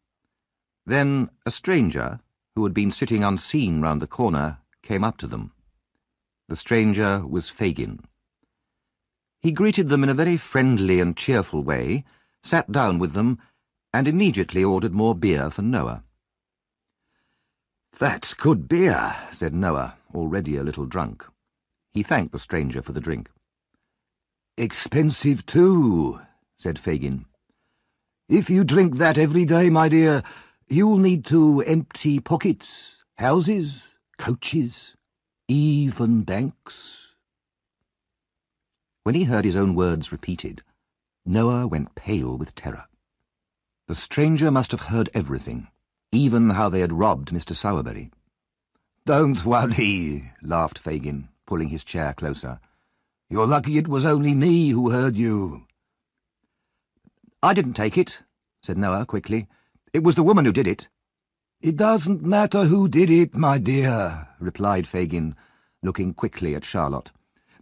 Then a stranger, who had been sitting unseen round the corner, came up to them. The stranger was Fagin. He greeted them in a very friendly and cheerful way, sat down with them, and immediately ordered more beer for Noah. "That's good beer," said Noah, already a little drunk. He thanked the stranger for the drink. "Expensive too," said Fagin. "If you drink that every day, my dear, you'll need to empty pockets, houses, coaches, even banks." When he heard his own words repeated, Noah went pale with terror. The stranger must have heard everything, even how they had robbed Mr. Sowerberry. "Don't worry," laughed Fagin, pulling his chair closer. "You're lucky it was only me who heard you." "I didn't take it," said Noah quickly. "It was the woman who did it." "It doesn't matter who did it, my dear," replied Fagin, looking quickly at Charlotte,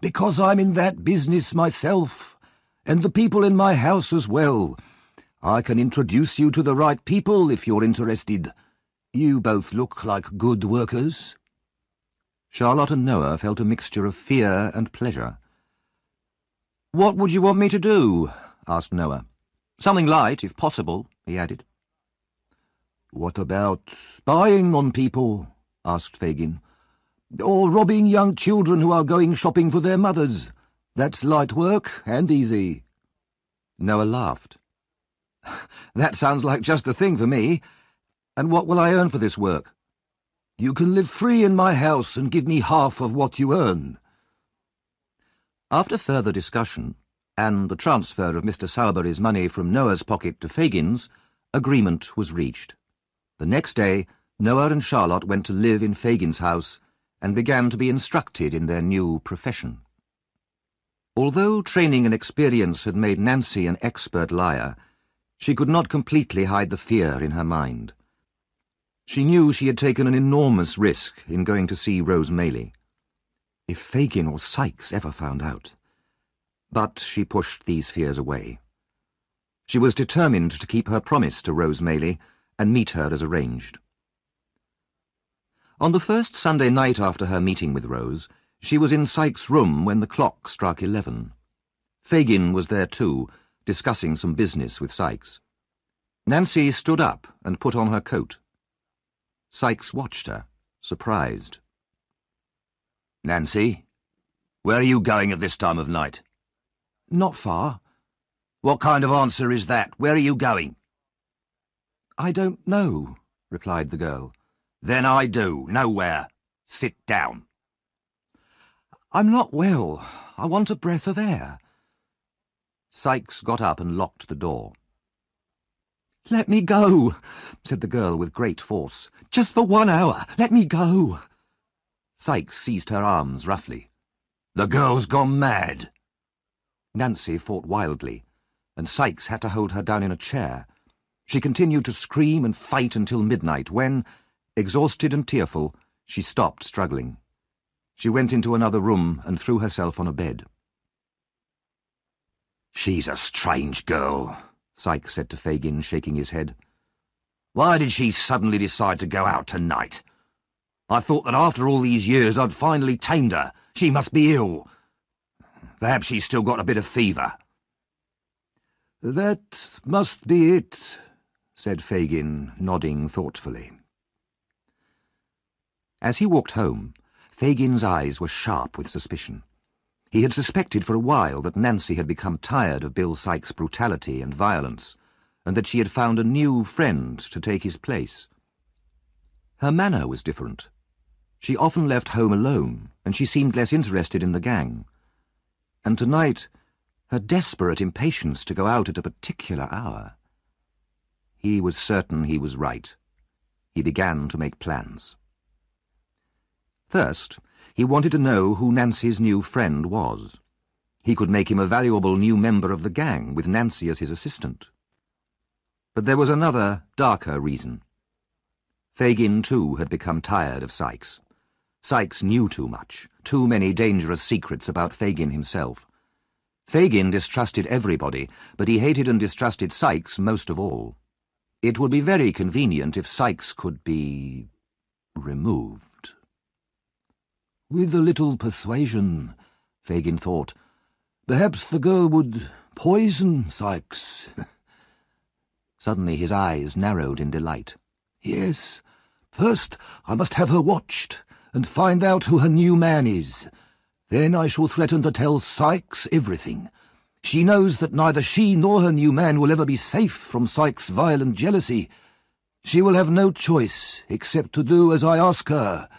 "because I'm in that business myself, and the people in my house as well. I can introduce you to the right people if you're interested. You both look like good workers." Charlotte and Noah felt a mixture of fear and pleasure. "What would you want me to do?" asked Noah. "Something light, if possible," he added. "What about spying on people?" asked Fagin. "Or robbing young children who are going shopping for their mothers? That's light work and easy. Noah laughed. That sounds like just the thing for me. And what will I earn for this work? You can live free in my house and give me half of what you earn. After further discussion, and the transfer of Mr. Sowerberry's money from Noah's pocket to Fagin's, agreement was reached. The next day, Noah and Charlotte went to live in Fagin's house and began to be instructed in their new profession. Although training and experience had made Nancy an expert liar, she could not completely hide the fear in her mind. She knew she had taken an enormous risk in going to see Rose Maylie. If Fagin or Sykes ever found out. But she pushed these fears away. She was determined to keep her promise to Rose Maylie and meet her as arranged. On the first Sunday night after her meeting with Rose, she was in Sykes' room when the clock struck 11. Fagin was there too, discussing some business with Sykes. Nancy stood up and put on her coat. Sykes watched her, surprised. "Nancy, where are you going at this time of night?" "Not far." "What kind of answer is that? Where are you going?" "I don't know," replied the girl. "Then I do. Nowhere. Sit down." "I'm not well. I want a breath of air." Sykes got up and locked the door. "Let me go," said the girl with great force. "Just for 1 hour. Let me go." Sykes seized her arms roughly. "The girl's gone mad." Nancy fought wildly, and Sykes had to hold her down in a chair. She continued to scream and fight until midnight when, exhausted and tearful, she stopped struggling. She went into another room and threw herself on a bed. "She's a strange girl," Sykes said to Fagin, shaking his head. "Why did she suddenly decide to go out tonight? I thought that after all these years I'd finally tamed her. She must be ill. Perhaps she's still got a bit of fever." That must be it, said Fagin, nodding thoughtfully. As he walked home, Fagin's eyes were sharp with suspicion. He had suspected for a while that Nancy had become tired of Bill Sykes' brutality and violence, and that she had found a new friend to take his place. Her manner was different. She often left home alone, and she seemed less interested in the gang. And tonight, her desperate impatience to go out at a particular hour. He was certain he was right. He began to make plans. First, he wanted to know who Nancy's new friend was. He could make him a valuable new member of the gang, with Nancy as his assistant. But there was another, darker reason. Fagin, too, had become tired of Sykes. Sykes knew too much, too many dangerous secrets about Fagin himself. Fagin distrusted everybody, but he hated and distrusted Sykes most of all. It would be very convenient if Sykes could be removed. With a little persuasion, Fagin thought, perhaps the girl would poison Sykes. Suddenly his eyes narrowed in delight. Yes, first I must have her watched, and find out who her new man is. Then I shall threaten to tell Sykes everything. She knows that neither she nor her new man will ever be safe from Sykes' violent jealousy. She will have no choice except to do as I ask her.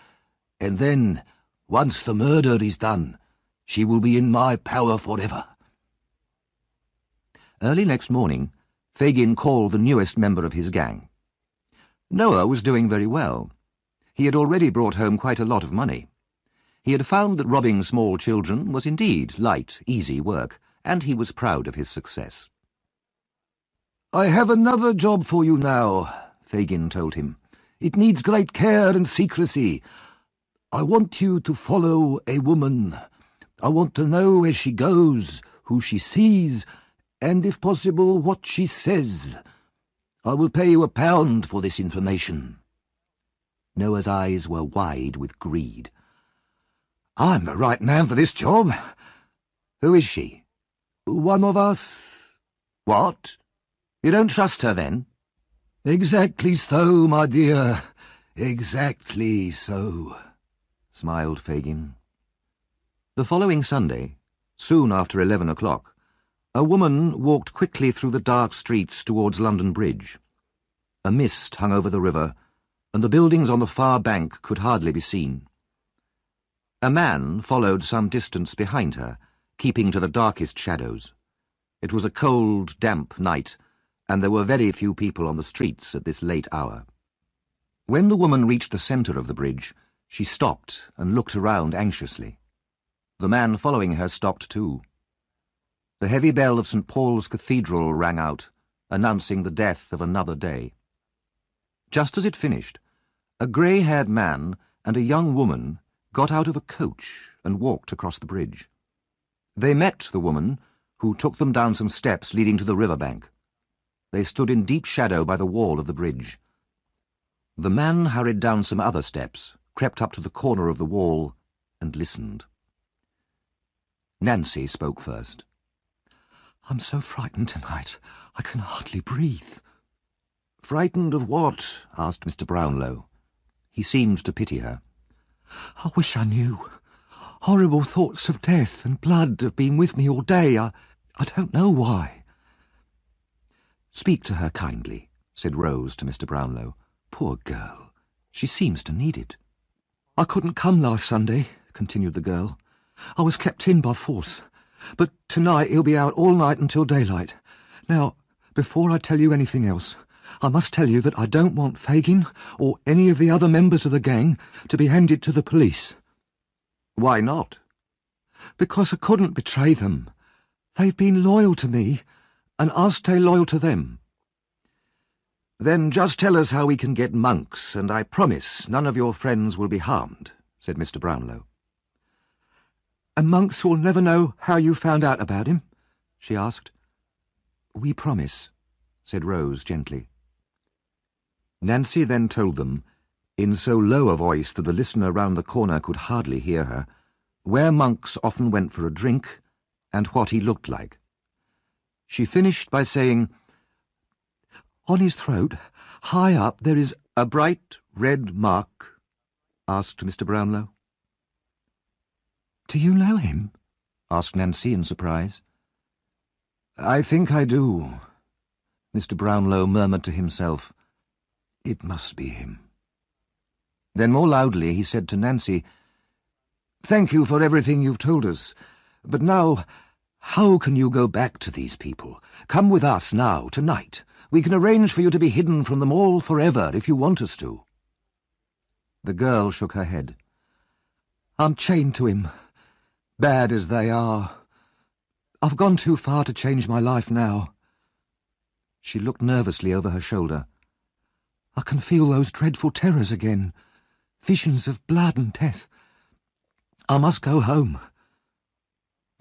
And then, once the murder is done, she will be in my power forever. Early next morning, Fagin called the newest member of his gang. Noah was doing very well. He had already brought home quite a lot of money. He had found that robbing small children was indeed light, easy work, and he was proud of his success. I have another job for you now, Fagin told him. It needs great care and secrecy. I want you to follow a woman. I want to know where she goes, who she sees, and, if possible, what she says. I will pay you £1 for this information. Noah's eyes were wide with greed. I'm the right man for this job. Who is she? One of us. What? You don't trust her, then? Exactly so, my dear. Exactly so, smiled Fagin. The following Sunday, Soon after 11 o'clock, a woman walked quickly through the dark streets towards London Bridge. A mist hung over the river, and the buildings on the far bank could hardly be seen. A man followed some distance behind her, keeping to the darkest shadows. It was a cold, damp night, and there were very few people on the streets at this late hour. When the woman reached the centre of the bridge, she stopped and looked around anxiously. The man following her stopped too. The heavy bell of St. Paul's Cathedral rang out, announcing the death of another day. Just as it finished, a grey-haired man and a young woman got out of a coach and walked across the bridge. They met the woman, who took them down some steps leading to the river bank. They stood in deep shadow by the wall of the bridge. The man hurried down some other steps, crept up to the corner of the wall, and listened. Nancy spoke first. "I'm so frightened tonight, I can hardly breathe." "Frightened of what?" asked Mr. Brownlow. He seemed to pity her. "I wish I knew. Horrible thoughts of death and blood have been with me all day. I don't know why." "Speak to her kindly," said Rose to Mr. Brownlow. "Poor girl, she seems to need it." "I couldn't come last Sunday," continued the girl. "I was kept in by force. But tonight he'll be out all night until daylight. Now, before I tell you anything else, I must tell you that I don't want Fagin or any of the other members of the gang to be handed to the police." "Why not?" "Because I couldn't betray them. They've been loyal to me, and I'll stay loyal to them." "Then just tell us how we can get Monks, and I promise none of your friends will be harmed," said Mr. Brownlow. "And Monks will never know how you found out about him?" she asked. "We promise," said Rose gently. Nancy then told them, in so low a voice that the listener round the corner could hardly hear her, where Monks often went for a drink, and what he looked like. She finished by saying, "On his throat, high up, there is—" "A bright red mark?" asked Mr. Brownlow. "Do you know him?" asked Nancy in surprise. "I think I do." Mr. Brownlow murmured to himself, "It must be him." Then more loudly he said to Nancy, "Thank you for everything you've told us. But now, how can you go back to these people? Come with us now, tonight. We can arrange for you to be hidden from them all forever if you want us to." The girl shook her head. "I'm chained to him, bad as they are. I've gone too far to change my life now." She looked nervously over her shoulder. "I can feel those dreadful terrors again, visions of blood and death. I must go home."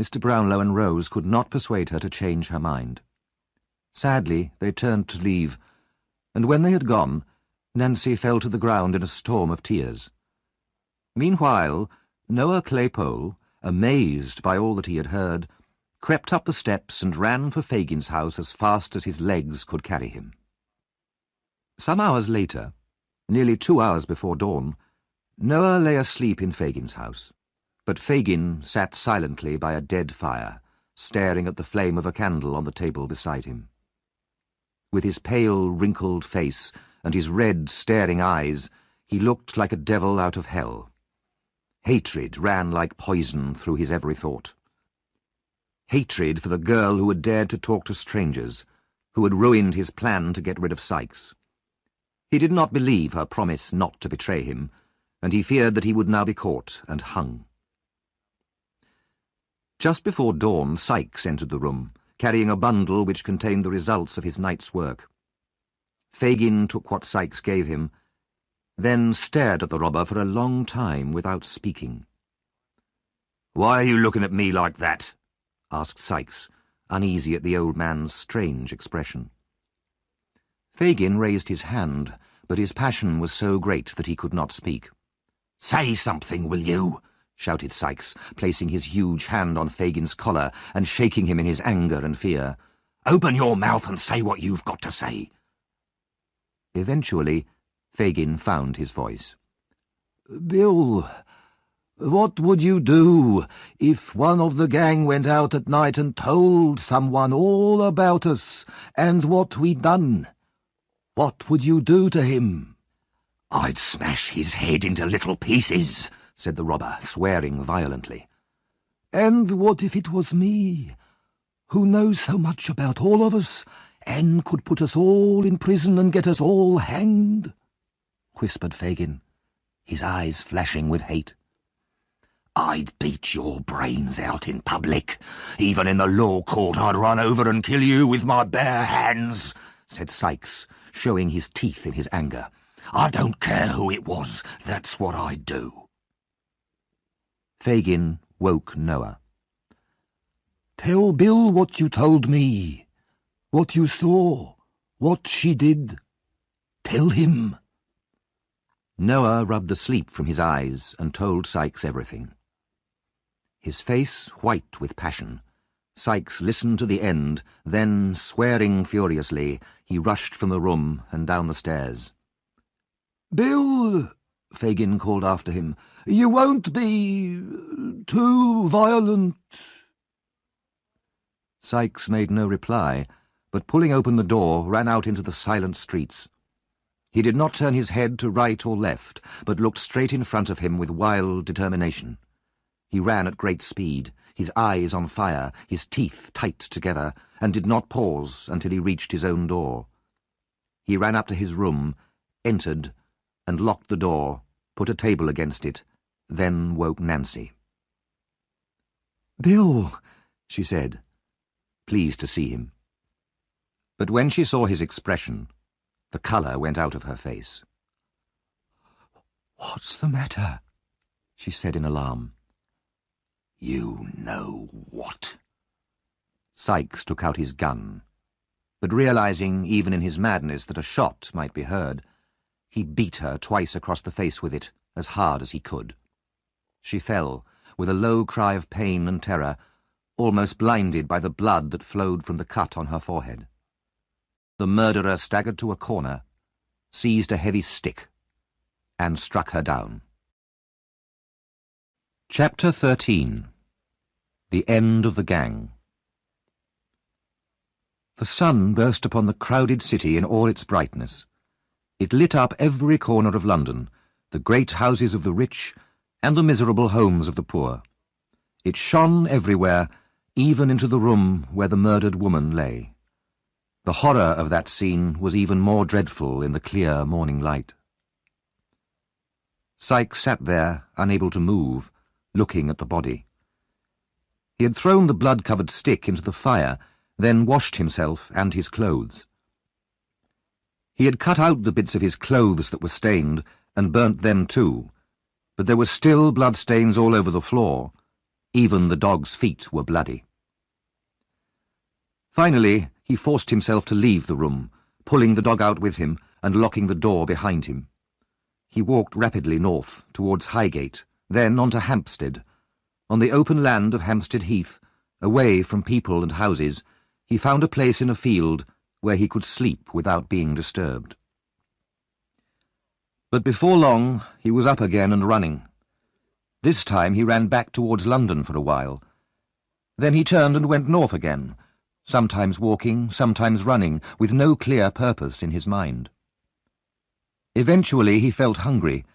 Mr. Brownlow and Rose could not persuade her to change her mind. Sadly, they turned to leave, and when they had gone, Nancy fell to the ground in a storm of tears. Meanwhile, Noah Claypole, amazed by all that he had heard, crept up the steps and ran for Fagin's house as fast as his legs could carry him. Some hours later, nearly 2 hours before dawn, Noah lay asleep in Fagin's house, but Fagin sat silently by a dead fire, staring at the flame of a candle on the table beside him. With his pale, wrinkled face and his red, staring eyes, he looked like a devil out of hell. Hatred ran like poison through his every thought. Hatred for the girl who had dared to talk to strangers, who had ruined his plan to get rid of Sykes. He did not believe her promise not to betray him, and he feared that he would now be caught and hung. Just before dawn, Sykes entered the room, carrying a bundle which contained the results of his night's work. Fagin took what Sykes gave him, then stared at the robber for a long time without speaking. "Why are you looking at me like that?" asked Sykes, uneasy at the old man's strange expression. Fagin raised his hand, but his passion was so great that he could not speak. "Say something, will you?" shouted Sykes, placing his huge hand on Fagin's collar and shaking him in his anger and fear. "Open your mouth and say what you've got to say." Eventually, Fagin found his voice. "Bill, What would you do if one of the gang went out at night and told someone all about us and what we'd done? What would you do to him?" "I'd smash his head into little pieces," said the robber, swearing violently. "And what if it was me, who knows so much about all of us and could put us all in prison and get us all hanged?" whispered Fagin, his eyes flashing with hate. "I'd beat your brains out in public. Even in the law court I'd run over and kill you with my bare hands," said Sykes, showing his teeth in his anger. "I don't care who it was, that's what I'd do." Fagin woke Noah. "Tell Bill what you told me, what you saw, what she did. Tell him." Noah rubbed the sleep from his eyes and told Sykes everything. His face white with passion, Sykes listened to the end, then, swearing furiously, he rushed from the room and down the stairs. "Bill," Fagin called after him, "you won't be too violent." Sykes made no reply, but pulling open the door, ran out into the silent streets. He did not turn his head to right or left, but looked straight in front of him with wild determination. He ran at great speed, his eyes on fire, his teeth tight together, and did not pause until he reached his own door. He ran up to his room, entered, and locked the door, put a table against it, then woke Nancy. "Bill," she said, pleased to see him. But when she saw his expression, the colour went out of her face. "What's the matter?" she said in alarm. "You know what?" Sykes took out his gun, but realizing even in his madness that a shot might be heard, he beat her twice across the face with it, as hard as he could. She fell, with a low cry of pain and terror, almost blinded by the blood that flowed from the cut on her forehead. The murderer staggered to a corner, seized a heavy stick, and struck her down. Chapter 13. The End of the Gang. The sun burst upon the crowded city in all its brightness. It lit up every corner of London, the great houses of the rich and the miserable homes of the poor. It shone everywhere, even into the room where the murdered woman lay. The horror of that scene was even more dreadful in the clear morning light. Sykes sat there, unable to move, looking at the body. He had thrown the blood-covered stick into the fire, then washed himself and his clothes. He had cut out the bits of his clothes that were stained and burnt them too, but there were still bloodstains all over the floor. Even the dog's feet were bloody. Finally, he forced himself to leave the room, pulling the dog out with him and locking the door behind him. He walked rapidly north, towards Highgate, then on to Hampstead. On the open land of Hampstead Heath, away from people and houses, he found a place in a field where he could sleep without being disturbed. But before long he was up again and running. This time he ran back towards London for a while. Then he turned and went north again, sometimes walking, sometimes running, with no clear purpose in his mind. Eventually he felt hungry,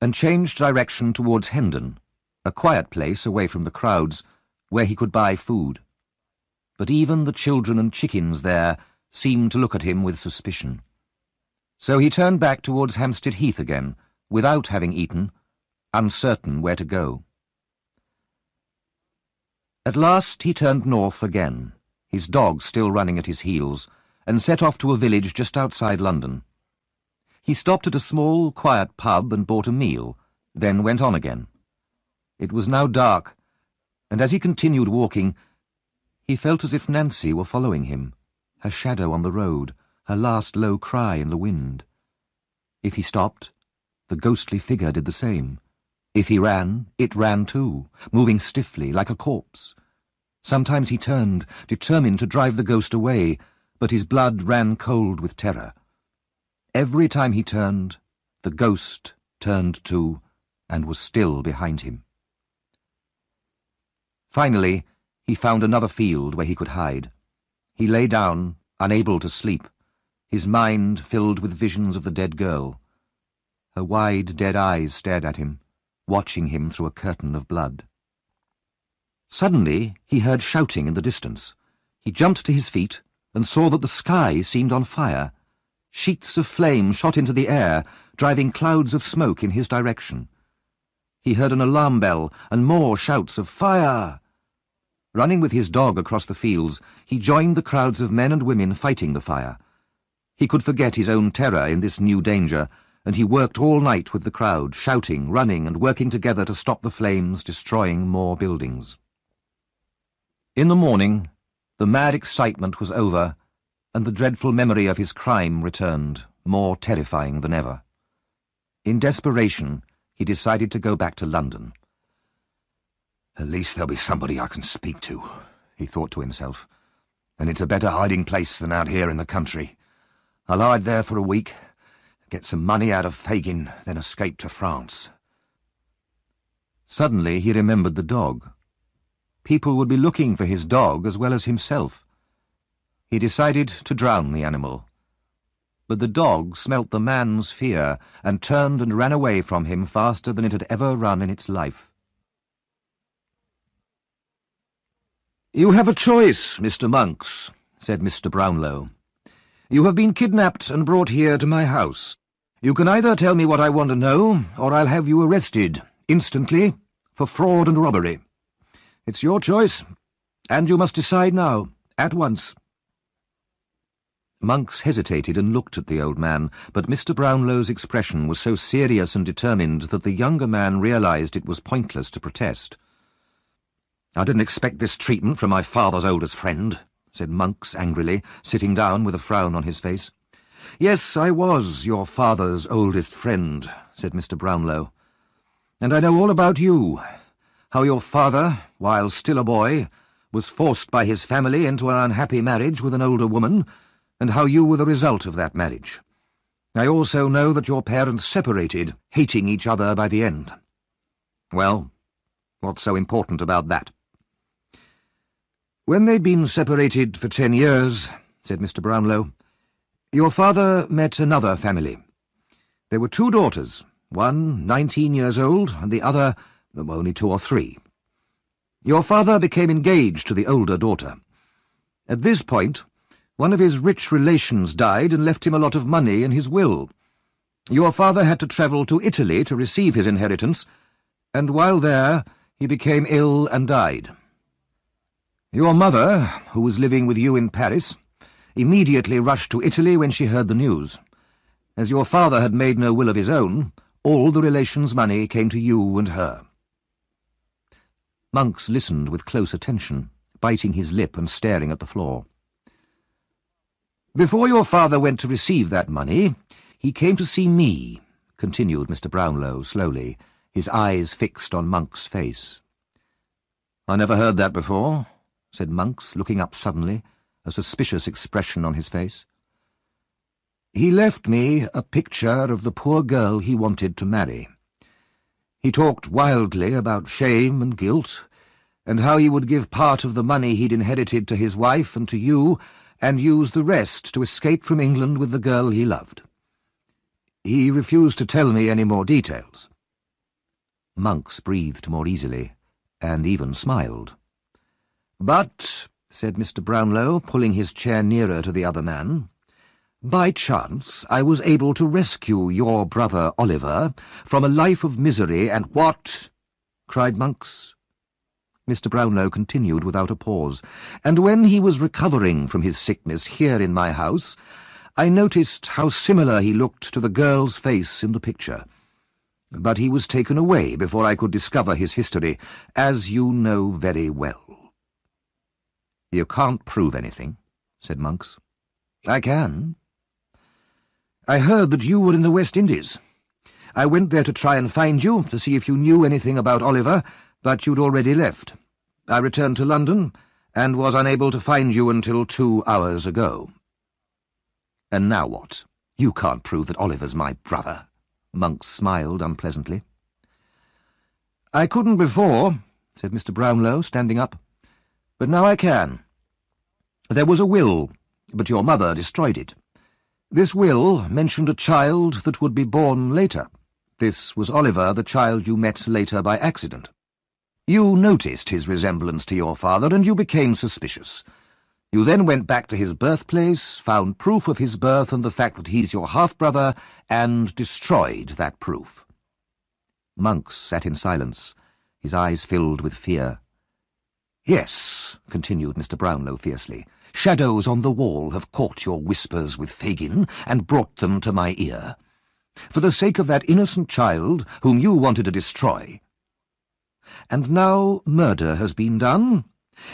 and changed direction towards Hendon, a quiet place away from the crowds, where he could buy food. But even the children and chickens there seemed to look at him with suspicion. So he turned back towards Hampstead Heath again, without having eaten, uncertain where to go. At last he turned north again, his dog still running at his heels, and set off to a village just outside London. He stopped at a small, quiet pub and bought a meal, then went on again. It was now dark, and as he continued walking, he felt as if Nancy were following him, her shadow on the road, her last low cry in the wind. If he stopped, the ghostly figure did the same. If he ran, it ran too, moving stiffly like a corpse. Sometimes he turned, determined to drive the ghost away, but his blood ran cold with terror. Every time he turned, the ghost turned too, and was still behind him. Finally, he found another field where he could hide. He lay down, unable to sleep, his mind filled with visions of the dead girl. Her wide, dead eyes stared at him, watching him through a curtain of blood. Suddenly, he heard shouting in the distance. He jumped to his feet and saw that the sky seemed on fire. Sheets of flame shot into the air, driving clouds of smoke in his direction. He heard an alarm bell and more shouts of fire. Running with his dog across the fields, he joined the crowds of men and women fighting the fire. He could forget his own terror in this new danger, and he worked all night with the crowd, shouting, running, and working together to stop the flames destroying more buildings. In the morning, the mad excitement was over, and the dreadful memory of his crime returned, more terrifying than ever. In desperation, he decided to go back to London. At least there'll be somebody I can speak to, he thought to himself. And it's a better hiding place than out here in the country. I'll hide there for a week, get some money out of Fagin, then escape to France. Suddenly he remembered the dog. People would be looking for his dog as well as himself. He decided to drown the animal. But the dog smelt the man's fear and turned and ran away from him faster than it had ever run in its life. "You have a choice, Mr. Monks," said Mr. Brownlow. "You have been kidnapped and brought here to my house. You can either tell me what I want to know, or I'll have you arrested, instantly, for fraud and robbery. It's your choice, and you must decide now, at once." Monks hesitated and looked at the old man, but Mr. Brownlow's expression was so serious and determined that the younger man realized it was pointless to protest. "I didn't expect this treatment from my father's oldest friend," said Monks angrily, sitting down with a frown on his face. "Yes, I was your father's oldest friend," said Mr. Brownlow. "And I know all about you, how your father, while still a boy, was forced by his family into an unhappy marriage with an older woman, and how you were the result of that marriage. I also know that your parents separated, hating each other by the end. Well, what's so important about that?" "When they'd been separated for 10 years, said Mr. Brownlow, your father met another family. There were 2 daughters, one 19 years old and the other only 2 or 3. Your father became engaged to the older daughter. At this point, one of his rich relations died and left him a lot of money in his will. Your father had to travel to Italy to receive his inheritance, and while there he became ill and died. Your mother, who was living with you in Paris, immediately rushed to Italy when she heard the news. As your father had made no will of his own, all the relations' money came to you and her." Monks listened with close attention, biting his lip and staring at the floor. "Before your father went to receive that money, he came to see me," continued Mr. Brownlow slowly, his eyes fixed on Monks' face. "I never heard that before," said Monks, looking up suddenly, a suspicious expression on his face. "He left me a picture of the poor girl he wanted to marry. He talked wildly about shame and guilt, and how he would give part of the money he'd inherited to his wife and to you, and use the rest to escape from England with the girl he loved. He refused to tell me any more details." Monks breathed more easily, and even smiled. "But," said Mr. Brownlow, pulling his chair nearer to the other man, "by chance I was able to rescue your brother Oliver from a life of misery and—" "What?" cried Monks. Mr. Brownlow continued without a pause. "And when he was recovering from his sickness here in my house, I noticed how similar he looked to the girl's face in the picture. But he was taken away before I could discover his history, as you know very well." "You can't prove anything," said Monks. "I can. I heard that you were in the West Indies. I went there to try and find you, to see if you knew anything about Oliver, but you'd already left. I returned to London, and was unable to find you until 2 hours ago." "And now what? You can't prove that Oliver's my brother." Monks smiled unpleasantly. "I couldn't before," said Mr. Brownlow, standing up. "But now I can. There was a will, but your mother destroyed it. This will mentioned a child that would be born later. This was Oliver, the child you met later by accident. You noticed his resemblance to your father, and you became suspicious. You then went back to his birthplace, found proof of his birth and the fact that he's your half-brother, and destroyed that proof." Monks sat in silence, his eyes filled with fear. "Yes," continued Mr. Brownlow fiercely, "shadows on the wall have caught your whispers with Fagin and brought them to my ear. For the sake of that innocent child whom you wanted to destroy. And now murder has been done,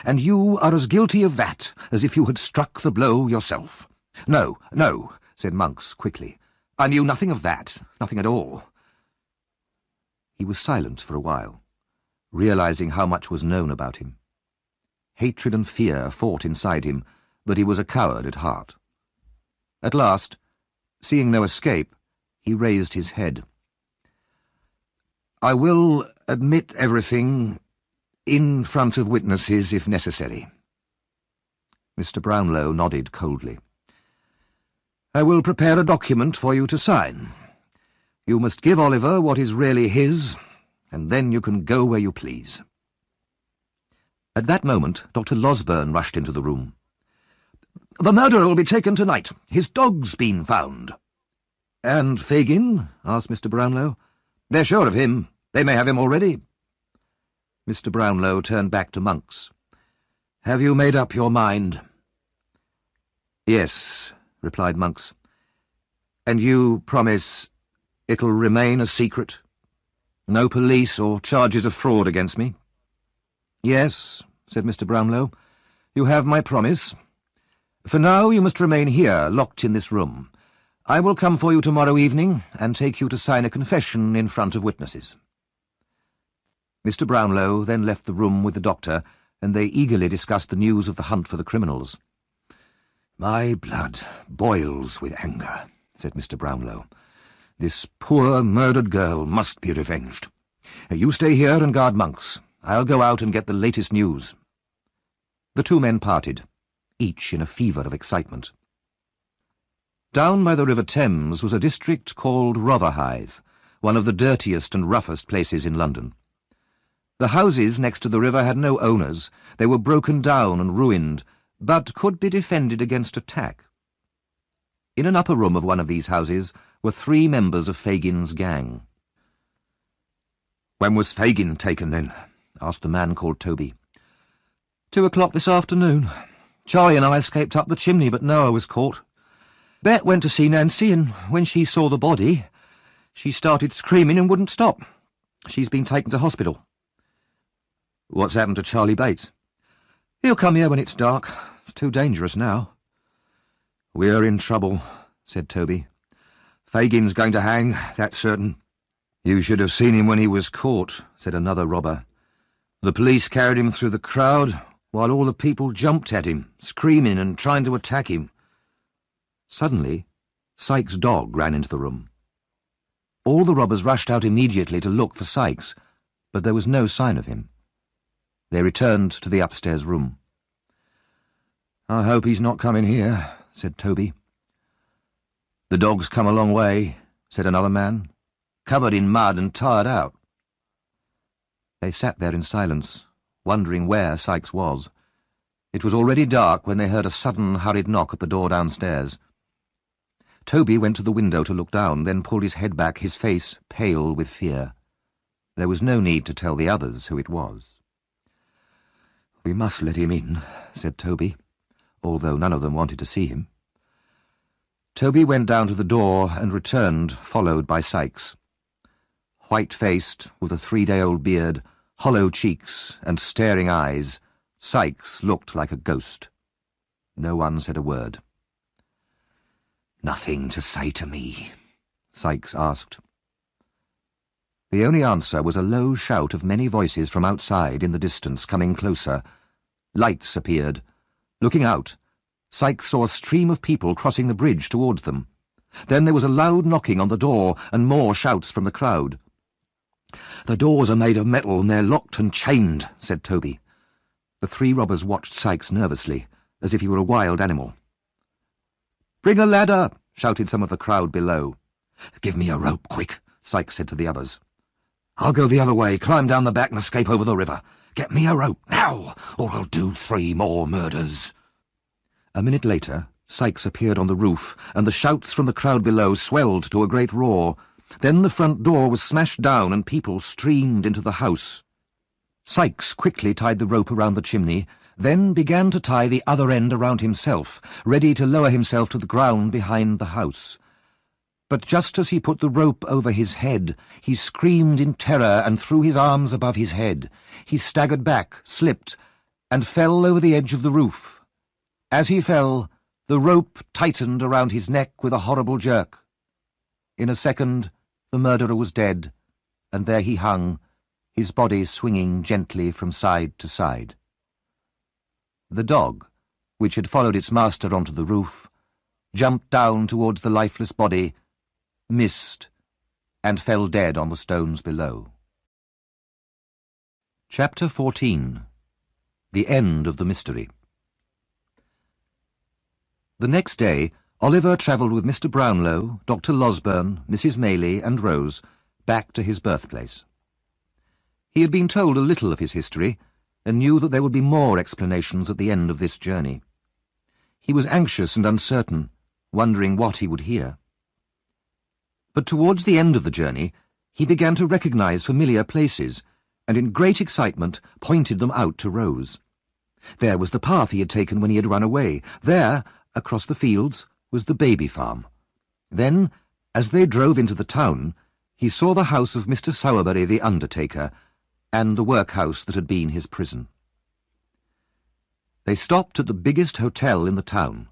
and you are as guilty of that as if you had struck the blow yourself." "No, no," said Monks quickly. "I knew nothing of that, nothing at all." He was silent for a while, realizing how much was known about him. Hatred and fear fought inside him, but he was a coward at heart. At last, seeing no escape, he raised his head. "I will admit everything in front of witnesses if necessary." Mr. Brownlow nodded coldly. "I will prepare a document for you to sign. You must give Oliver what is really his, and then you can go where you please." At that moment, Dr. Losberne rushed into the room. "The murderer will be taken tonight. His dog's been found." "And Fagin?" asked Mr. Brownlow. "They're sure of him. They may have him already." Mr. Brownlow turned back to Monks. "Have you made up your mind?" "Yes," replied Monks. "And you promise it'll remain a secret? No police or charges of fraud against me?" "Yes," said Mr. Brownlow. "You have my promise. For now you must remain here, locked in this room. I will come for you tomorrow evening and take you to sign a confession in front of witnesses." Mr. Brownlow then left the room with the doctor, and they eagerly discussed the news of the hunt for the criminals. "My blood boils with anger," said Mr. Brownlow. "This poor murdered girl must be revenged. You stay here and guard Monks. I'll go out and get the latest news." The two men parted, each in a fever of excitement. Down by the River Thames was a district called Rotherhithe, one of the dirtiest and roughest places in London. The houses next to the river had no owners. They were broken down and ruined, but could be defended against attack. In an upper room of one of these houses were 3 members of Fagin's gang. "When was Fagin taken, then?" asked the man called Toby. 2 o'clock this afternoon. Charlie and I escaped up the chimney, but Noah was caught. Bet went to see Nancy, and when she saw the body, she started screaming and wouldn't stop. She's been taken to hospital." "What's happened to Charlie Bates?" "He'll come here when it's dark. It's too dangerous now." "We're in trouble," said Toby. "Fagin's going to hang, that's certain." "You should have seen him when he was caught," said another robber. "The police carried him through the crowd, while all the people jumped at him, screaming and trying to attack him." Suddenly, Sykes' dog ran into the room. All the robbers rushed out immediately to look for Sykes, but there was no sign of him. They returned to the upstairs room. "I hope he's not coming here," said Toby. "The dog's come a long way," said another man, "covered in mud and tired out." They sat there in silence, wondering where Sykes was. It was already dark when they heard a sudden, hurried knock at the door downstairs. Toby went to the window to look down, then pulled his head back, his face pale with fear. There was no need to tell the others who it was. "We must let him in," said Toby, although none of them wanted to see him. Toby went down to the door and returned, followed by Sykes. White-faced, with a 3-day-old beard, hollow cheeks and staring eyes, Sykes looked like a ghost. No one said a word. "Nothing to say to me?" Sykes asked. The only answer was a low shout of many voices from outside in the distance, coming closer. Lights appeared. Looking out, Sykes saw a stream of people crossing the bridge towards them. Then there was a loud knocking on the door and more shouts from the crowd. "The doors are made of metal and they're locked and chained," said Toby. The three robbers watched Sykes nervously, as if he were a wild animal. "Bring a ladder!" shouted some of the crowd below. "Give me a rope, quick," Sykes said to the others. "I'll go the other way, climb down the back and escape over the river. Get me a rope, now, or I'll do 3 more murders." A minute later, Sykes appeared on the roof, and the shouts from the crowd below swelled to a great roar. Then the front door was smashed down and people streamed into the house. Sykes quickly tied the rope around the chimney, then began to tie the other end around himself, ready to lower himself to the ground behind the house. But just as he put the rope over his head, he screamed in terror and threw his arms above his head. He staggered back, slipped, and fell over the edge of the roof. As he fell, the rope tightened around his neck with a horrible jerk. In a second, the murderer was dead, and there he hung, his body swinging gently from side to side. The dog, which had followed its master onto the roof, jumped down towards the lifeless body, missed, and fell dead on the stones below. Chapter 14. The End of the Mystery. The next day, Oliver travelled with Mr. Brownlow, Dr. Losberne, Mrs. Maylie, and Rose back to his birthplace. He had been told a little of his history, and knew that there would be more explanations at the end of this journey. He was anxious and uncertain, wondering what he would hear. But towards the end of the journey, he began to recognize familiar places, and in great excitement pointed them out to Rose. There was the path he had taken when he had run away. There, across the fields, was the baby farm. Then, as they drove into the town, he saw the house of Mr. Sowerberry the undertaker, and the workhouse that had been his prison. They stopped at the biggest hotel in the town,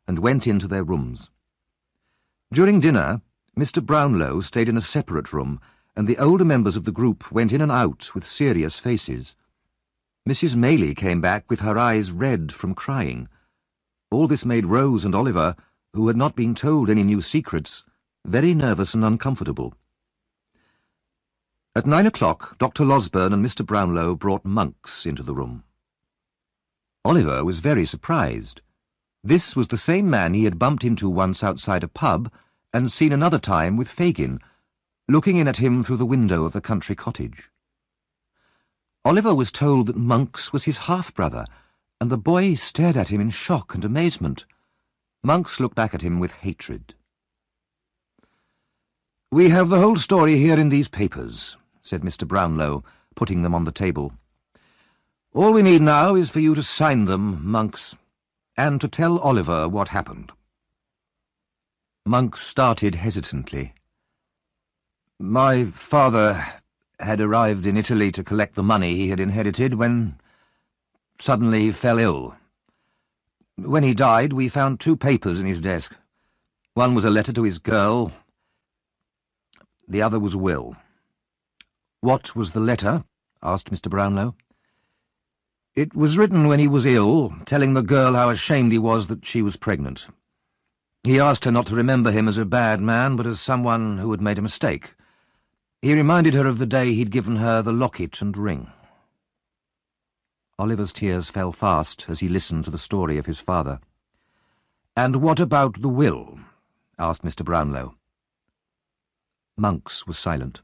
and went into their rooms. During dinner, Mr. Brownlow stayed in a separate room, and the older members of the group went in and out with serious faces. Mrs. Maylie came back with her eyes red from crying. All this made Rose and Oliver, who had not been told any new secrets, very nervous and uncomfortable. At 9 o'clock, Dr. Losberne and Mr. Brownlow brought Monks into the room. Oliver was very surprised. This was the same man he had bumped into once outside a pub, and seen another time with Fagin, looking in at him through the window of the country cottage. Oliver was told that Monks was his half-brother, and the boy stared at him in shock and amazement. Monks looked back at him with hatred. "We have the whole story here in these papers," said Mr. Brownlow, putting them on the table. "All we need now is for you to sign them, Monks, and to tell Oliver what happened." Monks started hesitantly. "My father had arrived in Italy to collect the money he had inherited when suddenly he fell ill. When he died, we found 2 papers in his desk. One was a letter to his girl. The other was a will." "What was the letter?" asked Mr. Brownlow. "It was written when he was ill, telling the girl how ashamed he was that she was pregnant. He asked her not to remember him as a bad man, but as someone who had made a mistake. He reminded her of the day he'd given her the locket and ring." Oliver's tears fell fast as he listened to the story of his father. "And what about the will?" asked Mr. Brownlow. Monks was silent.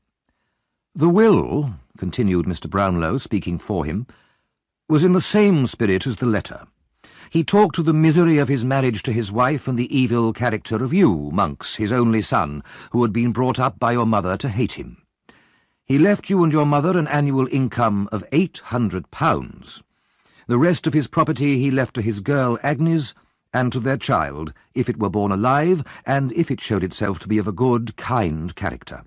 "The will," continued Mr. Brownlow, speaking for him, "was in the same spirit as the letter. He talked of the misery of his marriage to his wife and the evil character of you, Monks, his only son, who had been brought up by your mother to hate him. He left you and your mother an annual income of £800. The rest of his property he left to his girl Agnes and to their child, if it were born alive, and if it showed itself to be of a good, kind character.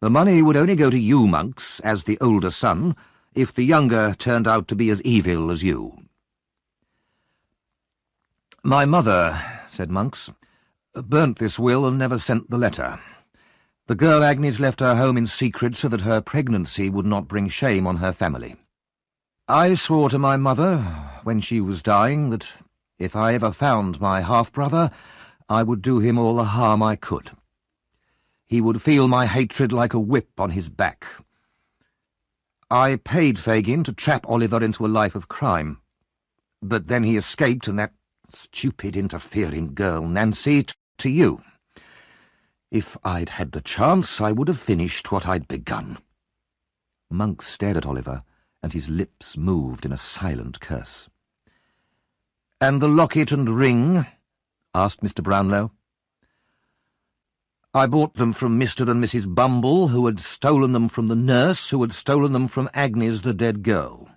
The money would only go to you, Monks, as the older son, if the younger turned out to be as evil as you." "My mother," said Monks, "burnt this will and never sent the letter. The girl Agnes left her home in secret so that her pregnancy would not bring shame on her family. I swore to my mother, when she was dying, that if I ever found my half-brother, I would do him all the harm I could. He would feel my hatred like a whip on his back. I paid Fagin to trap Oliver into a life of crime. But then he escaped, and that stupid, interfering girl, Nancy, to you. If I'd had the chance, I would have finished what I'd begun." Monks stared at Oliver, and his lips moved in a silent curse. "And the locket and ring?" asked Mr. Brownlow. "I bought them from Mr. and Mrs. Bumble, who had stolen them from the nurse, who had stolen them from Agnes, the dead girl.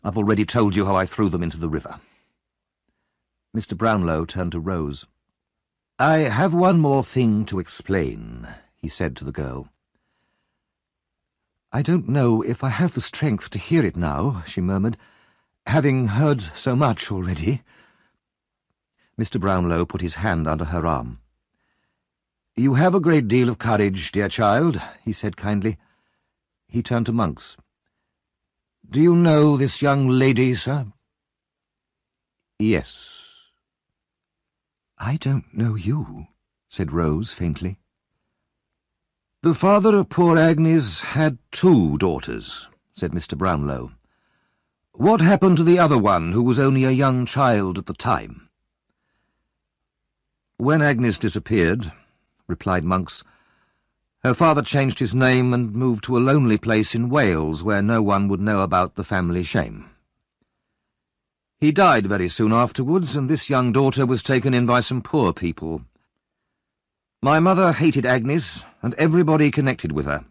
I've already told you how I threw them into the river." Mr. Brownlow turned to Rose. "I have one more thing to explain," he said to the girl. "I don't know if I have the strength to hear it now," she murmured, "having heard so much already." Mr. Brownlow put his hand under her arm. "You have a great deal of courage, dear child," he said kindly. He turned to Monks. "Do you know this young lady, sir?" "Yes." "I don't know you," said Rose faintly. "The father of poor Agnes had 2 daughters," said Mr. Brownlow. "What happened to the other one, who was only a young child at the time?" "When Agnes disappeared," replied Monks, "her father changed his name and moved to a lonely place in Wales where no one would know about the family shame. He died very soon afterwards, and this young daughter was taken in by some poor people. My mother hated Agnes and everybody connected with her.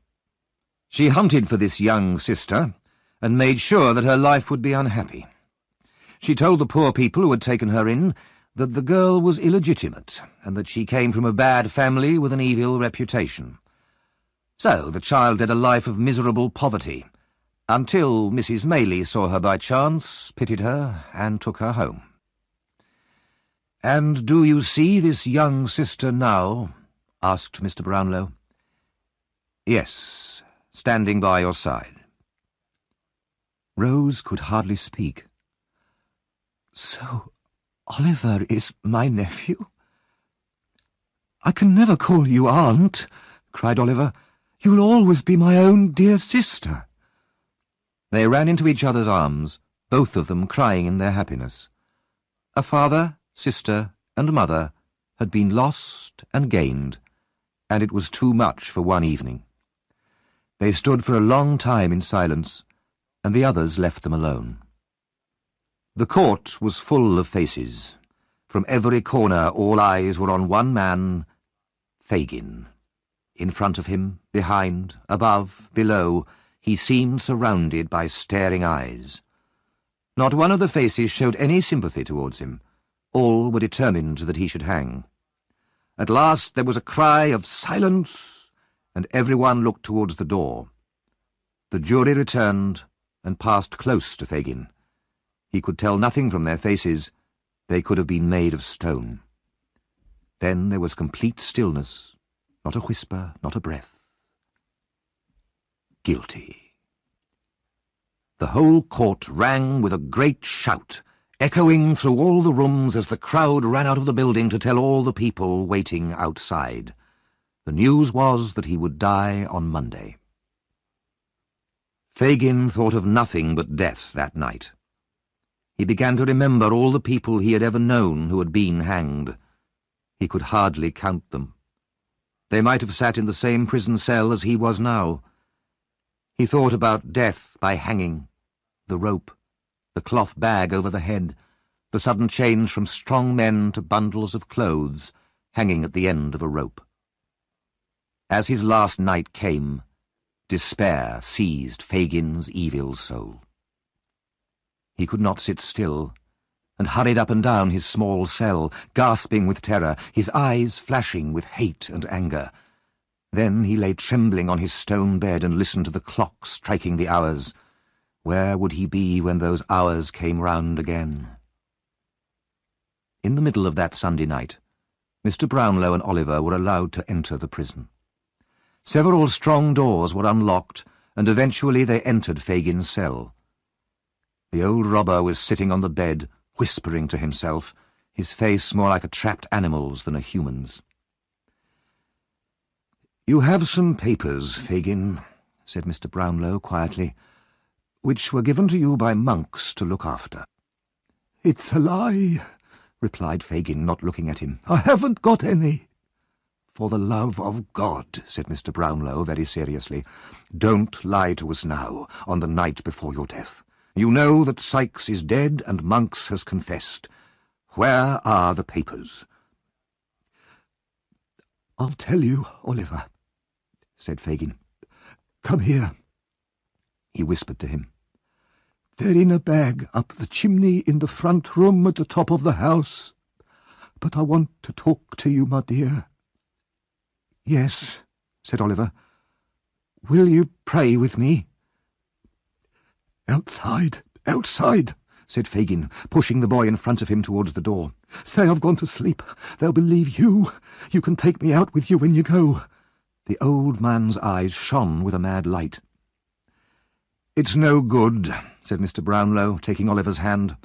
She hunted for this young sister and made sure that her life would be unhappy. She told the poor people who had taken her in that the girl was illegitimate and that she came from a bad family with an evil reputation. So the child led a life of miserable poverty, until Mrs. Maylie saw her by chance, pitied her, and took her home. "And do you see this young sister now?" asked Mr. Brownlow. "Yes, standing by your side." Rose could hardly speak. "So Oliver is my nephew?" "I can never call you aunt," cried Oliver. "You'll always be my own dear sister." They ran into each other's arms, both of them crying in their happiness. A father, sister, and mother had been lost and gained, and it was too much for one evening. They stood for a long time in silence, and the others left them alone. The court was full of faces. From every corner all eyes were on one man, Fagin. In front of him, behind, above, below, he seemed surrounded by staring eyes. Not one of the faces showed any sympathy towards him. All were determined that he should hang. At last there was a cry of "Silence!" and everyone looked towards the door. The jury returned and passed close to Fagin. He could tell nothing from their faces. They could have been made of stone. Then there was complete stillness, not a whisper, not a breath. Guilty. The whole court rang with a great shout, echoing through all the rooms as the crowd ran out of the building to tell all the people waiting outside. The news was that he would die on Monday. Fagin thought of nothing but death that night. He began to remember all the people he had ever known who had been hanged. He could hardly count them. They might have sat in the same prison cell as he was now. He thought about death by hanging, the rope, the cloth bag over the head, the sudden change from strong men to bundles of clothes hanging at the end of a rope. As his last night came, despair seized Fagin's evil soul. He could not sit still, and hurried up and down his small cell, gasping with terror, his eyes flashing with hate and anger. Then he lay trembling on his stone bed and listened to the clock striking the hours. Where would he be when those hours came round again? In the middle of that Sunday night, Mr. Brownlow and Oliver were allowed to enter the prison. Several strong doors were unlocked, and eventually they entered Fagin's cell. The old robber was sitting on the bed, whispering to himself, his face more like a trapped animal's than a human's. "You have some papers, Fagin," said Mr. Brownlow quietly. which were given to you by monks to look after. It's a lie, replied Fagin, not looking at him. I haven't got any. For the love of God, said Mr. Brownlow very seriously, don't lie to us now, on the night before your death. You know that Sykes is dead and Monks has confessed. Where are the papers? I'll tell you, Oliver, said Fagin. Come here. He whispered to him. They're in a bag up the chimney in the front room at the top of the house. But I want to talk to you, my dear. Yes, said Oliver. Will you pray with me? Outside, outside, said Fagin, pushing the boy in front of him towards the door. Say I've gone to sleep. They'll believe you. You can take me out with you when you go. The old man's eyes shone with a mad light. It's no good, said Mr. Brownlow, taking Oliver's hand.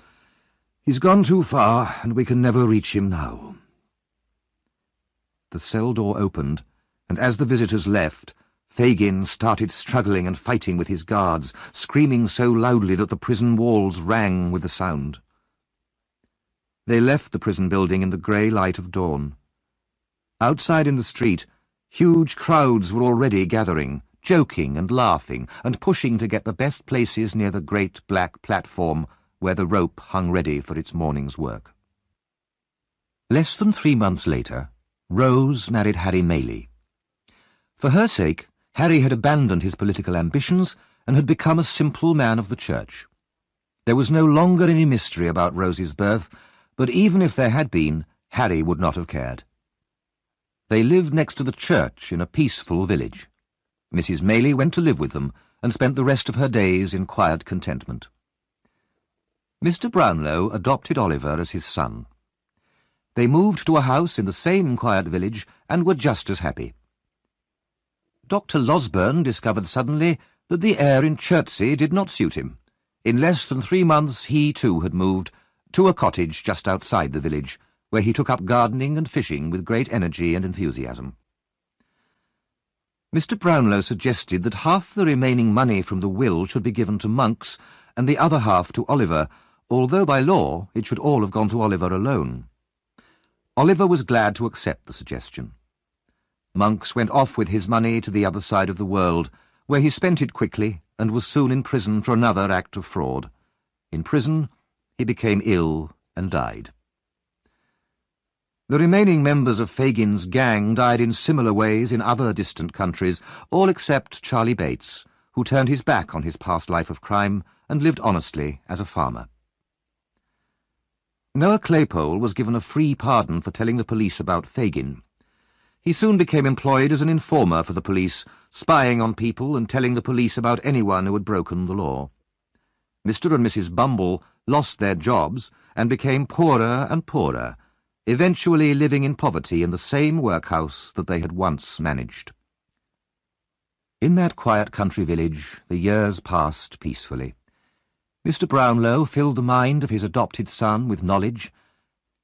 He's gone too far, and we can never reach him now. The cell door opened, and as the visitors left, Fagin started struggling and fighting with his guards, screaming so loudly that the prison walls rang with the sound. They left the prison building in the grey light of dawn. Outside in the street, huge crowds were already gathering, joking and laughing and pushing to get the best places near the great black platform where the rope hung ready for its morning's work. Less than 3 months later, Rose married Harry Maylie. For her sake, Harry had abandoned his political ambitions and had become a simple man of the church. There was no longer any mystery about Rose's birth, but even if there had been, Harry would not have cared. They lived next to the church in a peaceful village. Mrs. Maylie went to live with them and spent the rest of her days in quiet contentment. Mr. Brownlow adopted Oliver as his son. They moved to a house in the same quiet village and were just as happy. Dr. Losburn discovered suddenly that the air in Chertsey did not suit him. In less than 3 months he too had moved to a cottage just outside the village, where he took up gardening and fishing with great energy and enthusiasm. Mr. Brownlow suggested that half the remaining money from the will should be given to Monks, and the other half to Oliver, although by law it should all have gone to Oliver alone. Oliver was glad to accept the suggestion. Monks went off with his money to the other side of the world, where he spent it quickly and was soon in prison for another act of fraud. In prison, he became ill and died. The remaining members of Fagin's gang died in similar ways in other distant countries, all except Charlie Bates, who turned his back on his past life of crime and lived honestly as a farmer. Noah Claypole was given a free pardon for telling the police about Fagin. He soon became employed as an informer for the police, spying on people and telling the police about anyone who had broken the law. Mr. and Mrs. Bumble lost their jobs and became poorer and poorer, eventually living in poverty in the same workhouse that they had once managed. In that quiet country village, the years passed peacefully. Mr. Brownlow filled the mind of his adopted son with knowledge,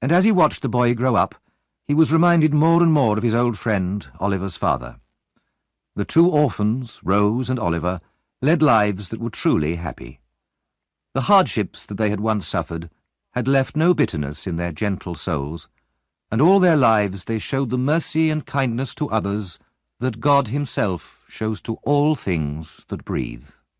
and as he watched the boy grow up, he was reminded more and more of his old friend, Oliver's father. The 2 orphans, Rose and Oliver, led lives that were truly happy. The hardships that they had once suffered had left no bitterness in their gentle souls, and all their lives they showed the mercy and kindness to others that God himself shows to all things that breathe.